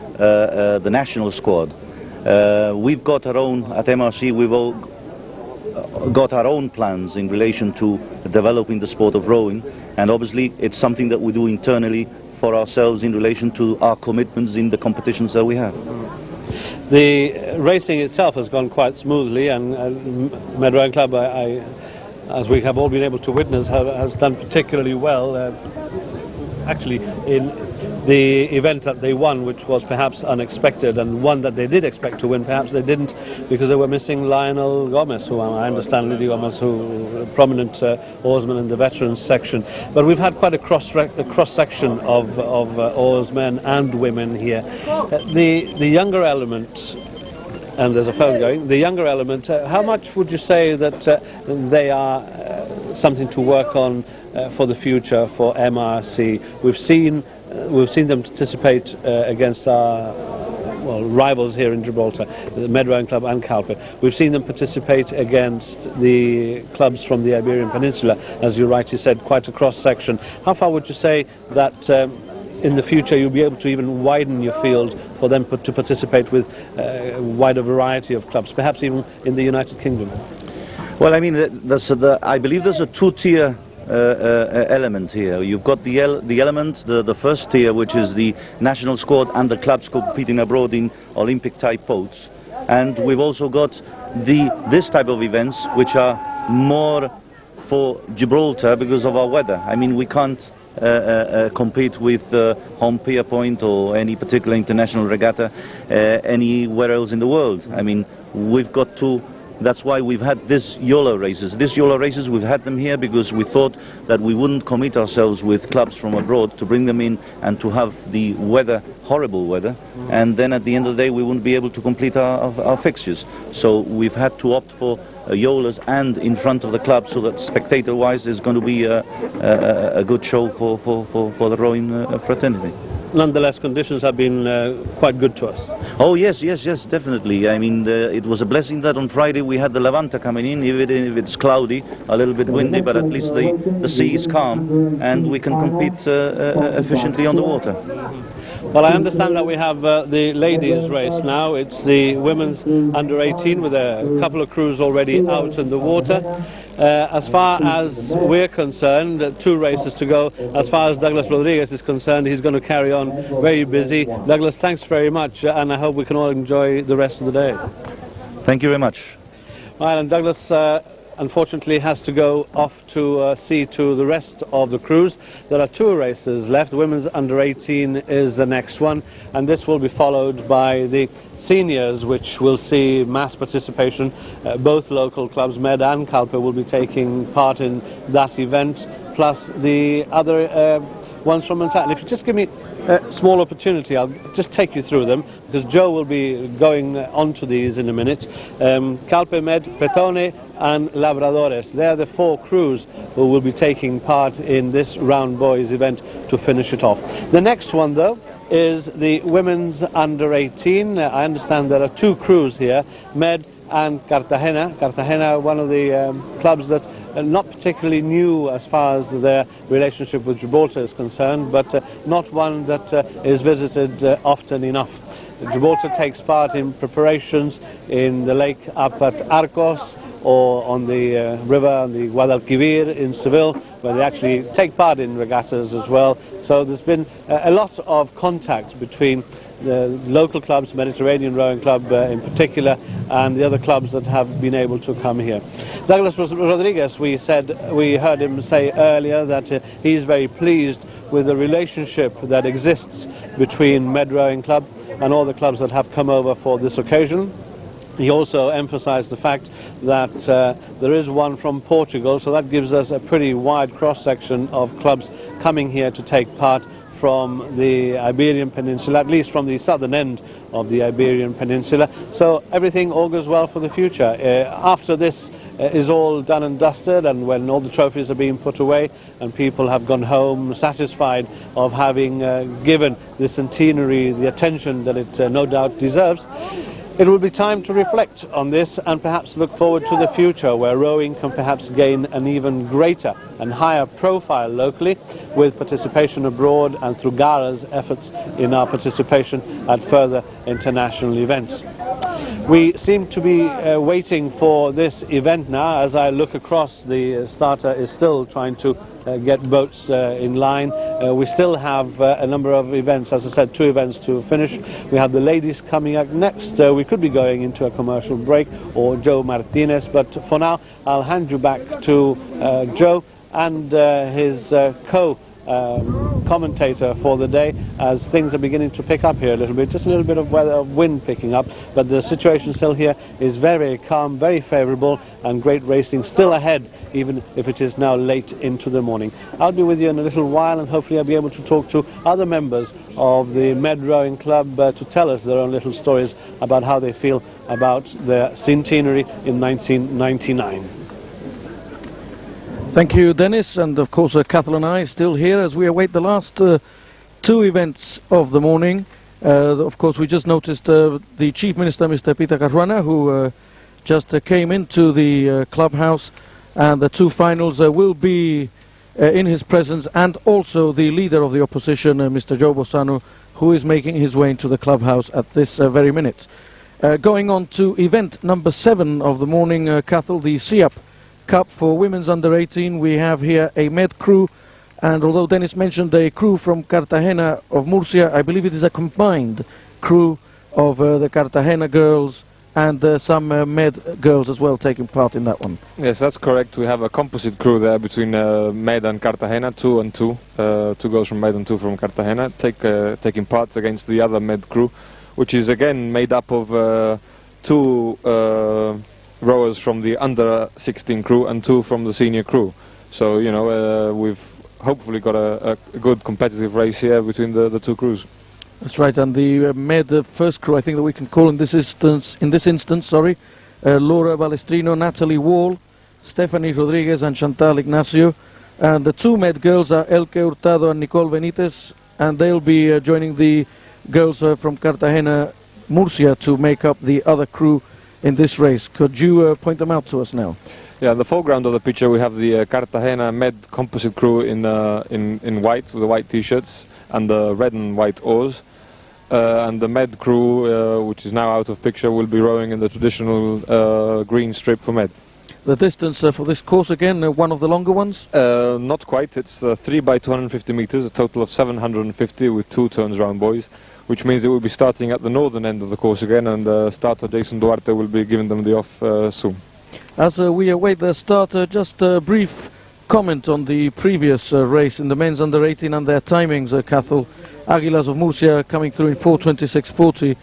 national squad. We've got our own, at MRC, we've all got our own plans in relation to developing the sport of rowing, and obviously it's something that we do internally for ourselves in relation to our commitments in the competitions that we have. The racing itself has gone quite smoothly, and Med Rowing Club, as we have all been able to witness, has done particularly well. Actually, in the event that they won, which was perhaps unexpected, and one that they did expect to win, perhaps they didn't, because they were missing Lionel Gomez, who I understand, Lily Gomez, who a prominent oarsman in the veterans section. But we've had quite a cross-section of oarsmen and women here. The younger element, and there's a phone going, the younger element, how much would you say that they are something to work on for the future for MRC? We've seen them participate against our rivals here in Gibraltar, the Med Rowing Club and Calpe. We've seen them participate against the clubs from the Iberian Peninsula, as you rightly said, quite a cross-section. How far would you say that in the future you'll be able to even widen your field for them to participate with a wider variety of clubs, perhaps even in the United Kingdom? Well, I mean, I believe there's a 2-tier element here. You've got the element, the first tier, which is the national squad and the clubs competing abroad in Olympic type boats, and we've also got this type of events which are more for Gibraltar because of our weather. I mean, we can't compete with Home Pier Point or any particular international regatta anywhere else in the world. I mean, we've got to. That's why we've had these YOLO races. These YOLO races, we've had them here because we thought that we wouldn't commit ourselves with clubs from abroad to bring them in and to have the weather, horrible weather, and then at the end of the day we wouldn't be able to complete our fixtures. So we've had to opt for YOLOs and in front of the club, so that spectator-wise there's going to be a good show for the rowing fraternity. Nonetheless, conditions have been quite good to us. Oh yes, definitely. I mean, it was a blessing that on Friday we had the Levanta coming in, even if it's cloudy, a little bit windy, but at least the sea is calm and we can compete efficiently on the water. Well, I understand that we have the ladies' race now. It's the women's under 18 with a couple of crews already out in the water. As far as we're concerned, 2 races to go. As far as Douglas Rodriguez is concerned, he's going to carry on very busy. Douglas, thanks very much, and I hope we can all enjoy the rest of the day. Thank you very much. Right, and Douglas unfortunately has to go off to see to the rest of the crews. There are 2 races left. The women's under 18 is the next one, and this will be followed by the seniors, which will see mass participation. Both local clubs, Med and Calpe, will be taking part in that event, plus the other ones from Manhattan. If you just give me a small opportunity, I'll just take you through them, because Joe will be going on to these in a minute. Calpe, Med, Petone and Labradores. They're the 4 crews who will be taking part in this round boys event to finish it off. The next one, though, is the women's under-18. I understand there are two crews here, Med and Cartagena. Cartagena, one of the clubs that are not particularly new as far as their relationship with Gibraltar is concerned, but not one that is visited often enough. Gibraltar takes part in preparations in the lake up at Arcos, or on the river, on the Guadalquivir in Seville, where they actually take part in regattas as well. So there's been a lot of contact between the local clubs, Mediterranean Rowing Club in particular, and the other clubs that have been able to come here. Douglas Rodriguez, we heard him say earlier that he's very pleased with the relationship that exists between Med Rowing Club and all the clubs that have come over for this occasion. He also emphasized the fact that there is one from Portugal, so that gives us a pretty wide cross-section of clubs coming here to take part from the Iberian Peninsula, at least from the southern end of the Iberian Peninsula. So everything augurs well for the future. After this is all done and dusted, and when all the trophies are being put away and people have gone home satisfied of having given the centenary the attention that it no doubt deserves, it will be time to reflect on this and perhaps look forward to the future, where rowing can perhaps gain an even greater and higher profile locally, with participation abroad and through Gara's efforts in our participation at further international events. We seem to be waiting for this event now. As I look across, the starter is still trying to get boats in line. We still have a number of events, as I said, 2 events to finish. We have the ladies coming up next. We could be going into a commercial break, or Joe Martinez, but for now I'll hand you back to Joe and his commentator for the day, as things are beginning to pick up here a little bit. Just a little bit of weather, of wind picking up, but the situation still here is very calm, very favourable, and great racing still ahead, even if it is now late into the morning. I'll be with you in a little while, and hopefully I'll be able to talk to other members of the Med Rowing Club to tell us their own little stories about how they feel about their centenary in 1999. Thank you, Dennis, and of course Cathal and I still here as we await the last 2 events of the morning. Of course, we just noticed the Chief Minister, Mr. Peter Caruana, who just came into the clubhouse, and the 2 finals will be in his presence, and also the leader of the opposition, Mr. Joe Bossano, who is making his way into the clubhouse at this very minute. Going on to event number 7 of the morning, Cathal, the SIAP Cup for women's under 18. We have here a Med crew, and although Dennis mentioned a crew from Cartagena of Murcia, I believe it is a combined crew of the Cartagena girls and some Med girls as well taking part in that one. Yes, that's correct. We have a composite crew there between Med and Cartagena, 2 and 2. 2 girls from Med and 2 from Cartagena taking part against the other Med crew, which is again made up of 2 rowers from the under 16 crew and 2 from the senior crew. So, you know, we've hopefully got a good competitive race here between the 2 crews. That's right, and the Med first crew, I think that we can call in this instance, Laura Balestrino, Natalie Wall, Stephanie Rodriguez and Chantal Ignacio. And the 2 Med girls are Elke Hurtado and Nicole Benitez, and they'll be joining the girls from Cartagena, Murcia, to make up the other crew in this race. Could you point them out to us now? Yeah, in the foreground of the picture we have the Cartagena Med composite crew in white, with the white t-shirts and the red and white oars. And the Med crew, which is now out of picture, will be rowing in the traditional green strip for Med. The distance for this course, again, one of the longer ones? Not quite. It's 3 by 250 meters, a total of 750 with 2 turns round buoys, which means it will be starting at the northern end of the course again, and starter Jason Duarte will be giving them the off soon. As we await the starter, just a brief comment on the previous race in the men's under 18 and their timings, Cathal. Aguilas of Murcia coming through in 4:26.40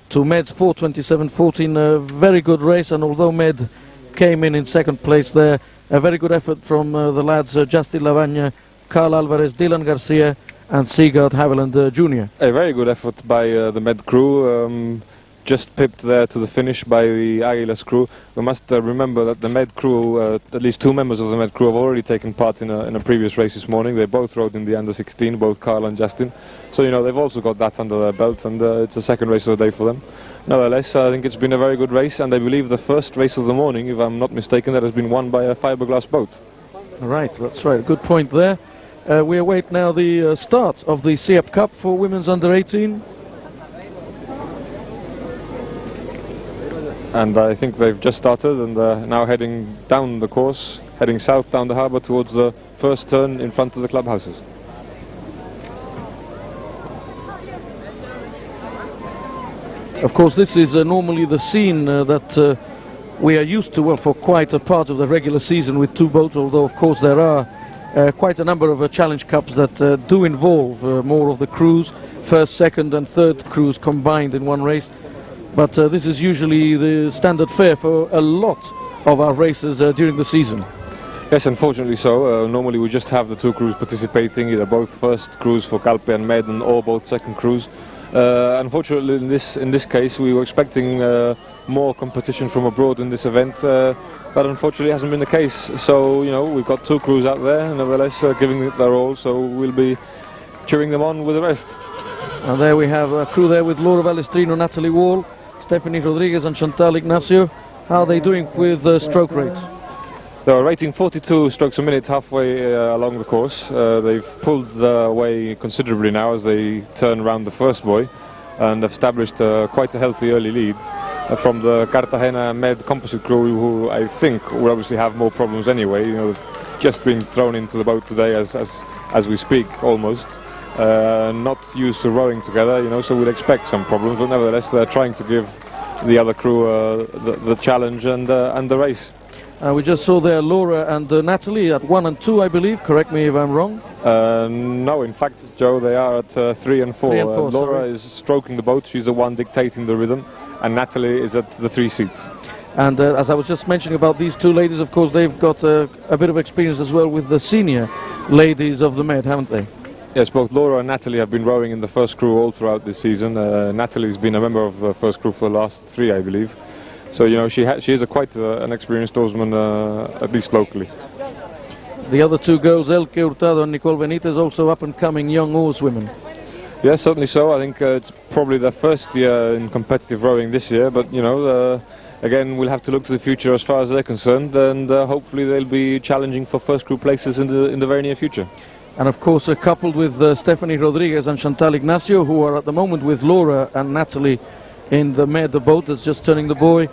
to Med's 4:27.14. A very good race, and although Med came in second place there, a very good effort from the lads Justin Lavagna, Carl Alvarez, Dylan Garcia and Sigurd Haviland Jr. A very good effort by the Med crew. just pipped there to the finish by the Águilas crew. We must remember that the Med crew, at least two members of the Med crew, have already taken part in a previous race this morning. They both rode in the under-16, both Carl and Justin. So, you know, they've also got that under their belt, and it's the second race of the day for them. Nevertheless, I think it's been a very good race, and I believe the first race of the morning, if I'm not mistaken, that has been won by a fiberglass boat. Right, that's right. Good point there. We await now the start of the SIAP Cup for women's under-18. And I think they've just started and now heading down the course, heading south down the harbour towards the first turn in front of the clubhouses. Of course, this is normally the scene that we are used to, well, for quite a part of the regular season with two boats, although of course there are quite a number of Challenge Cups that do involve more of the crews, first, second and third crews combined in one race. But this is usually the standard fare for a lot of our races during the season. Yes, unfortunately so. Normally we just have the two crews participating, either both first crews for Calpe and Med or both second crews. Unfortunately in this case we were expecting more competition from abroad in this event, but unfortunately it hasn't been the case. So, you know, we've got two crews out there, nevertheless giving it their all, so we'll be cheering them on with the rest. And there we have a crew there with Laura Balestrino, Natalie Wall, Stephanie Rodriguez and Chantal Ignacio. How are they doing with stroke rate? They're rating 42 strokes a minute halfway along the course. They've pulled their way considerably now as they turn around the first buoy and have established quite a healthy early lead from the Cartagena Med composite crew, who I think will obviously have more problems anyway. You know, just being thrown into the boat today as we speak almost. Not used to rowing together, you know, so we'd expect some problems, but nevertheless they're trying to give the other crew the challenge and the race. We just saw there Laura and Natalie at 1 and 2, I believe. Correct me if I'm wrong. No, in fact, Joe, they are at 3 and 4. 3 and 4, Laura is stroking the boat. She's the one dictating the rhythm, and Natalie is at the 3 seat. And as I was just mentioning about these two ladies, of course, they've got a bit of experience as well with the senior ladies of the Med, haven't they? Yes, both Laura and Natalie have been rowing in the first crew all throughout this season. Natalie's been a member of the first crew for the last 3, I believe. So, you know, she is quite an experienced oarsman, at least locally. The other two girls, Elke Hurtado and Nicole Benitez, also up-and-coming young oarswomen. Yes, certainly so. I think it's probably their first year in competitive rowing this year, but, you know, again, we'll have to look to the future as far as they're concerned, and hopefully they'll be challenging for first crew places in the very near future. And of course, coupled with Stephanie Rodriguez and Chantal Ignacio, who are at the moment with Laura and Natalie in the Med, the boat that's just turning the buoy.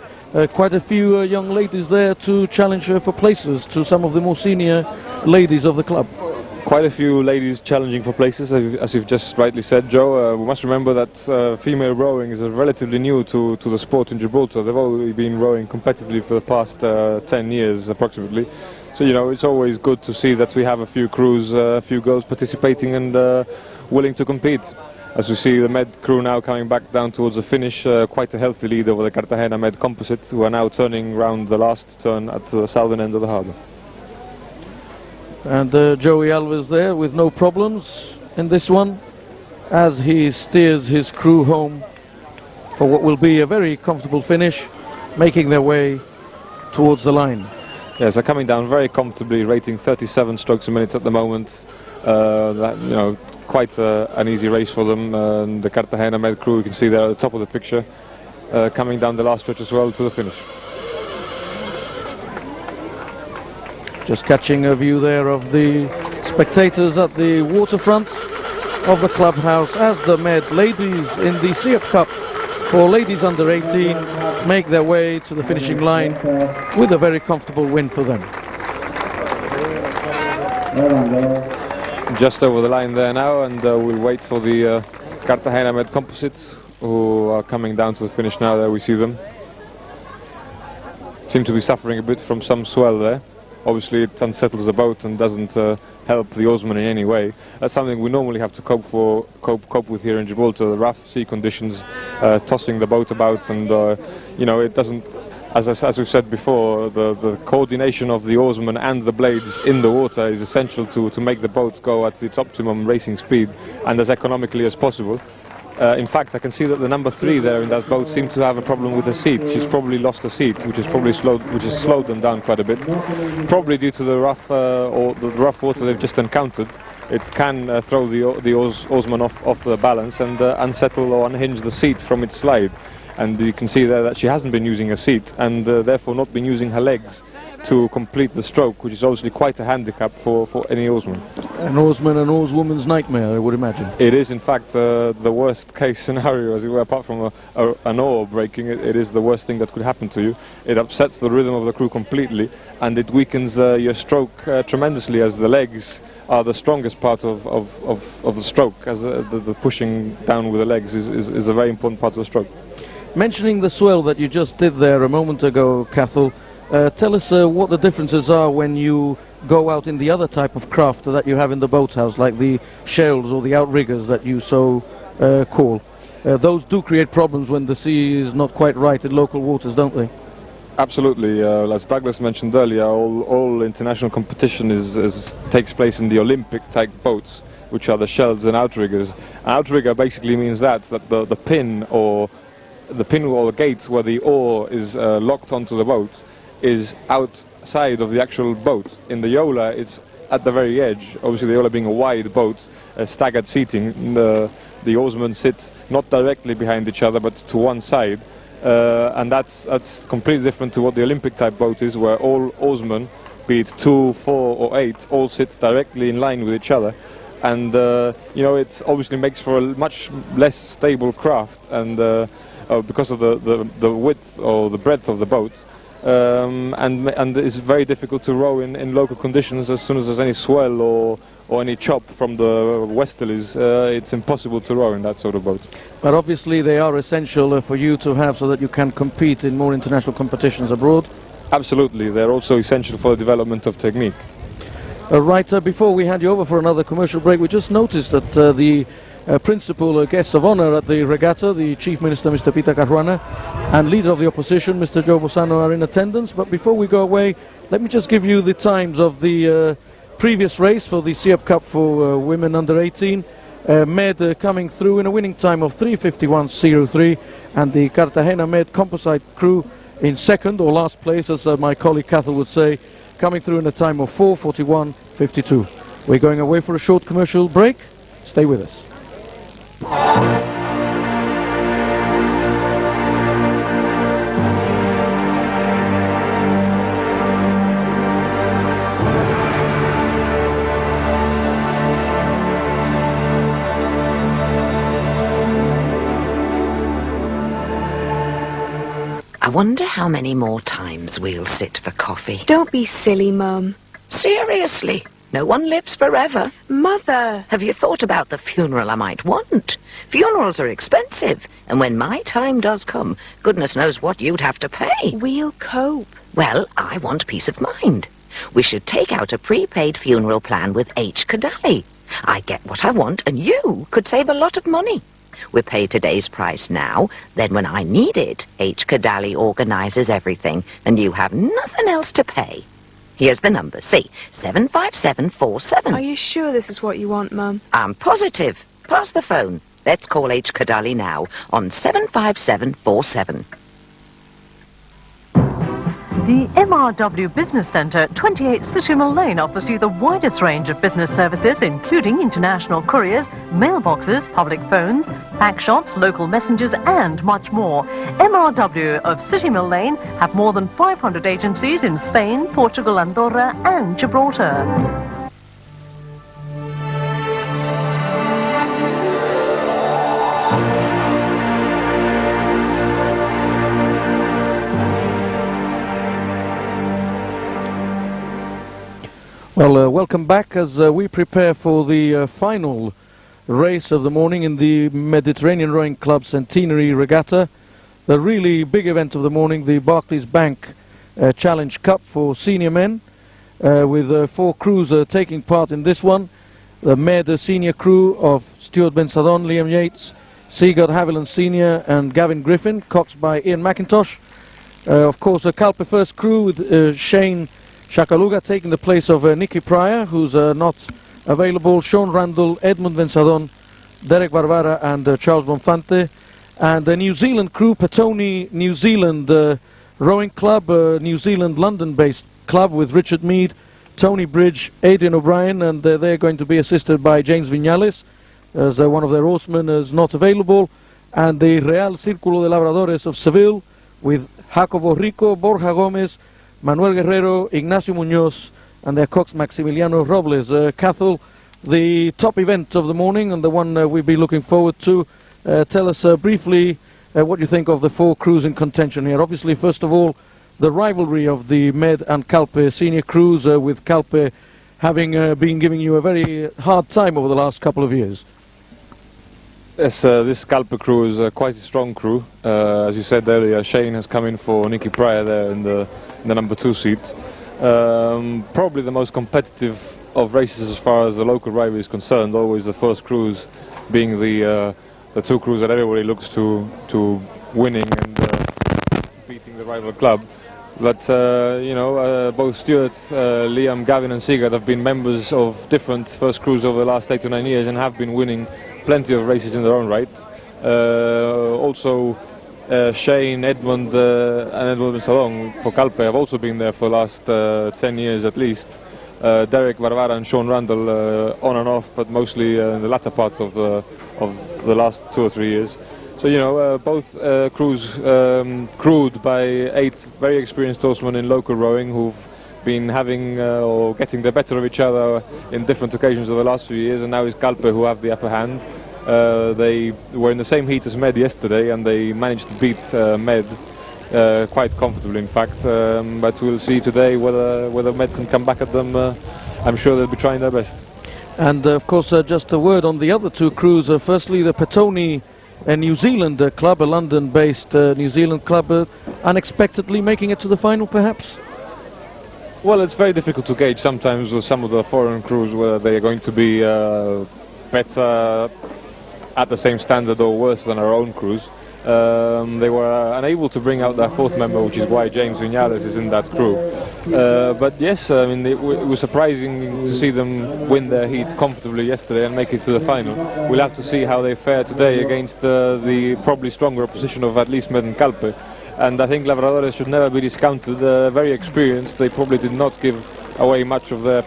Quite a few young ladies there to challenge for places to some of the more senior ladies of the club. Quite a few ladies challenging for places, as you've just rightly said, Joe. We must remember that female rowing is relatively new to the sport in Gibraltar. They've only been rowing competitively for the past 10 years approximately. So, you know, it's always good to see that we have a few crews, a few girls participating and willing to compete. As we see the Med crew now coming back down towards the finish, quite a healthy lead over the Cartagena Med composite, who are now turning round the last turn at the southern end of the harbour. And Joey Alves there with no problems in this one, as he steers his crew home for what will be a very comfortable finish, making their way towards the line. Yes, they're coming down very comfortably, rating 37 strokes a minute at the moment. That, you know, quite an easy race for them. The Cartagena Med crew, you can see there at the top of the picture, coming down the last stretch as well to the finish. Just catching a view there of the spectators at the waterfront of the clubhouse as the Med ladies in the SIAP Cup for ladies under 18 make their way to the finishing line with a very comfortable win for them. Just over the line there now, and we'll wait for the Cartagena Med composites, who are coming down to the finish now. There we see them. Seem to be suffering a bit from some swell there. Obviously it unsettles the boat and doesn't help the oarsmen in any way. That's something we normally have to cope with here in Gibraltar, the rough sea conditions, tossing the boat about, and you know, it doesn't, as we've said before, the coordination of the oarsmen and the blades in the water is essential to make the boat go at its optimum racing speed and as economically as possible. In fact, I can see that the number 3 there in that boat seems to have a problem with the seat. She's probably lost a seat, which has slowed them down quite a bit. Probably due to the rough or the rough water they've just encountered. It can throw the oarsman off the balance and unsettle or unhinge the seat from its slide. And you can see there that she hasn't been using her seat and therefore not been using her legs to complete the stroke, which is obviously quite a handicap for any oarsman. An oarsman and oarswoman's nightmare, I would imagine. It is, in fact, the worst case scenario, as it were. Apart from an oar breaking, it is the worst thing that could happen to you. It upsets the rhythm of the crew completely, and it weakens your stroke tremendously, as the legs are the strongest part of the stroke, as the pushing down with the legs is a very important part of the stroke. Mentioning the swell that you just did there a moment ago, Cathal, tell us what the differences are when you go out in the other type of craft that you have in the boathouse, like the shells or the outriggers that you so call. Those do create problems when the sea is not quite right in local waters, don't they? Absolutely. As Douglas mentioned earlier, all international competition takes place in the Olympic-type boats, which are the shells and outriggers. An outrigger basically means that the pin or the gates where the oar is locked onto the boat is outside of the actual boat. In the Yola, it's at the very edge. Obviously, the Yola being a wide boat, staggered seating, the oarsmen sit not directly behind each other, but to one side. And that's completely different to what the Olympic-type boat is, where all oarsmen, be it 2, 4, or 8, all sit directly in line with each other. And, it obviously makes for a much less stable craft, and because of the width or the breadth of the boat. And it's very difficult to row in local conditions. As soon as there's any swell or any chop from the westerlies, it's impossible to row in that sort of boat. But obviously they are essential for you to have so that you can compete in more international competitions abroad. Absolutely, they're also essential for the development of technique. Right, before we hand you over for another commercial break, we just noticed that the principal guest of honor at the regatta, the Chief Minister, Mr. Peter Caruana, and Leader of the Opposition, Mr. Joe Bossano, are in attendance. But before we go away, let me just give you the times of the previous race for the SEAP Cup for women under 18. Med coming through in a winning time of 3:51.03, and the Cartagena Med composite crew in second, or last place, as my colleague Cathal would say, coming through in a time of 4:41.52. We're going away for a short commercial break. Stay with us. I wonder how many more times we'll sit for coffee. Don't be silly, Mum. Seriously, no one lives forever. Mother! Have you thought about the funeral I might want? Funerals are expensive, and when my time does come, goodness knows what you'd have to pay. We'll cope. Well, I want peace of mind. We should take out a prepaid funeral plan with H. Kadali. I get what I want, and you could save a lot of money. We pay today's price now, then when I need it, H. Kadali organizes everything, and you have nothing else to pay. Here's the number, see, 75747. Are you sure this is what you want, Mum? I'm positive. Pass the phone. Let's call H. Kadali now on 75747. The MRW Business Centre, 28 City Mill Lane, offers you the widest range of business services, including international couriers, mailboxes, public phones, pack shops, local messengers, and much more. MRW of City Mill Lane have more than 500 agencies in Spain, Portugal, Andorra, and Gibraltar. Well, welcome back as we prepare for the final race of the morning in the Mediterranean Rowing Club Centenary Regatta. The really big event of the morning, the Barclays Bank Challenge Cup for senior men, with 4 crews taking part in this one. The Med senior crew of Stuart Bensadon, Liam Yates, Sigurd Haviland Senior and Gavin Griffin, coxed by Ian McIntosh. Of course, a Calpe first crew with Shane Shakaluga taking the place of Nicky Pryor, who's not available, Sean Randall, Edmund Bensadon, Derek Barbara and Charles Bonfante. And the New Zealand crew, Petone New Zealand Rowing Club, New Zealand London-based club with Richard Mead, Tony Bridge, Adrian O'Brien, and they're going to be assisted by James Viñales, as one of their oarsmen is not available. And the Real Círculo de Labradores of Seville with Jacobo Rico, Borja Gomez, Manuel Guerrero, Ignacio Muñoz, and their cox Maximiliano Robles. Cathal, the top event of the morning and the one we'll be looking forward to. Tell us briefly what you think of the four crews in contention here. Obviously, first of all, the rivalry of the Med and Calpe senior crews, with Calpe having been giving you a very hard time over the last couple of years. Yes, this Calpe crew is quite a strong crew. As you said earlier, Shane has come in for Nicky Pryor there in the number 2 seat. Probably the most competitive of races as far as the local rivalry is concerned. Always the first crews being the 2 crews that everybody looks to winning and beating the rival club. But you know, both Stuart, Liam, Gavin and Sigurd have been members of different first crews over the last 8 to 9 years and have been winning plenty of races in their own right. Also Shane, Edmund and Edmund Salong for Calpe have also been there for the last 10 years at least. Derek Barbara and Sean Randall on and off, but mostly in the latter part of the last 2 or 3 years. So, you know, both crews crewed by 8 very experienced oarsmen in local rowing who've been having or getting the better of each other in different occasions over the last few years, and now it's Calpe who have the upper hand. They were in the same heat as Med yesterday and they managed to beat Med quite comfortably, in fact, but we'll see today whether Med can come back at them. I'm sure they'll be trying their best. And of course, just a word on the other 2 crews. Firstly, the Petone New Zealand club, a London-based New Zealand club, unexpectedly making it to the final, perhaps? Well, it's very difficult to gauge sometimes with some of the foreign crews whether they are going to be better at the same standard or worse than our own crews. They were unable to bring out their 4th member, which is why James Viñales is in that crew. But yes, I mean, it was surprising to see them win their heat comfortably yesterday and make it to the final. We'll have to see how they fare today against the probably stronger opposition of at least Med and Calpe. And I think Labradores should never be discounted. Very experienced. They probably did not give away much of their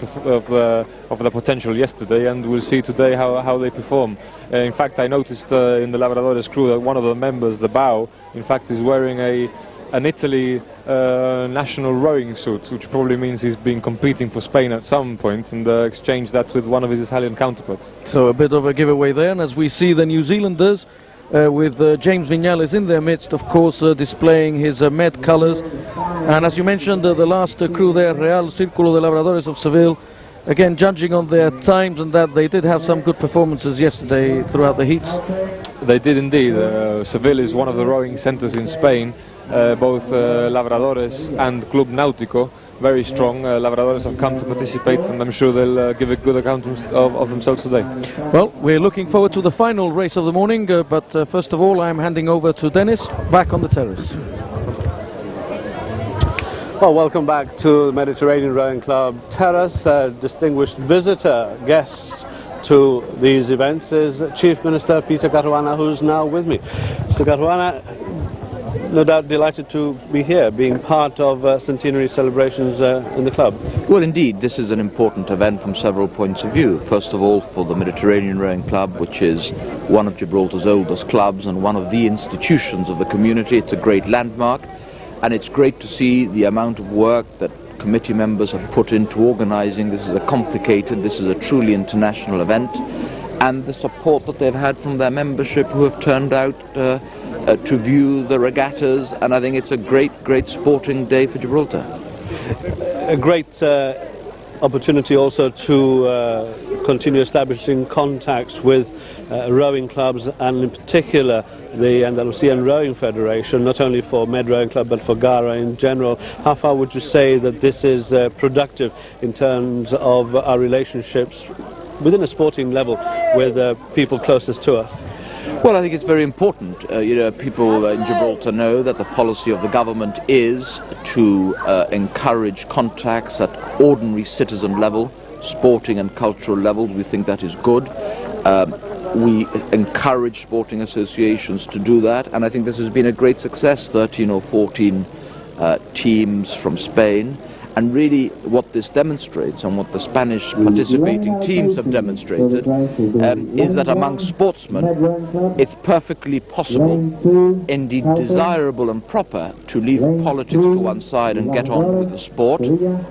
potential yesterday, and we'll see today how they perform. In fact, I noticed in the Labradores crew that one of the members, the bow, in fact is wearing an Italy national rowing suit, which probably means he's been competing for Spain at some point, and exchanged that with one of his Italian counterparts. So a bit of a giveaway there, and as we see the New Zealanders with James Viñales in their midst, of course, displaying his Med colours. And as you mentioned, the last crew there, Real Círculo de Labradores of Seville, again judging on their times and that they did have some good performances yesterday throughout the heats. They did indeed. Seville is one of the rowing centres in Spain. Both Labradores and Club Náutico, very strong. Labradores have come to participate, and I'm sure they'll give a good account of themselves today. Well, we're looking forward to the final race of the morning, but first of all I'm handing over to Dennis, back on the terrace. Well, welcome back to the Mediterranean Rowing Club Terrace. Distinguished visitor, guests to these events is Chief Minister Peter Caruana, who's now with me. Mr. Caruana, no doubt delighted to be here, being part of centenary celebrations in the club. Well, indeed, this is an important event from several points of view. First of all, for the Mediterranean Rowing Club, which is one of Gibraltar's oldest clubs and one of the institutions of the community. It's a great landmark, and it's great to see the amount of work that committee members have put into organising. This is a truly international event, and the support that they've had from their membership who have turned out to view the regattas, and I think it's a great sporting day for Gibraltar. A great opportunity also to continue establishing contacts with rowing clubs, and in particular the Andalusian Rowing Federation, not only for Med Rowing Club but for GARA in general. How far would you say that this is productive in terms of our relationships within a sporting level with people closest to us? Well, I think it's very important. People in Gibraltar know that the policy of the government is to encourage contacts at ordinary citizen level, sporting and cultural levels. We think that is good. We encourage sporting associations to do that, and I think this has been a great success, 13 or 14 teams from Spain. And really what this demonstrates, and what the Spanish participating teams have demonstrated, is that among sportsmen it's perfectly possible, indeed desirable and proper, to leave politics to one side and get on with the sport.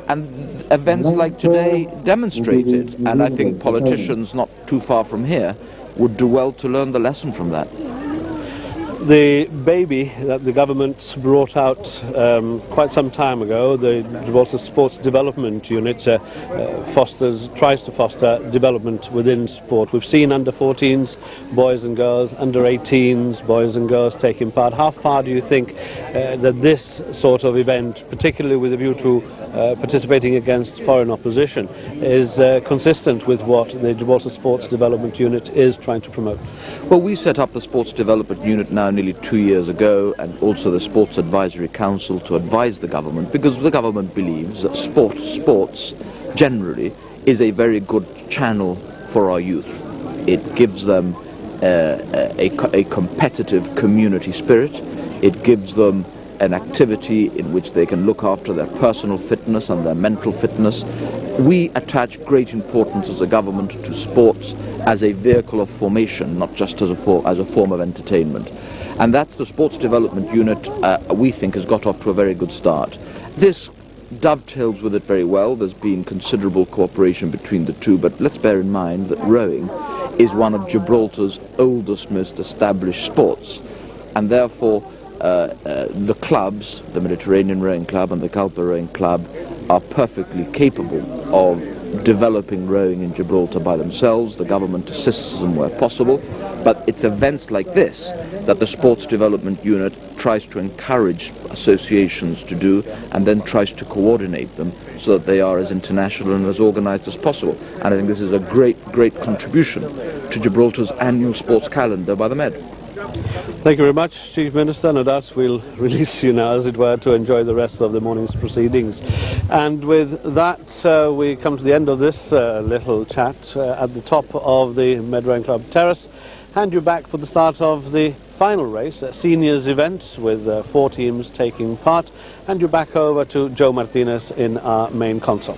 And events like today demonstrate it, and I think politicians not too far from here would do well to learn the lesson from that. The baby that the government brought out quite some time ago, the Gibraltar Sports Development Unit, tries to foster development within sport. We've seen under 14s, boys and girls, under 18s, boys and girls taking part. How far do you think that this sort of event, particularly with a view to participating against foreign opposition, is consistent with what the Gibraltar Sports Development Unit is trying to promote? Well, we set up the Sports Development Unit now nearly 2 years ago, and also the Sports Advisory Council to advise the government, because the government believes that sports generally is a very good channel for our youth. It gives them a competitive community spirit. It gives them an activity in which they can look after their personal fitness and their mental fitness. We attach great importance as a government to sports as a vehicle of formation, not just as a form of entertainment. And that's the Sports Development Unit, we think, has got off to a very good start. This dovetails with it very well. There's been considerable cooperation between the two, but let's bear in mind that rowing is one of Gibraltar's oldest, most established sports, and therefore the clubs, the Mediterranean Rowing Club and the Calpe Rowing Club, are perfectly capable of developing rowing in Gibraltar by themselves. The government assists them where possible, but it's events like this that the Sports Development Unit tries to encourage associations to do, and then tries to coordinate them so that they are as international and as organized as possible. And I think this is a great contribution to Gibraltar's annual sports calendar by the Med. Thank you very much, Chief Minister. No doubt we'll release you now, as it were, to enjoy the rest of the morning's proceedings. And with that, we come to the end of this little chat at the top of the Med Rowing Club terrace. Hand you back for the start of the final race, a seniors event with 4 teams taking part. Hand you back over to Joe Martinez in our main console.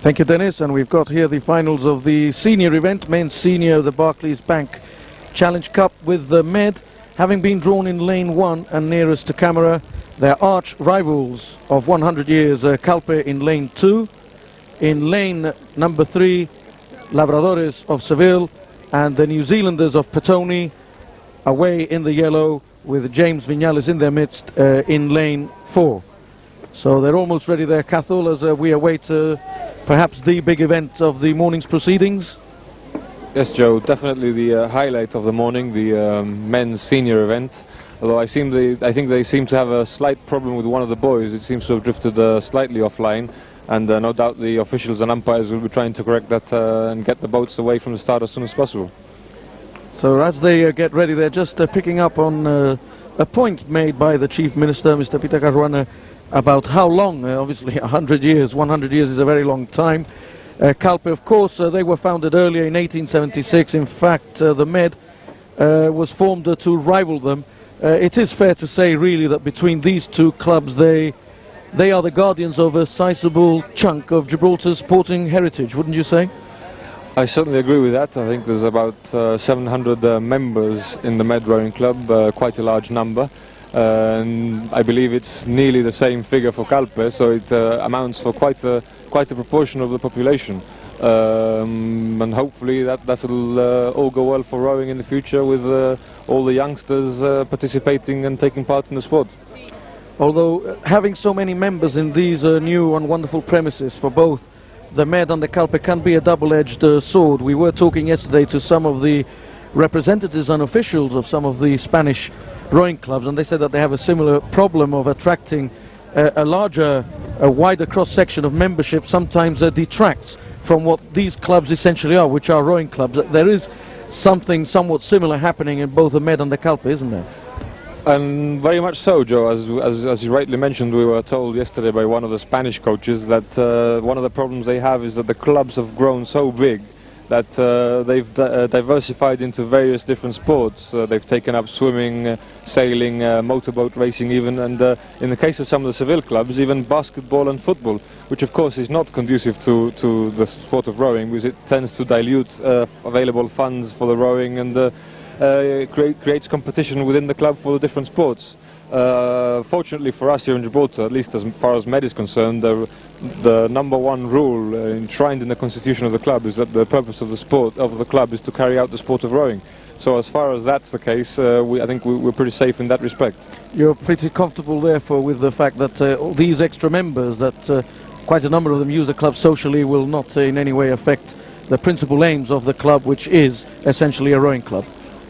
Thank you, Dennis. And we've got here the finals of the senior event, men's senior, the Barclays Bank Challenge Cup, with the Med having been drawn in lane 1 and nearest to camera. Their arch rivals of 100 years, Calpe in lane 2. In lane number 3, Labradores of Seville and the New Zealanders of Petone, away in the yellow, with James Viñales in their midst in lane 4. So they're almost ready there, Cathal, as we await perhaps the big event of the morning's proceedings. Yes, Joe, definitely the highlight of the morning, the men's senior event. Although I think they seem to have a slight problem with one of the boys. It seems to have drifted slightly offline, and no doubt the officials and umpires will be trying to correct that and get the boats away from the start as soon as possible. So as they get ready, they're just picking up on a point made by the Chief Minister, Mr. Peter Caruana, about how long, obviously 100 years is a very long time. Calpe, of course, they were founded earlier in 1876. In fact, the Med was formed to rival them. It is fair to say, really, that between these two clubs, they are the guardians of a sizable chunk of Gibraltar's sporting heritage, wouldn't you say? I certainly agree with that. I think there's about 700 members in the Med Rowing Club, quite a large number. And I believe it's nearly the same figure for Calpe, so it amounts for quite a proportion of the population. And hopefully that'll all go well for rowing in the future, with all the youngsters participating and taking part in the sport. Although having so many members in these new and wonderful premises for both the Med and the Calpe can be a double-edged sword. We were talking yesterday to some of the representatives and officials of some of the Spanish rowing clubs, and they said that they have a similar problem of attracting a wider cross-section of membership. Sometimes detracts from what these clubs essentially are, which are rowing clubs. There is something somewhat similar happening in both the Med and the Calpe, isn't there? And very much so, Joe. As you rightly mentioned, we were told yesterday by one of the Spanish coaches that one of the problems they have is that the clubs have grown so big that they've diversified into various different sports. They've taken up swimming, sailing, motorboat racing even, and in the case of some of the Seville clubs, even basketball and football, which of course is not conducive to the sport of rowing, because it tends to dilute available funds for the rowing and creates competition within the club for the different sports. Fortunately for us here in Gibraltar, at least as far as Med is concerned, the number one rule enshrined in the constitution of the club is that the purpose of the sport of the club is to carry out the sport of rowing. So as far as that's the case, I think we're pretty safe in that respect. You're pretty comfortable therefore with the fact that all these extra members, that quite a number of them use the club socially, will not in any way affect the principal aims of the club, which is essentially a rowing club.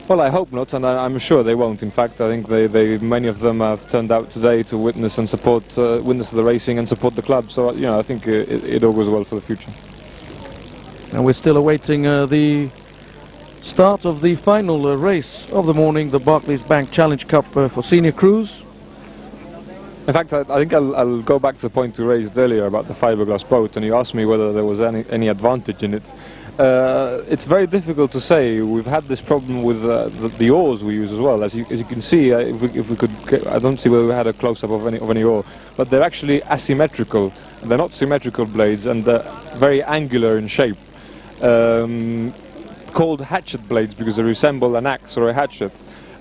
Well, I hope not, and I'm sure they won't. In fact, I think many of them have turned out today to witness and support, witness the racing and support the club. So, you know, I think it all goes well for the future. And we're still awaiting the start of the final race of the morning, the Barclays Bank Challenge Cup for senior crews. In fact, I think I'll go back to the point you raised earlier about the fiberglass boat, and you asked me whether there was any advantage in it. It's very difficult to say. We've had this problem with the oars we use as well. As you can see, if we could, I don't see whether we had a close-up of any oar, but they're actually asymmetrical. They're not symmetrical blades, and they're very angular in shape. Called hatchet blades because they resemble an axe or a hatchet.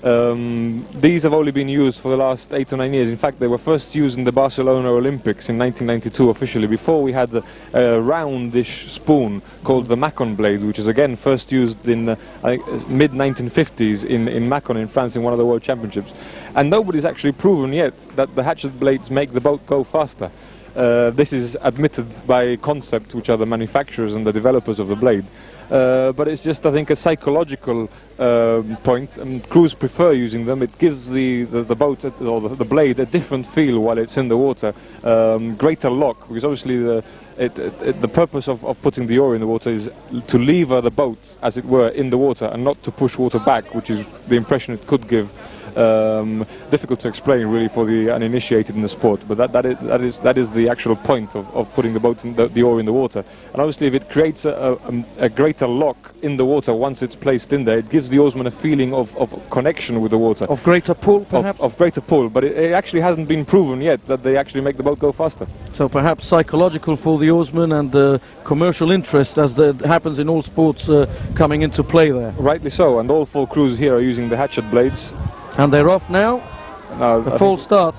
These have only been used for the last 8 or 9 years. In fact, they were first used in the Barcelona Olympics in 1992 officially. Before, we had a roundish spoon called the Macon blade, which is again first used in mid-1950s in Macon in France in one of the World Championships. And nobody's actually proven yet that the hatchet blades make the boat go faster. This is admitted by Concept, which are the manufacturers and the developers of the blade. But it's just, I think, a psychological point, and crews prefer using them. It gives the boat or the blade a different feel while it's in the water, greater lock, because obviously the purpose of putting the oar in the water is to lever the boat, as it were, in the water and not to push water back, which is the impression it could give. Difficult to explain really for the uninitiated in the sport, but that is the actual point of putting the boat in the oar in the water. And obviously, if it creates a greater lock in the water once it's placed in there, it gives the oarsman a feeling of connection with the water, of greater pull, perhaps. Of greater pull, but it actually hasn't been proven yet that they actually make the boat go faster. So perhaps psychological for the oarsman and commercial interest, as happens in all sports, coming into play there. Rightly so, and all 4 crews here are using the hatchet blades. And they're off now. A full start.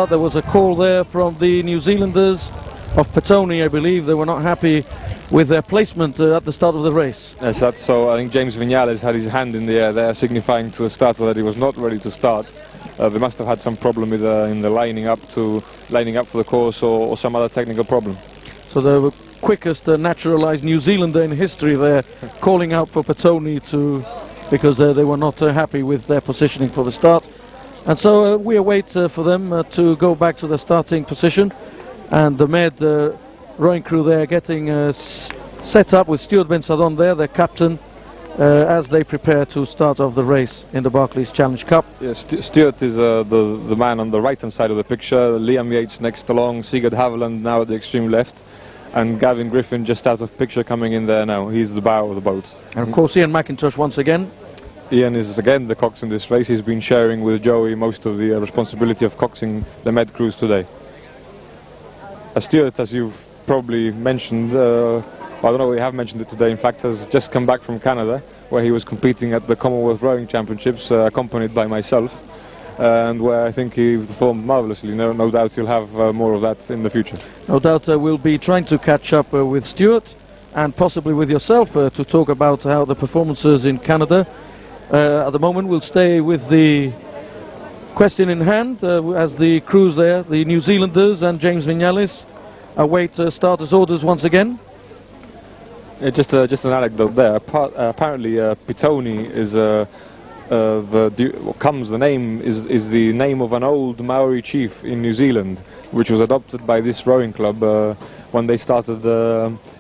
There was a call there from the New Zealanders of Petone, I believe. They were not happy with their placement at the start of the race. Yes, that's so. I think James Viñales had his hand in the air there, signifying to the starter that he was not ready to start. They must have had some problem with in the lining up for the course, or some other technical problem. So the quickest naturalized New Zealander in history there, calling out for Petone because they were not happy with their positioning for the start. And so we await for them to go back to the starting position. And the Med rowing crew there getting set up with Stuart Bensadon there, their captain, as they prepare to start off the race in the Barclays Challenge Cup. Yes, Stuart is the man on the right-hand side of the picture. Liam Yates next along, Sigurd Haviland now at the extreme left, and Gavin Griffin just out of picture coming in there now. He's the bow of the boat. And of course Ian McIntosh once again. Ian is again the cox in this race. He's been sharing with Joey most of the responsibility of coxing the Med crews today. Stuart, as you've probably mentioned, I don't know, we have mentioned it today, in fact, has just come back from Canada, where he was competing at the Commonwealth Rowing Championships, accompanied by myself, and where I think he performed marvellously. No doubt you'll have more of that in the future. No doubt we'll be trying to catch up with Stuart, and possibly with yourself, to talk about how the performances in Canada. At the moment we'll stay with the question in hand, as the crews there, the New Zealanders and James Viñales, await starters' orders once again. Just an anecdote there. Apparently, Petone is the name is the name of an old Maori chief in New Zealand, which was adopted by this rowing club when they started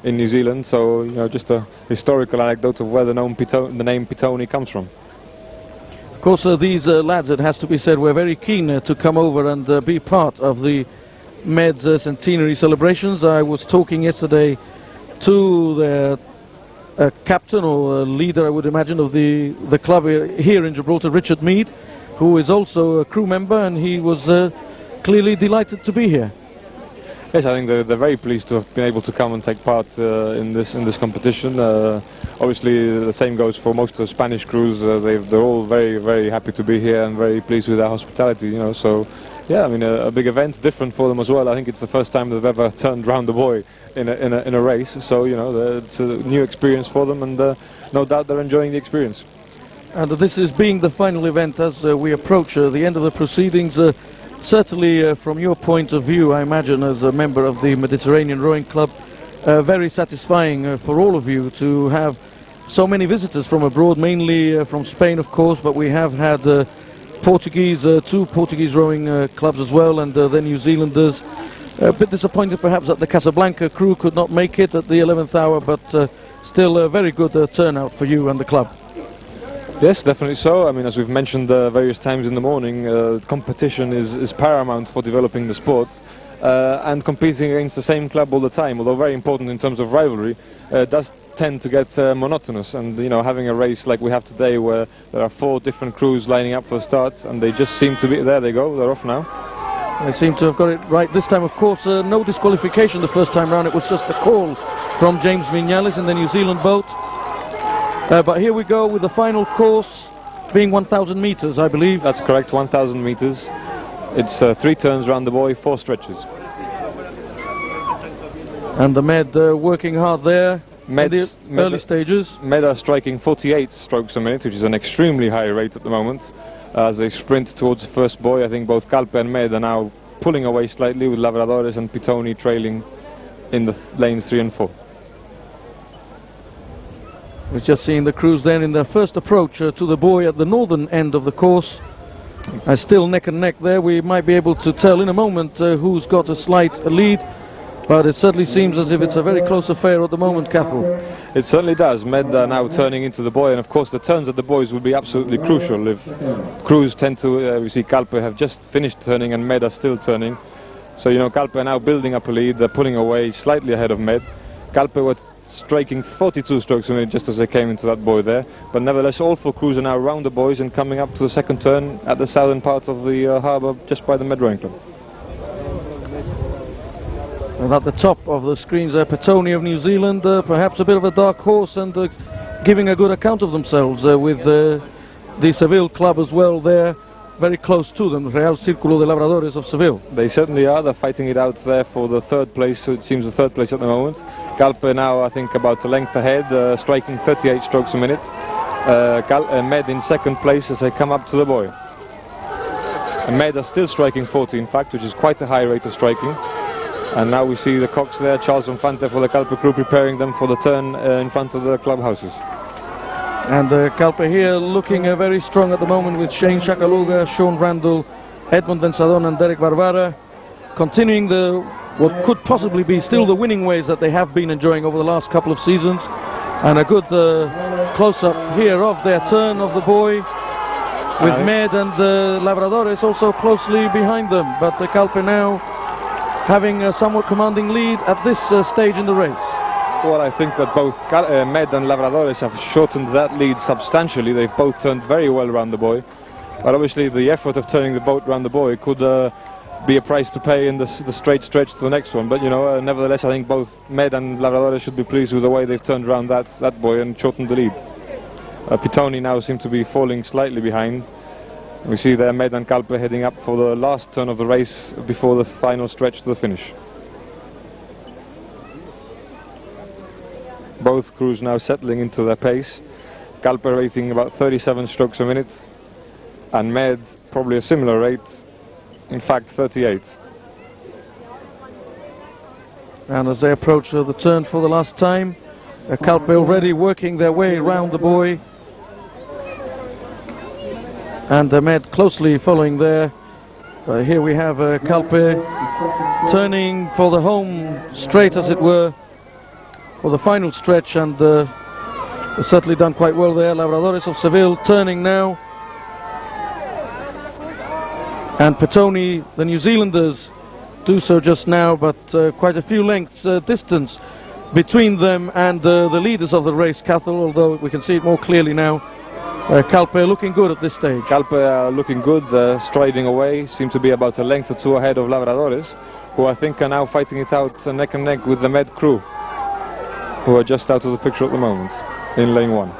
in New Zealand. So, you know, just a historical anecdote of where the name Petone comes from. Of course, these lads, it has to be said, were very keen to come over and be part of the Med Centenary celebrations. I was talking yesterday to their captain or leader, I would imagine, of the club here in Gibraltar, Richard Mead, who is also a crew member, and he was clearly delighted to be here. Yes, I think they're very pleased to have been able to come and take part in this competition. Obviously, the same goes for most of the Spanish crews. They're all very happy to be here and very pleased with our hospitality. You know, so yeah, I mean, a big event, different for them as well. I think it's the first time they've ever turned round the buoy in a race. So you know, it's a new experience for them, and no doubt they're enjoying the experience. And this is being the final event as we approach the end of the proceedings. Certainly, from your point of view, I imagine, as a member of the Mediterranean Rowing Club, very satisfying for all of you to have so many visitors from abroad, mainly from Spain, of course, but we have had Portuguese, 2 Portuguese rowing clubs as well, and the New Zealanders. A bit disappointed perhaps that the Casablanca crew could not make it at the 11th hour, but still a very good turnout for you and the club. Yes, definitely so. I mean, as we've mentioned various times in the morning, competition is paramount for developing the sport, and competing against the same club all the time, although very important in terms of rivalry, does tend to get monotonous. And you know, having a race like we have today, where there are 4 different crews lining up for the start, and they just seem to be there. They go. They're off now. They seem to have got it right this time. Of course, no disqualification the first time round. It was just a call from James Viñales in the New Zealand boat. But here we go with the final course being 1,000 meters, I believe. That's correct, 1,000 meters. It's 3 turns around the buoy, 4 stretches. And the Med working hard there in the early stages. Med are striking 48 strokes a minute, which is an extremely high rate at the moment. As they sprint towards the first buoy, I think both Calpe and Med are now pulling away slightly, with Labradores and Pitoni trailing in the lanes 3 and 4. We're just seeing the crews then in their first approach to the buoy at the northern end of the course. Still neck and neck there. We might be able to tell in a moment who's got a slight lead, but it certainly seems as if it's a very close affair at the moment, Cathal. It certainly does. Med are now turning into the buoy, and of course the turns at the buoys will be absolutely crucial. If crews tend to, we see Calpe have just finished turning and Med are still turning. So you know, Calpe are now building up a lead. They're pulling away slightly ahead of Med. Calpe were striking 42 strokes a minute just as they came into that buoy there, but nevertheless all 4 crews are now round the buoys and coming up to the second turn at the southern part of the harbour, just by the Med Rowing Club. And at the top of the screens there, Pitoni of New Zealand, perhaps a bit of a dark horse, and giving a good account of themselves with the Seville club as well there, very close to them, Real Círculo de Labradores of Seville. They certainly are. They're fighting it out there for the 3rd place, so it seems the 3rd place at the moment. Calpe now, I think, about a length ahead, striking 38 strokes a minute. Med in 2nd place as they come up to the buoy. And Med are still striking 40, in fact, which is quite a high rate of striking. And now we see the cocks there, Charles Infante for the Calpe crew, preparing them for the turn in front of the clubhouses. And Calpe here looking very strong at the moment, with Shane Shakaluga, Sean Randall, Edmund Vensadon and Derek Barbara, continuing what could possibly be still the winning ways that they have been enjoying over the last couple of seasons. And a good close-up here of their turn of the buoy, with Med and the Labradores also closely behind them. But Calpe now having a somewhat commanding lead at this stage in the race. Well, I think that both Med and Labradores have shortened that lead substantially. They've both turned very well around the buoy. But obviously the effort of turning the boat around the buoy could be a price to pay in the straight stretch to the next one. But you know, nevertheless, I think both Med and Labradores should be pleased with the way they've turned around that buoy and shortened the lead. Pitoni now seem to be falling slightly behind. We see there Med and Calpe heading up for the last turn of the race before the final stretch to the finish. Both crews now settling into their pace. Calpe rating about 37 strokes a minute, and Med probably a similar rate, in fact 38. And as they approach the turn for the last time, Calpe already working their way around the buoy, and Med closely following there. Here we have Calpe turning for the home straight, as it were, for the final stretch, and certainly done quite well there. Labradores of Seville turning now, and Pitoni, the New Zealanders, do so just now, but quite a few lengths distance between them and the leaders of the race, Cathal, although we can see it more clearly now. Calpe looking good at this stage. Calpe looking good, striding away, seem to be about a length or two ahead of Labradores, who I think are now fighting it out neck and neck with the Med crew, who are just out of the picture at the moment in lane 1.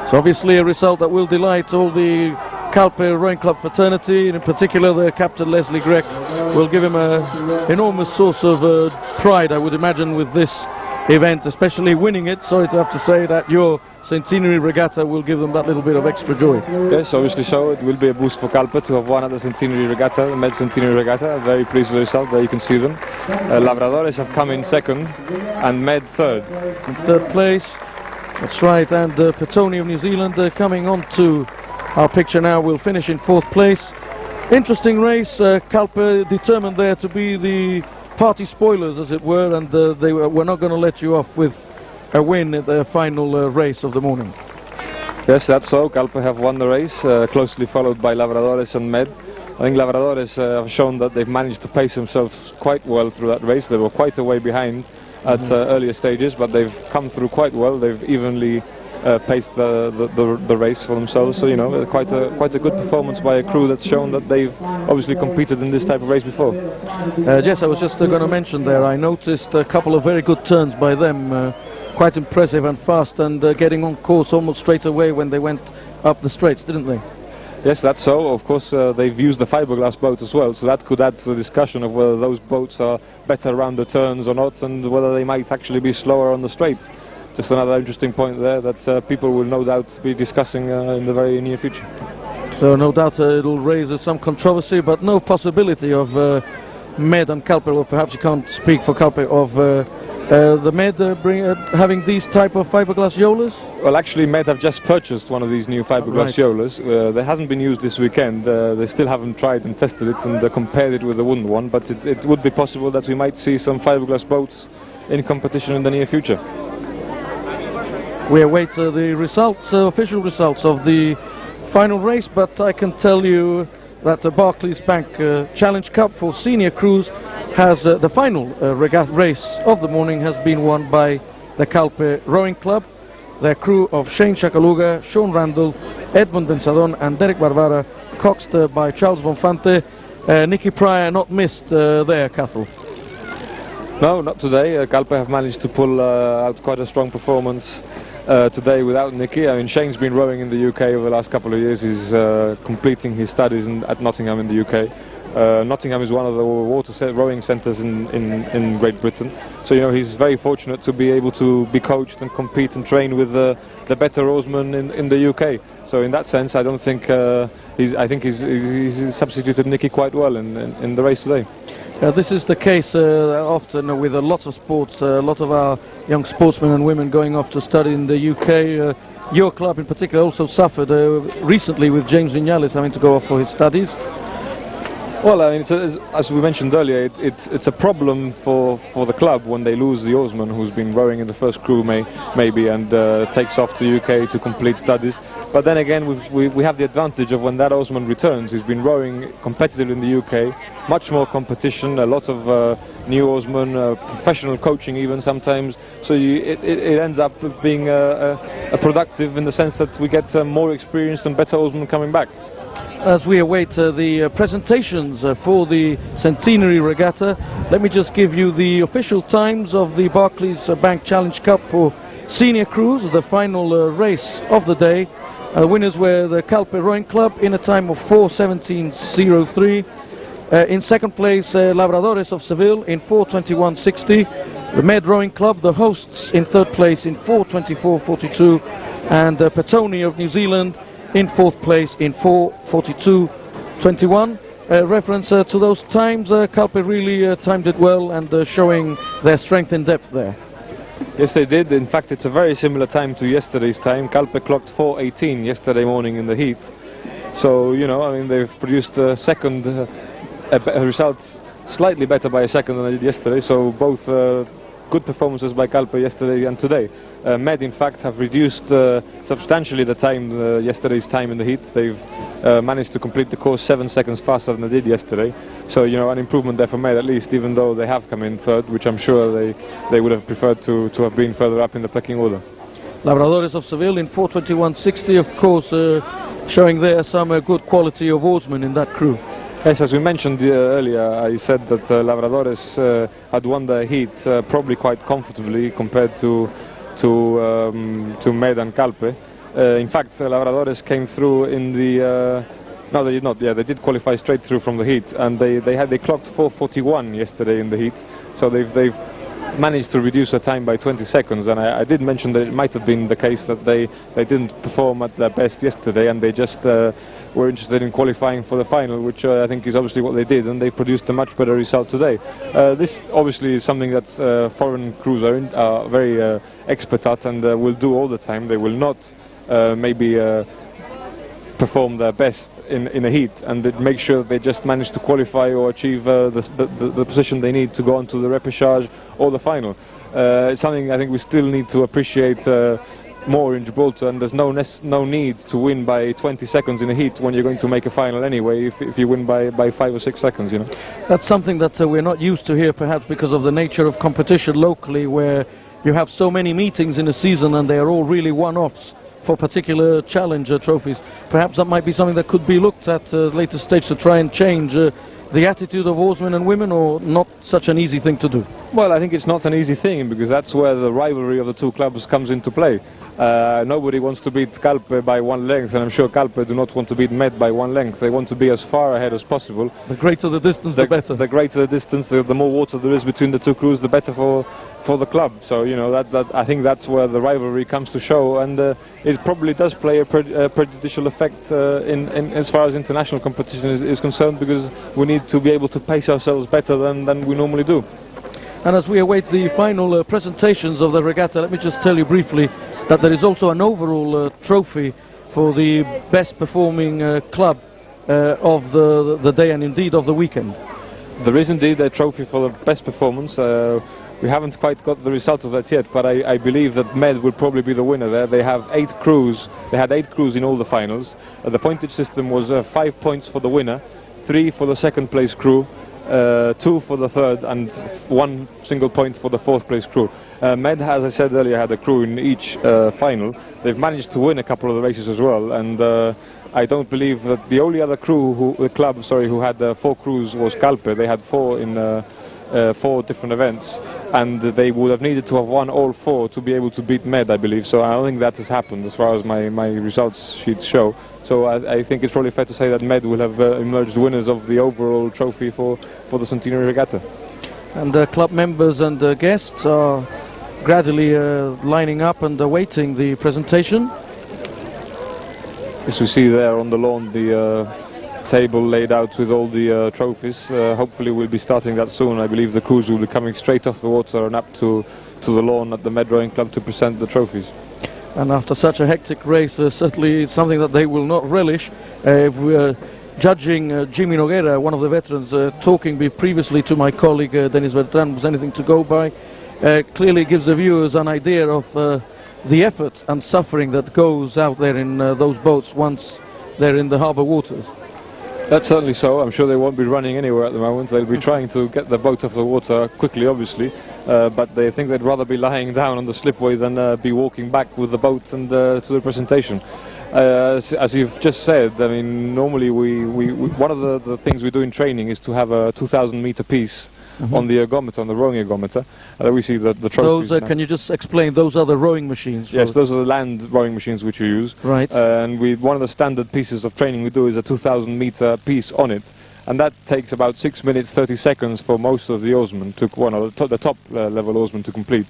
It's obviously a result that will delight all the Calpe Rowing Club fraternity, and in particular the captain Leslie Grech will give him an enormous source of pride, I would imagine, with this event, especially winning it. Sorry to have to say that your Centenary Regatta will give them that little bit of extra joy. Yes, obviously so. It will be a boost for Calpe to have won at the Centenary Regatta, the Med Centenary Regatta. Very pleased with the result. There you can see them. Labradores have come in second and Med third. In third place, that's right, and Petone of New Zealand coming on to our picture now will finish in fourth place. Interesting race. Calpe determined there to be the party spoilers, as it were, and they were not going to let you off with a win at the final race of the morning. Yes, that's so. Calpe have won the race, closely followed by Labradores and Med. I think Labradores have shown that they've managed to pace themselves quite well through that race. They were quite a way behind at earlier stages, but they've come through quite well. They've evenly paced the race for themselves. So, you know, quite a good performance by a crew that's shown that they've obviously competed in this type of race before. Yes, I was just going to mention there, I noticed a couple of very good turns by them. Quite impressive and fast, and getting on course almost straight away when they went up the straights, didn't they? Yes, that's so. Of course, they've used the fiberglass boat as well, so that could add to the discussion of whether those boats are better around the turns or not, and whether they might actually be slower on the straights. Just another interesting point there that people will no doubt be discussing in the very near future. So no doubt it'll raise some controversy, but no possibility of Med and Calpe, or perhaps you can't speak for Calpe, of the Med having these type of fiberglass yolas? Well, actually, Med have just purchased one of these new fiberglass yolas. They hasn't been used this weekend. They still haven't tried and tested it and compared it with the wooden one, but it would be possible that we might see some fiberglass boats in competition in the near future. We await the results, official results of the final race, but I can tell you that the Barclays Bank Challenge Cup for senior crews has the final race of the morning has been won by the Calpe Rowing Club. Their crew of Shane Shakaluga, Sean Randall, Edmund Bensadon and Derek Barbara, coxed by Charles Bonfante. Nicky Pryor not missed there, Cathal. No, not today. Calpe have managed to pull out quite a strong performance today without Nicky. I mean, Shane's been rowing in the UK over the last couple of years. He's completing his studies at Nottingham in the UK. Nottingham is one of the water rowing centres in Great Britain, so you know he's very fortunate to be able to be coached and compete and train with the better oarsmen in the UK. So in that sense, I don't think I think he's substituted Nicky quite well in the race today. This is the case often with a lot of sports, a lot of our young sportsmen and women going off to study in the UK. Your club in particular also suffered recently with James Vinales having to go off for his studies. Well, I mean, as we mentioned earlier, it's a problem for the club when they lose the oarsman who's been rowing in the first crew maybe and takes off to UK to complete studies. But then again, we have the advantage of when that oarsman returns, he's been rowing competitively in the UK, much more competition, a lot of new oarsmen, professional coaching even sometimes. So it ends up being a productive in the sense that we get more experienced and better oarsmen coming back. As we await the presentations for the Centenary Regatta, let me just give you the official times of the Barclays Bank Challenge Cup for senior crews, the final race of the day. The winners were the Calpe Rowing Club in a time of 4:17.03. In second place, Labradores of Seville in 4:21.60. The Med Rowing Club, the hosts, in third place in 4:24.42. And Petone of New Zealand in fourth place in 4:42.21. Reference to those times, Calpe really timed it well and showing their strength in depth there. Yes, they did. In fact, it's a very similar time to yesterday's time. Calpe clocked 4:18 yesterday morning in the heat. So, you know, I mean, they've produced a second a result slightly better by a second than they did yesterday. So both good performances by Kalpe yesterday and today. Med, in fact, have reduced substantially the time, yesterday's time in the heat. They've managed to complete the course 7 seconds faster than they did yesterday. So, you know, an improvement there for Med at least, even though they have come in third, which I'm sure they would have preferred to have been further up in the pecking order. Labradores of Seville in 4:21.60, of course, showing there some good quality of oarsmen in that crew. Yes, as we mentioned earlier, I said that Labradores had won the heat probably quite comfortably compared to Med and Kalpe. In fact, Labradores came through in the... no, they did not. Yeah, they did qualify straight through from the heat, and they clocked 4:41 yesterday in the heat. So they've managed to reduce the time by 20 seconds, and I did mention that it might have been the case that they didn't perform at their best yesterday, and they just were interested in qualifying for the final, which I think is obviously what they did, and they produced a much better result today. This obviously is something that foreign crews are very expert at and will do all the time. They will not maybe perform their best in a heat, and they make sure they just manage to qualify or achieve the position they need to go on to the repechage or the final. It's something I think we still need to appreciate more in Gibraltar, and there's no need to win by 20 seconds in a heat when you're going to make a final anyway, if you win by 5 or 6 seconds, you know. That's something that we're not used to here, perhaps because of the nature of competition locally, where you have so many meetings in a season and they are all really one-offs for particular challenger trophies. Perhaps that might be something that could be looked at a later stage to try and change the attitude of oarsmen and women, or not such an easy thing to do? Well, I think it's not an easy thing, because that's where the rivalry of the two clubs comes into play. Nobody wants to beat Kalpe by one length, and I'm sure Kalpe do not want to beat Med by one length. They want to be as far ahead as possible. The greater the distance, the better. The greater the distance, the more water there is between the two crews, the better for the club. So, you know, that I think that's where the rivalry comes to show, and it probably does play a prejudicial effect in as far as international competition is concerned, because we need to be able to pace ourselves better than we normally do. And as we await the final presentations of the regatta, let me just tell you briefly that there is also an overall trophy for the best performing club of the day, and indeed of the weekend. There is indeed a trophy for the best performance. We haven't quite got the result of that yet, but I believe that Med will probably be the winner there. They have 8 crews. They had 8 crews in all the finals. The pointage system was 5 points for the winner, 3 for the second place crew, 2 for the third, and 1 single point for the fourth place crew. Med, as I said earlier, had a crew in each final. They've managed to win a couple of the races as well, and I don't believe that the only other crew, who had 4 crews was Kalpe. They had 4 in 4 different events, and they would have needed to have won all 4 to be able to beat Med, I believe. So I don't think that has happened as far as my results sheets show. So I think it's probably fair to say that Med will have emerged winners of the overall trophy for the Centenary Regatta. And club members and guests are gradually lining up and awaiting the presentation. As we see there on the lawn, the table laid out with all the trophies. Hopefully we'll be starting that soon. I believe the crews will be coming straight off the water and up to the lawn at the Med Rowing Club to present the trophies. And after such a hectic race, certainly it's something that they will not relish. If we're judging Jimmy Noguera, one of the veterans, talking previously to my colleague Denis Bertrand, was anything to go by, clearly gives the viewers an idea of the effort and suffering that goes out there in those boats once they're in the harbour waters. That's certainly so. I'm sure they won't be running anywhere at the moment. They'll be trying to get the boat off the water quickly, obviously, but they think they'd rather be lying down on the slipway than be walking back with the boat and to the presentation. As you've just said, I mean, normally we one of the things we do in training is to have a 2,000-meter piece on the ergometer, on the rowing ergometer. We see the trophies. Those, can you just explain, those are the rowing machines? Yes, those are the land rowing machines which we use. Right. And one of the standard pieces of training we do is a 2,000-meter piece on it. And that takes about 6 minutes 30 seconds for most of the oarsmen, the top level oarsmen to complete.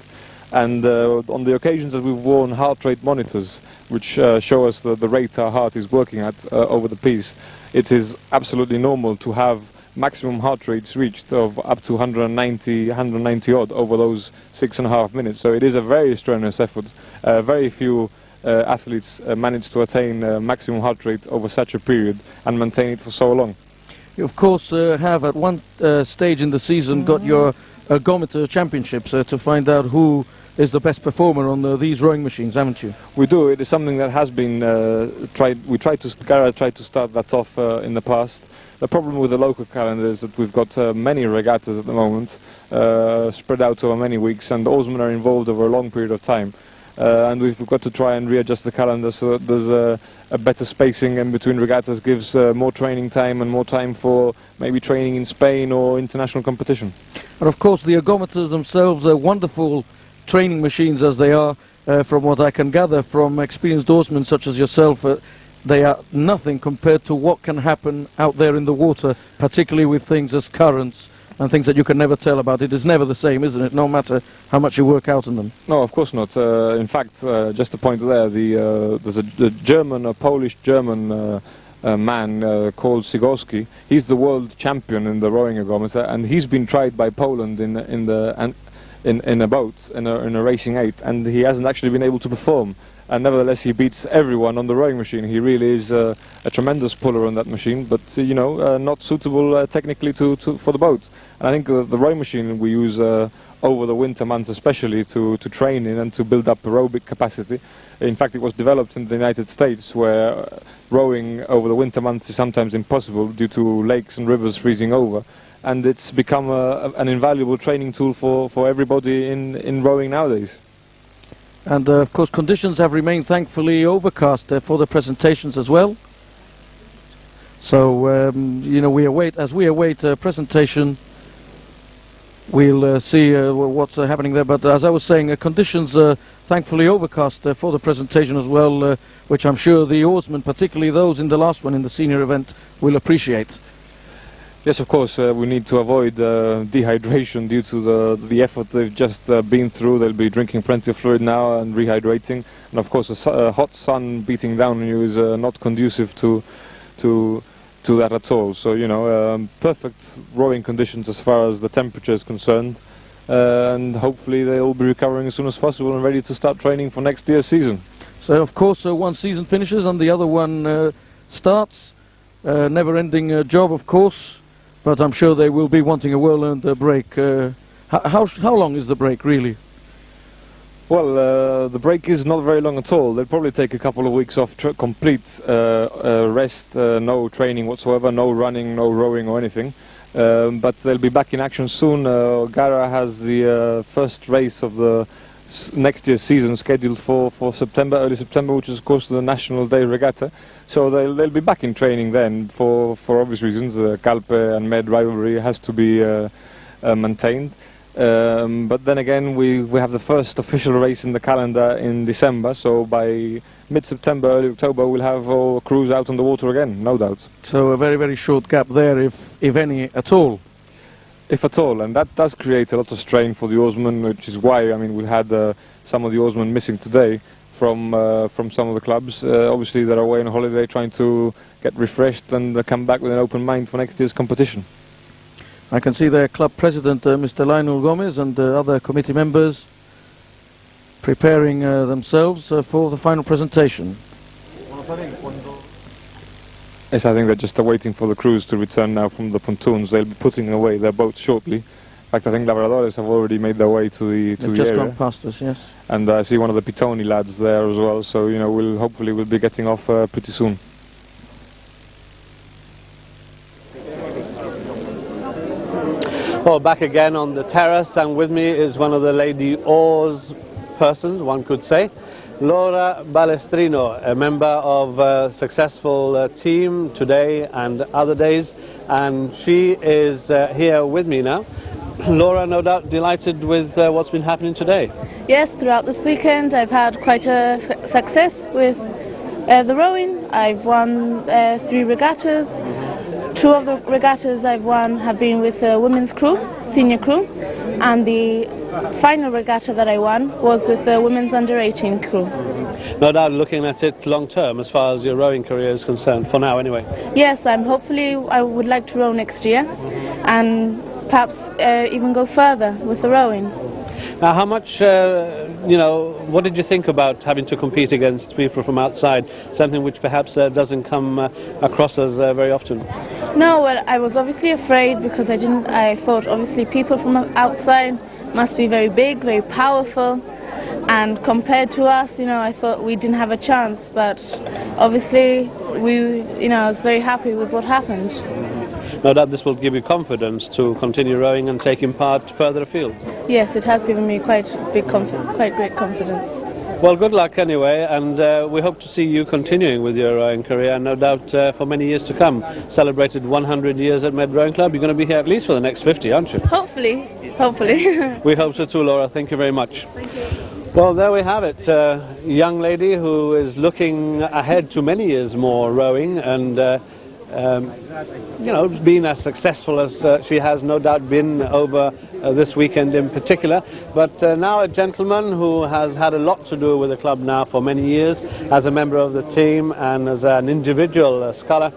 And on the occasions that we've worn heart rate monitors, which show us the rate our heart is working at over the piece, it is absolutely normal to have maximum heart rates reached of up to 190 odd over those 6.5 minutes. So it is a very strenuous effort. Very few athletes manage to attain maximum heart rate over such a period and maintain it for so long. you of course have at one stage in the season got your ergometer championships to find out who is the best performer on these rowing machines, haven't you? We do. It is something that has been tried. Gara tried to start that off in the past. The problem with the local calendar is that we've got many regattas at the moment, spread out over many weeks, and the oarsmen are involved over a long period of time. And we've got to try and readjust the calendar so that there's a better spacing in between regattas, gives more training time and more time for maybe training in Spain or international competition. And of course the ergometers themselves are wonderful training machines as they are, from what I can gather from experienced oarsmen such as yourself. They are nothing compared to what can happen out there in the water, particularly with things as currents and things that you can never tell about. It is never the same, isn't it, no matter how much you work out in them? No, of course not. In fact, just a point there, there's a Polish-German man called Sigorski. He's the world champion in the rowing ergometer, and he's been tried by Poland in a boat, in a racing 8, and he hasn't actually been able to perform. And nevertheless, he beats everyone on the rowing machine. He really is a tremendous puller on that machine, but not suitable technically for the boat. And I think the rowing machine we use over the winter months especially to train in and to build up aerobic capacity. In fact, it was developed in the United States, where rowing over the winter months is sometimes impossible due to lakes and rivers freezing over. And it's become an invaluable training tool for everybody in rowing nowadays. And of course conditions have remained thankfully overcast for the presentations as well. So we await presentation. We'll see what's happening there. But as I was saying, conditions thankfully overcast for the presentation as well, which I'm sure the oarsmen, particularly those in the last one in the senior event, will appreciate. Yes, of course, we need to avoid dehydration due to the effort they've just been through. They'll be drinking plenty of fluid now and rehydrating. And of course, a hot sun beating down on you is not conducive to that at all. So, perfect rowing conditions as far as the temperature is concerned. And hopefully they'll be recovering as soon as possible and ready to start training for next year's season. So, of course, one season finishes and the other one starts. Never-ending job, of course. But I'm sure they will be wanting a well-earned break. How long is the break, really? Well, the break is not very long at all. They'll probably take a couple of weeks off, complete rest, no training whatsoever, no running, no rowing or anything. But they'll be back in action soon. Gara has the first race of the next year's season scheduled for September, early September, which is of course the National Day Regatta. So they'll be back in training then for obvious reasons. The Calpe and Med rivalry has to be maintained. But then again, we have the first official race in the calendar in December, so by mid-September, early October, we'll have all crews out on the water again, no doubt. So a very, very short gap there, if any at all. If at all, and that does create a lot of strain for the oarsmen, which is why, we had some of the oarsmen missing today from some of the clubs. Obviously, they're away on holiday trying to get refreshed and come back with an open mind for next year's competition. I can see their club president, Mr. Lionel Gomez, and other committee members preparing themselves for the final presentation. Yes, I think they're just waiting for the crews to return now from the pontoons. They'll be putting away their boats shortly. In fact, I think Labradores have already made their way to the They've just area. gone past us, yes. And I see one of the Pitoni lads there as well. So we'll be getting off pretty soon. Well, back again on the terrace, and with me is one of the lady oars persons, one could say, Laura Balestrino, a member of a successful team today and other days, and she is here with me now. Laura, no doubt delighted with what's been happening today. Yes, throughout this weekend I've had quite a success with the rowing. I've won 3 regattas. 2 of the regattas I've won have been with the women's crew, senior crew, and the final regatta that I won was with the women's under-18 crew. No doubt looking at it long term as far as your rowing career is concerned, for now anyway. Yes, I would like to row next year and perhaps even go further with the rowing. Now, how much, what did you think about having to compete against people from outside, something which perhaps doesn't come across as very often? No, well, I was obviously afraid because I thought obviously people from outside must be very big, very powerful, and compared to us, I thought we didn't have a chance, but obviously I was very happy with what happened. No doubt this will give you confidence to continue rowing and taking part further afield. Yes, it has given me quite great confidence. Well, good luck anyway, and we hope to see you continuing with your rowing career, and no doubt for many years to come. Celebrated 100 years at Med Rowing Club. You're going to be here at least for the next 50, aren't you? Hopefully. We hope so too, Laura. Thank you very much. Thank you. Well, there we have it. A young lady who is looking ahead to many years more rowing, and being as successful as she has no doubt been over this weekend in particular. But now a gentleman who has had a lot to do with the club now for many years as a member of the team and as an individual scholar.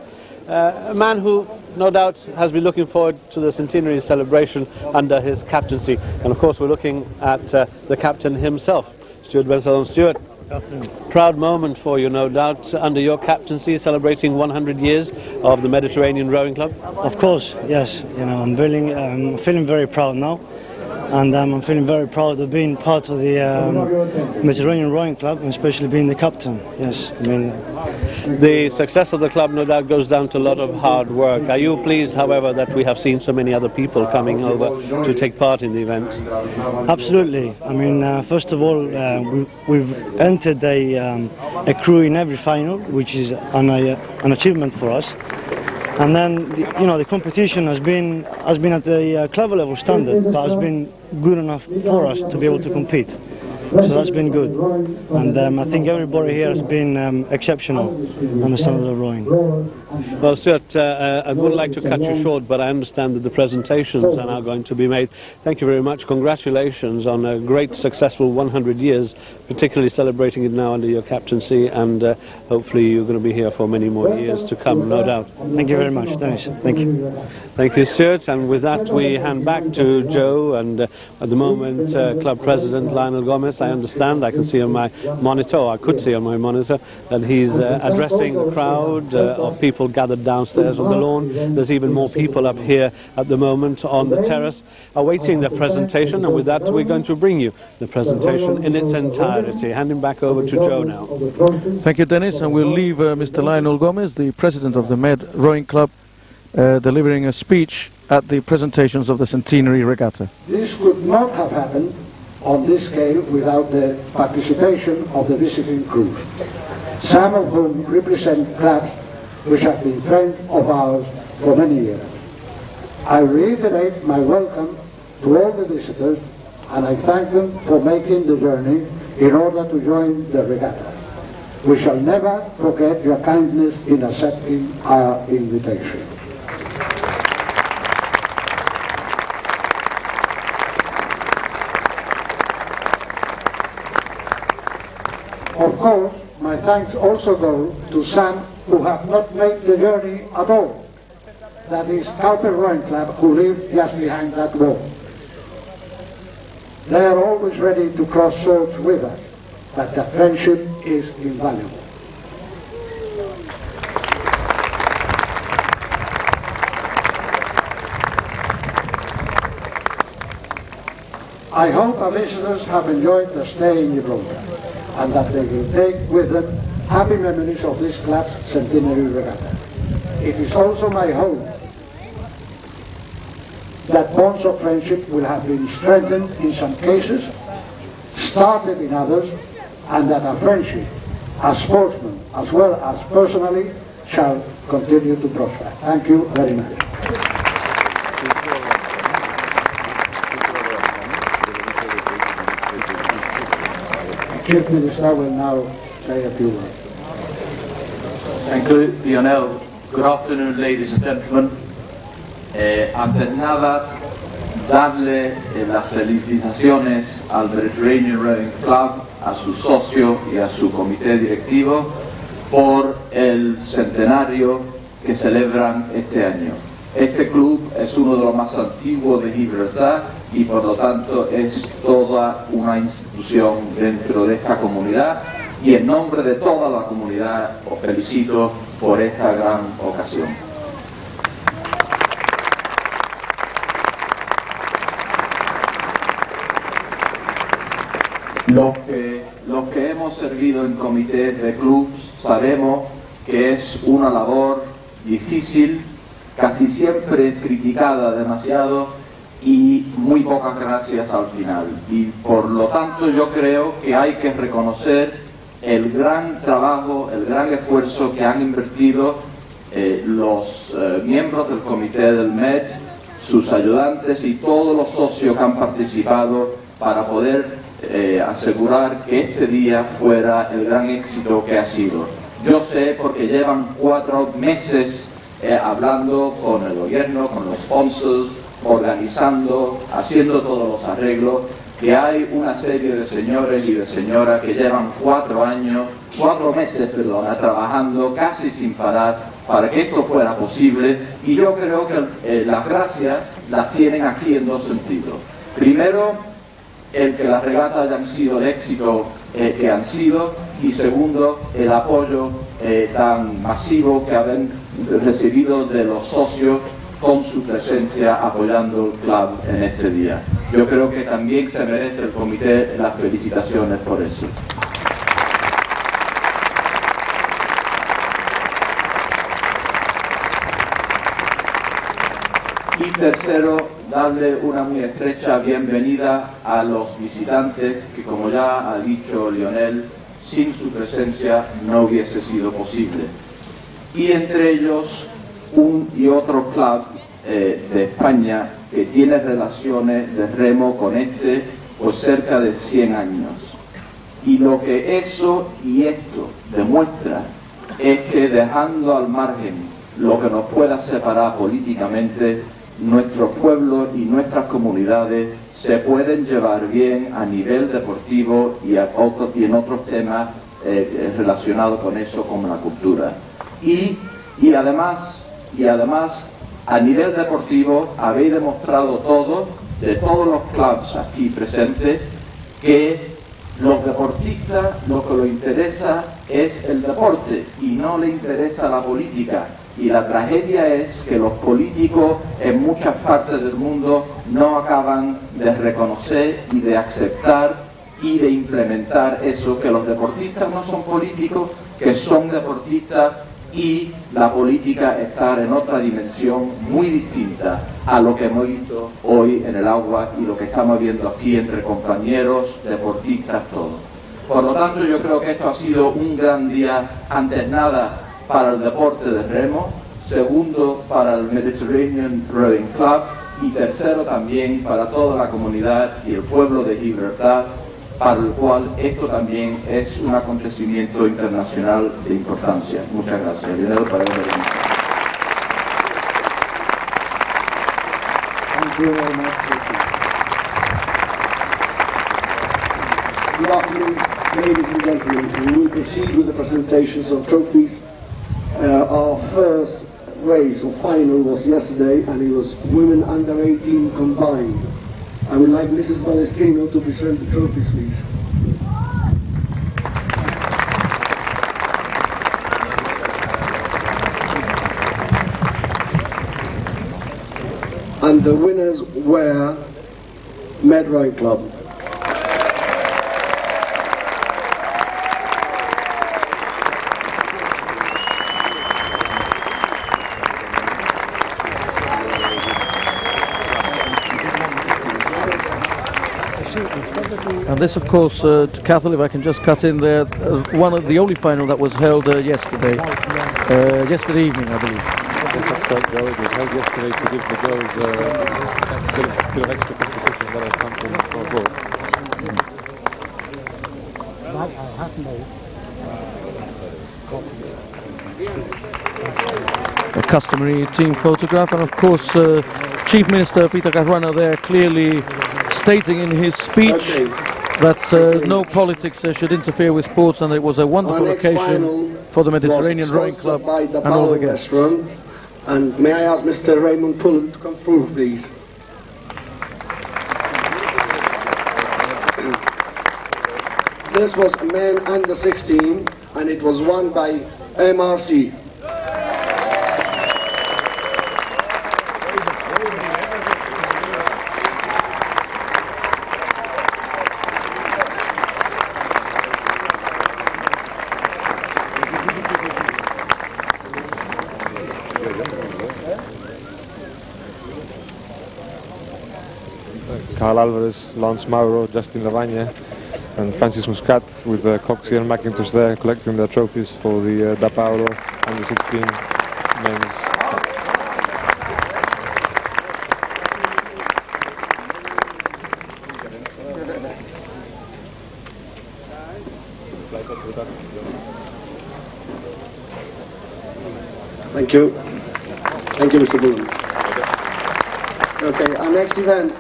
A man who no doubt has been looking forward to the centenary celebration under his captaincy. And of course we're looking at the captain himself, Stuart Bensalon. Stuart, proud moment for you, no doubt, under your captaincy, celebrating 100 years of the Mediterranean Rowing Club. Of course, yes. I'm feeling very proud now, and I'm feeling very proud of being part of the Mediterranean Rowing Club, and especially being the captain. Yes, the success of the club, no doubt, goes down to a lot of hard work. Are you pleased, however, that we have seen so many other people coming over to take part in the event? Absolutely. First of all, we've entered a crew in every final, which is an achievement for us. And then, the competition has been at the club level standard, but has been good enough for us to be able to compete. So that's been good, and I think everybody here has been exceptional on the standard of rowing. Well, Stuart, I would like to cut you short, but I understand that the presentations are now going to be made. Thank you very much. Congratulations on a great, successful 100 years, particularly celebrating it now under your captaincy, and hopefully you're going to be here for many more years to come, no doubt. Thank you very much, Dennis. Thank you. Thank you, Stuart. And with that, we hand back to Joe, and at the moment, Club President Lionel Gomez. I understand, I can see on my monitor, or I could see on my monitor, that he's addressing a crowd of people gathered downstairs on the lawn. There's even more people up here at the moment on the terrace awaiting the presentation, and with that we're going to bring you the presentation in its entirety. Handing back over to Joe now. Thank you, Dennis, and we'll leave Mr. Lionel Gomez, the president of the Med Rowing Club, delivering a speech at the presentations of the Centenary Regatta. This could not have happened on this scale without the participation of the visiting crews, some of whom represent clubs which have been friends of ours for many years. I reiterate my welcome to all the visitors, and I thank them for making the journey in order to join the regatta. We shall never forget your kindness in accepting our invitation. Of course, my thanks also go to some who have not made the journey at all. That is Cowper Rowing Club, who live just behind that wall. They are always ready to cross swords with us, but the friendship is invaluable. I hope our visitors have enjoyed their stay in Gibraltar, and that they will take with them happy memories of this club's centenary regatta. It is also my hope that bonds of friendship will have been strengthened in some cases, started in others, and that our friendship, as sportsmen as well as personally, shall continue to prosper. Thank you very much. Chief Minister will now say a few words. Thank you, Lionel. Good afternoon, ladies and gentlemen. Antes nada, darle las felicitaciones al Mediterranean Rowing Club, a su socio y a su comité directivo por el centenario que celebran este año. Este club es uno de los más antiguos de Gibraltar y por lo tanto es toda una institución dentro de esta comunidad, y en nombre de toda la comunidad os felicito por esta gran ocasión. Los que hemos servido en comités de clubs sabemos que es una labor difícil, casi siempre criticada demasiado y muy pocas gracias al final. Y por lo tanto yo creo que hay que reconocer el gran trabajo, el gran esfuerzo que han invertido los miembros del comité del MED, sus ayudantes y todos los socios que han participado para poder asegurar que este día fuera el gran éxito que ha sido. Yo sé, porque llevan 4 meses hablando con el gobierno, con los sponsors, organizando, haciendo todos los arreglos, que hay una serie de señores y de señoras que llevan 4 meses, trabajando casi sin parar para que esto fuera posible, y yo creo que las gracias las tienen aquí en 2 sentidos. Primero, el que las regatas hayan sido el éxito que han sido, y segundo, el apoyo tan masivo que han recibido de los socios con su presencia apoyando el club en este día. Yo creo que también se merece el comité las felicitaciones por eso. Y tercero, darle una muy estrecha bienvenida a los visitantes que, como ya ha dicho Lionel, sin su presencia no hubiese sido posible. Y entre ellos, un y otro club de España que tiene relaciones de remo con pues cerca de 100 años. Y lo que eso y esto demuestra es que, dejando al margen lo que nos pueda separar políticamente, nuestros pueblos y nuestras comunidades se pueden llevar bien a nivel deportivo y en otros temas relacionados con eso, como la cultura. Y además, a nivel deportivo, habéis demostrado todos, de todos los clubs aquí presentes, que los deportistas lo que les interesa es el deporte y no les interesa la política. Y la tragedia es que los políticos en muchas partes del mundo no acaban de reconocer y de aceptar y de implementar eso, que los deportistas no son políticos, que son deportistas, y la política está en otra dimensión muy distinta a lo que hemos visto hoy en el agua y lo que estamos viendo aquí entre compañeros, deportistas, todos. Por lo tanto, yo creo que esto ha sido un gran día, antes nada, para el deporte de remo, segundo para el Mediterranean Rowing Club y tercero también para toda la comunidad y el pueblo de Gibraltar, para el cual esto también es un acontecimiento internacional de importancia. Muchas gracias. Lionel, para el Thank you very much. Good afternoon, ladies and gentlemen. We will proceed with the presentations of trophies. Our first race or final was yesterday, and it was women under 18 combined. I would like Mrs. Balestrino to present the trophies, please. And the winners were Med Rowing Club. And this, of course, to Cathal, if I can just cut in there, the only final that was held yesterday evening, I believe. Yes, that's correct, Joe. It was held yesterday to give the girls a bit of extra competition that has come from abroad. A customary team photograph, and of course, Chief Minister Peter Caruana there clearly stating in his speech that no politics should interfere with sports, and it was a wonderful occasion for the Mediterranean Rowing Club and all the guests. And may I ask Mr. Raymond Pullen to come through, please? This was men under 16, and it was won by MRC. Carl Alvarez, Lance Mauro, Justin Lavagna and Francis Muscat, with Coxey and McIntosh there collecting their trophies for the Da Paolo under 16 men's cup. Thank you. Thank you, Mr. Boone. Okay, our next event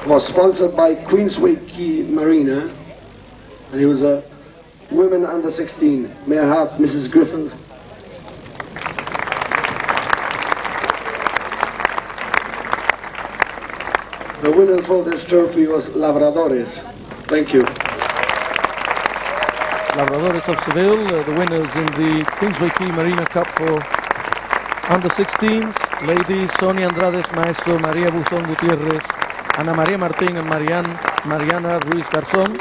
was sponsored by Queensway Key Marina, and it was a women under 16. May I have Mrs. Griffin? The winners for this trophy was Labradores. Thank you. Labradores of Seville, the winners in the Queensway Key Marina Cup for under 16s. Ladies, Sonia Andrades Maestro, María Buzón Gutiérrez, Ana María Martín and Mariana Ruiz Garzón.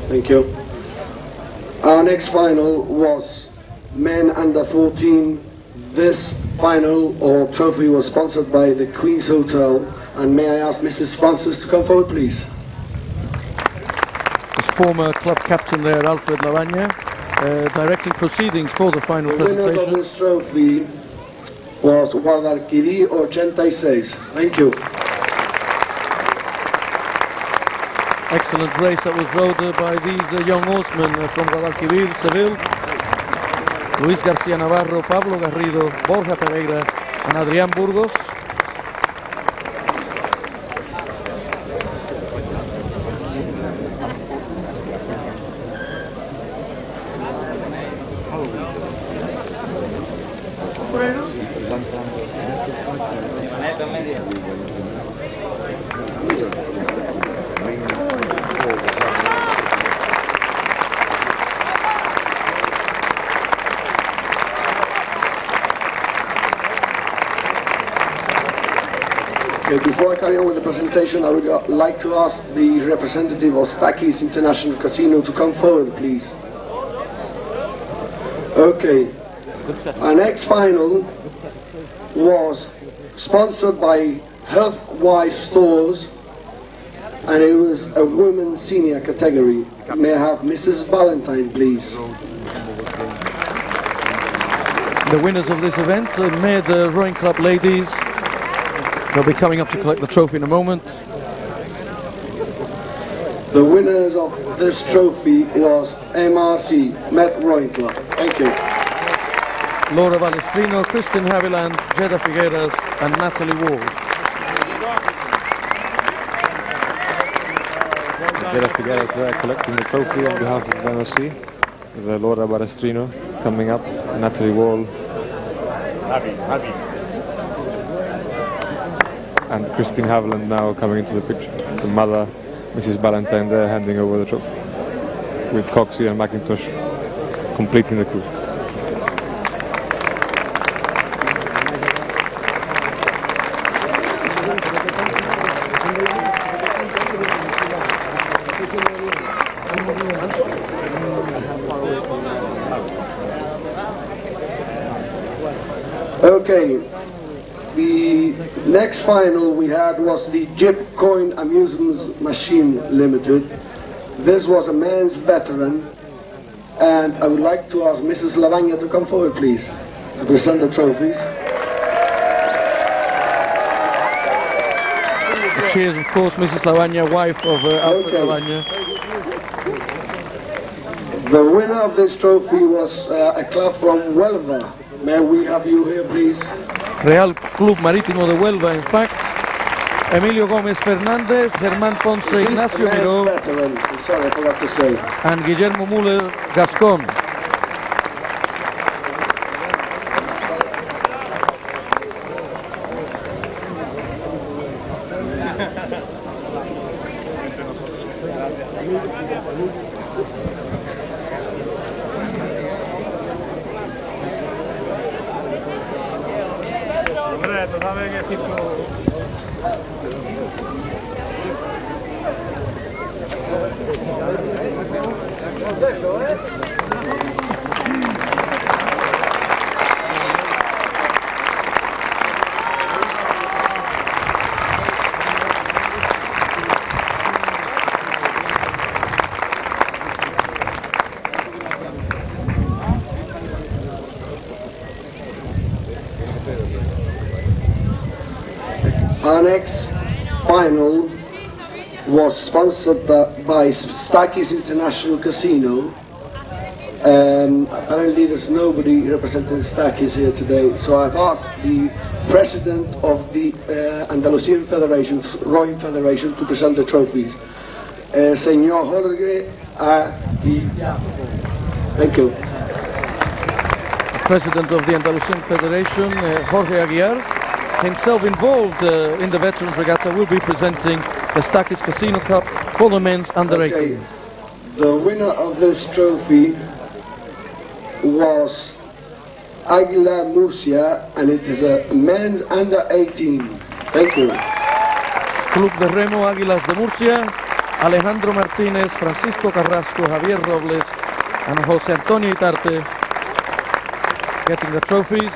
Thank you. Our next final was men under 14. This final or trophy was sponsored by the Queen's Hotel. And may I ask Mrs. Francis to come forward, please? His former club captain there, Alfred Lavagna, directing proceedings for the final The winner of presentation. this trophy was Guadalquivir 86. Thank you. Excellent race that was rowed by these young horsemen from Guadalquivir, Seville. Luis García Navarro, Pablo Garrido, Borja Pereira and Adrián Burgos. Before I carry on with the presentation, I would like to ask the representative of Stakis International Casino to come forward, please. Okay. Our next final was sponsored by Healthwise Stores, and it was a women's senior category. May I have Mrs. Valentine, please? The winners of this event, Med Rowing Club ladies. They'll be coming up to collect the trophy in a moment. The winners of this trophy was MRC, Met Rowing Club. Thank you. Laura Balestrino, Kristin Haviland, Jeda Figueras and Natalie Ward. Jeda Figueras there collecting the trophy on behalf of MRC. The Laura Balestrino coming up, Natalie Wall. And Christine Haviland now coming into the picture. The mother, Mrs. Ballantyne there, handing over the trophy, with Coxey and McIntosh completing the crew. Okay. The next final we had was the Jip Coin Amusement Machine Limited. This was a men's veteran, and I would like to ask Mrs. Lavagna to come forward, please, to present the trophies. Cheers, of course, Mrs. Lavagna, wife of Alfred Lavagna. The winner of this trophy was a club from Huelva. May we have you here, please? Real Club Marítimo de Huelva, in fact. Emilio Gómez Fernández, Germán Ponce, It is Ignacio a man's Miró, veteran. I'm sorry, I forgot to say. and Guillermo Müller Gascon. Our next final was sponsored by Stakis International Casino. Apparently there's nobody representing Stakis here today, so I've asked the president of the Andalusian Federation, Rowing Federation, to present the trophies. Señor Jorge Aguilar. Thank you. President of the Andalusian Federation, Jorge Aguilar, himself involved in the Veterans Regatta, will be presenting the Stakis Casino Cup for the men's under 18. The winner of this trophy was Aguilar Murcia, and it is a men's under 18. Thank you. Club de Remo Águilas de Murcia, Alejandro Martínez, Francisco Carrasco, Javier Robles, and José Antonio Itarte getting the trophies.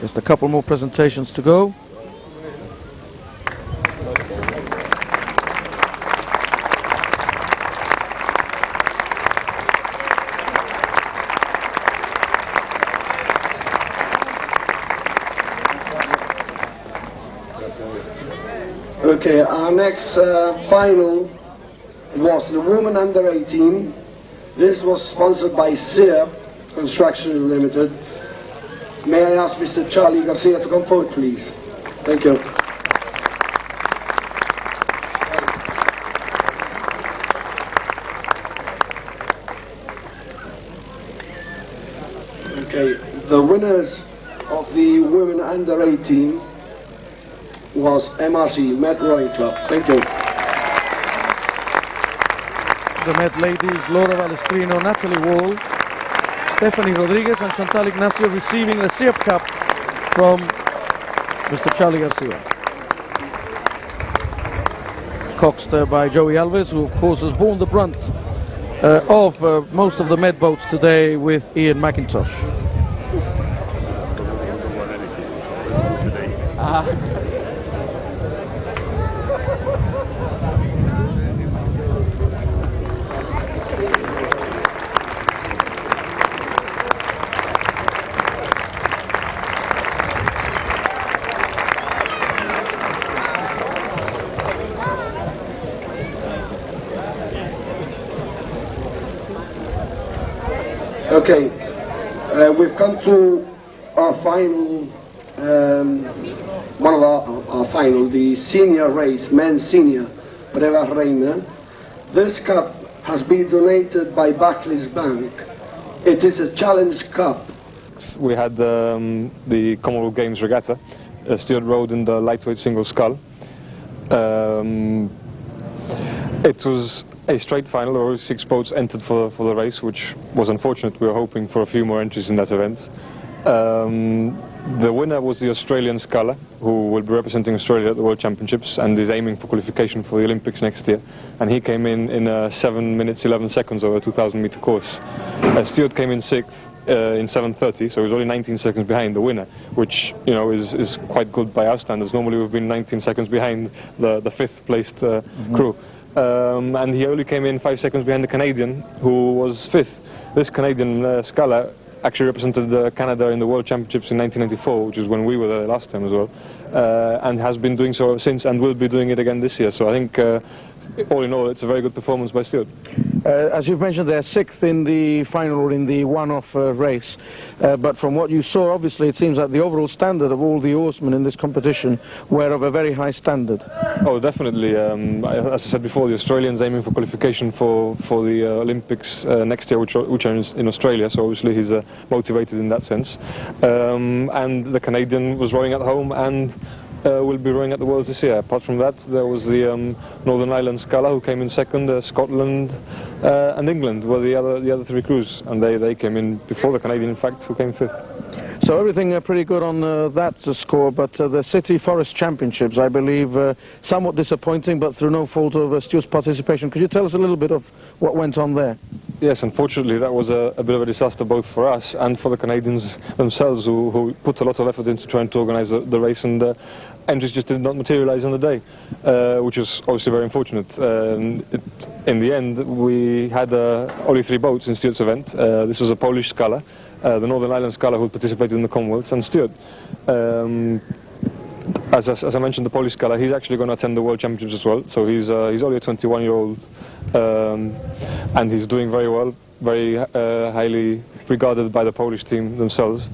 Just a couple more presentations to go. Okay, our next final was the woman under 18. This was sponsored by SEER Construction Limited. May I ask Mr. Charlie Garcia to come forward, please? Thank you. Okay, the winners of the women under 18 was MRC, Med Rowing Club. Thank you. The Med ladies, Laura Balestrino, Natalie Wall, Stephanie Rodriguez and Chantal Ignacio receiving the SEEP Cup from Mr. Charlie Garcia. Coxed by Joey Alves, who of course has borne the brunt of most of the Med boats today with Ian McIntosh. Okay, we've come to our final, one of our final, the senior race, men's senior, Breva Reina. This cup has been donated by Barclays Bank. It is a challenge cup. We had the Commonwealth Games Regatta, Stuart rowed in the lightweight single scull. It was a straight final. There were 6 boats entered for the race, which was unfortunate. We were hoping for a few more entries in that event. The winner was the Australian sculler, who will be representing Australia at the World Championships and is aiming for qualification for the Olympics next year. And he came in 7 minutes 11 seconds over a 2,000 meter course. Stuart came in 6th in 7:30, so he was only 19 seconds behind the winner, which is quite good by our standards. Normally we've been 19 seconds behind the 5th placed crew. And he only came in 5 seconds behind the Canadian, who was 5th. This Canadian sculler actually represented Canada in the World Championships in 1994, which is when we were there last time as well, and has been doing so since and will be doing it again this year. So I think all in all, it's a very good performance by Stewart. As you've mentioned, they're 6th in the final in the one-off race. But from what you saw, obviously, it seems like the overall standard of all the oarsmen in this competition were of a very high standard. Oh, definitely. As I said before, the Australian's aiming for qualification for the Olympics next year, which are in Australia. So obviously he's motivated in that sense. And the Canadian was rowing at home and will be rowing at the Worlds this year. Apart from that, there was the Northern Ireland Scala who came in second. Scotland and England were the other 3 crews, and they came in before the Canadian, in fact, who came 5th. So everything pretty good on that score, but the City Forest Championships, I believe, somewhat disappointing, but through no fault of Stuart's participation. Could you tell us a little bit of what went on there? Yes, unfortunately, that was a bit of a disaster both for us and for the Canadians themselves, who put a lot of effort into trying to organise the race, and entries just did not materialise on the day, which was obviously very unfortunate. In the end, we had only 3 boats in Stuart's event. This was a Polish Scala, the Northern Ireland Scala, who participated in the Commonwealths, and Stewart. As I mentioned, the Polish Scala, he's actually going to attend the World Championships as well. So he's only a 21-year-old, and he's doing very well, very highly regarded by the Polish team themselves.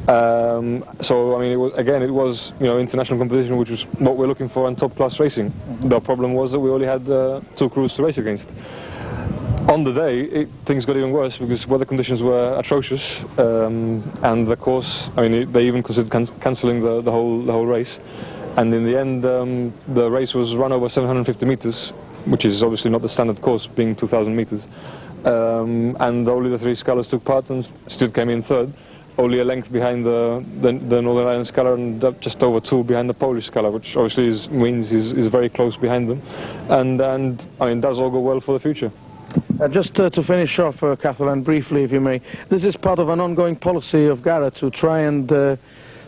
So I mean, it was international competition, which was what we're looking for, and top-class racing. The problem was that we only had 2 crews to race against. On the day, things got even worse because weather conditions were atrocious, and the course, I mean, they even considered cancelling the whole race. And in the end, the race was run over 750 meters, which is obviously not the standard course, being 2,000 meters. And only the 3 Scalas took part, and Stuart came in 3rd, only a length behind the Northern Ireland Scala, and just over 2 behind the Polish Scala, which obviously means he's very close behind them. And I mean, does all go well for the future. Just to finish off, Catalan, briefly, if you may, this is part of an ongoing policy of Gara to try and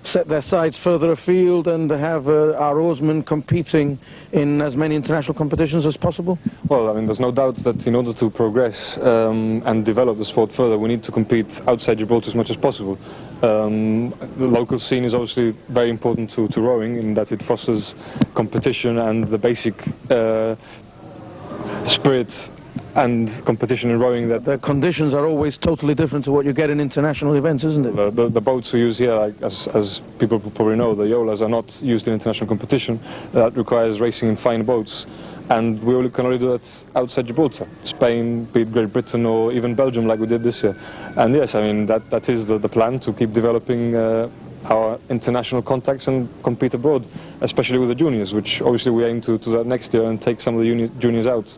set their sights further afield and have our oarsmen competing in as many international competitions as possible? Well, I mean, there's no doubt that in order to progress and develop the sport further, we need to compete outside Gibraltar as much as possible. The local scene is obviously very important to rowing in that it fosters competition and the basic spirit and competition in rowing. That the conditions are always totally different to what you get in international events, isn't it? The boats we use here, like, as people probably know, the Yolas are not used in international competition. That requires racing in fine boats, and we can only do that outside Gibraltar, Spain, be it Great Britain, or even Belgium, like we did this year. And yes, I mean, that is the plan, to keep developing our international contacts and compete abroad, especially with the juniors, which obviously we aim to that next year and take some of the juniors out.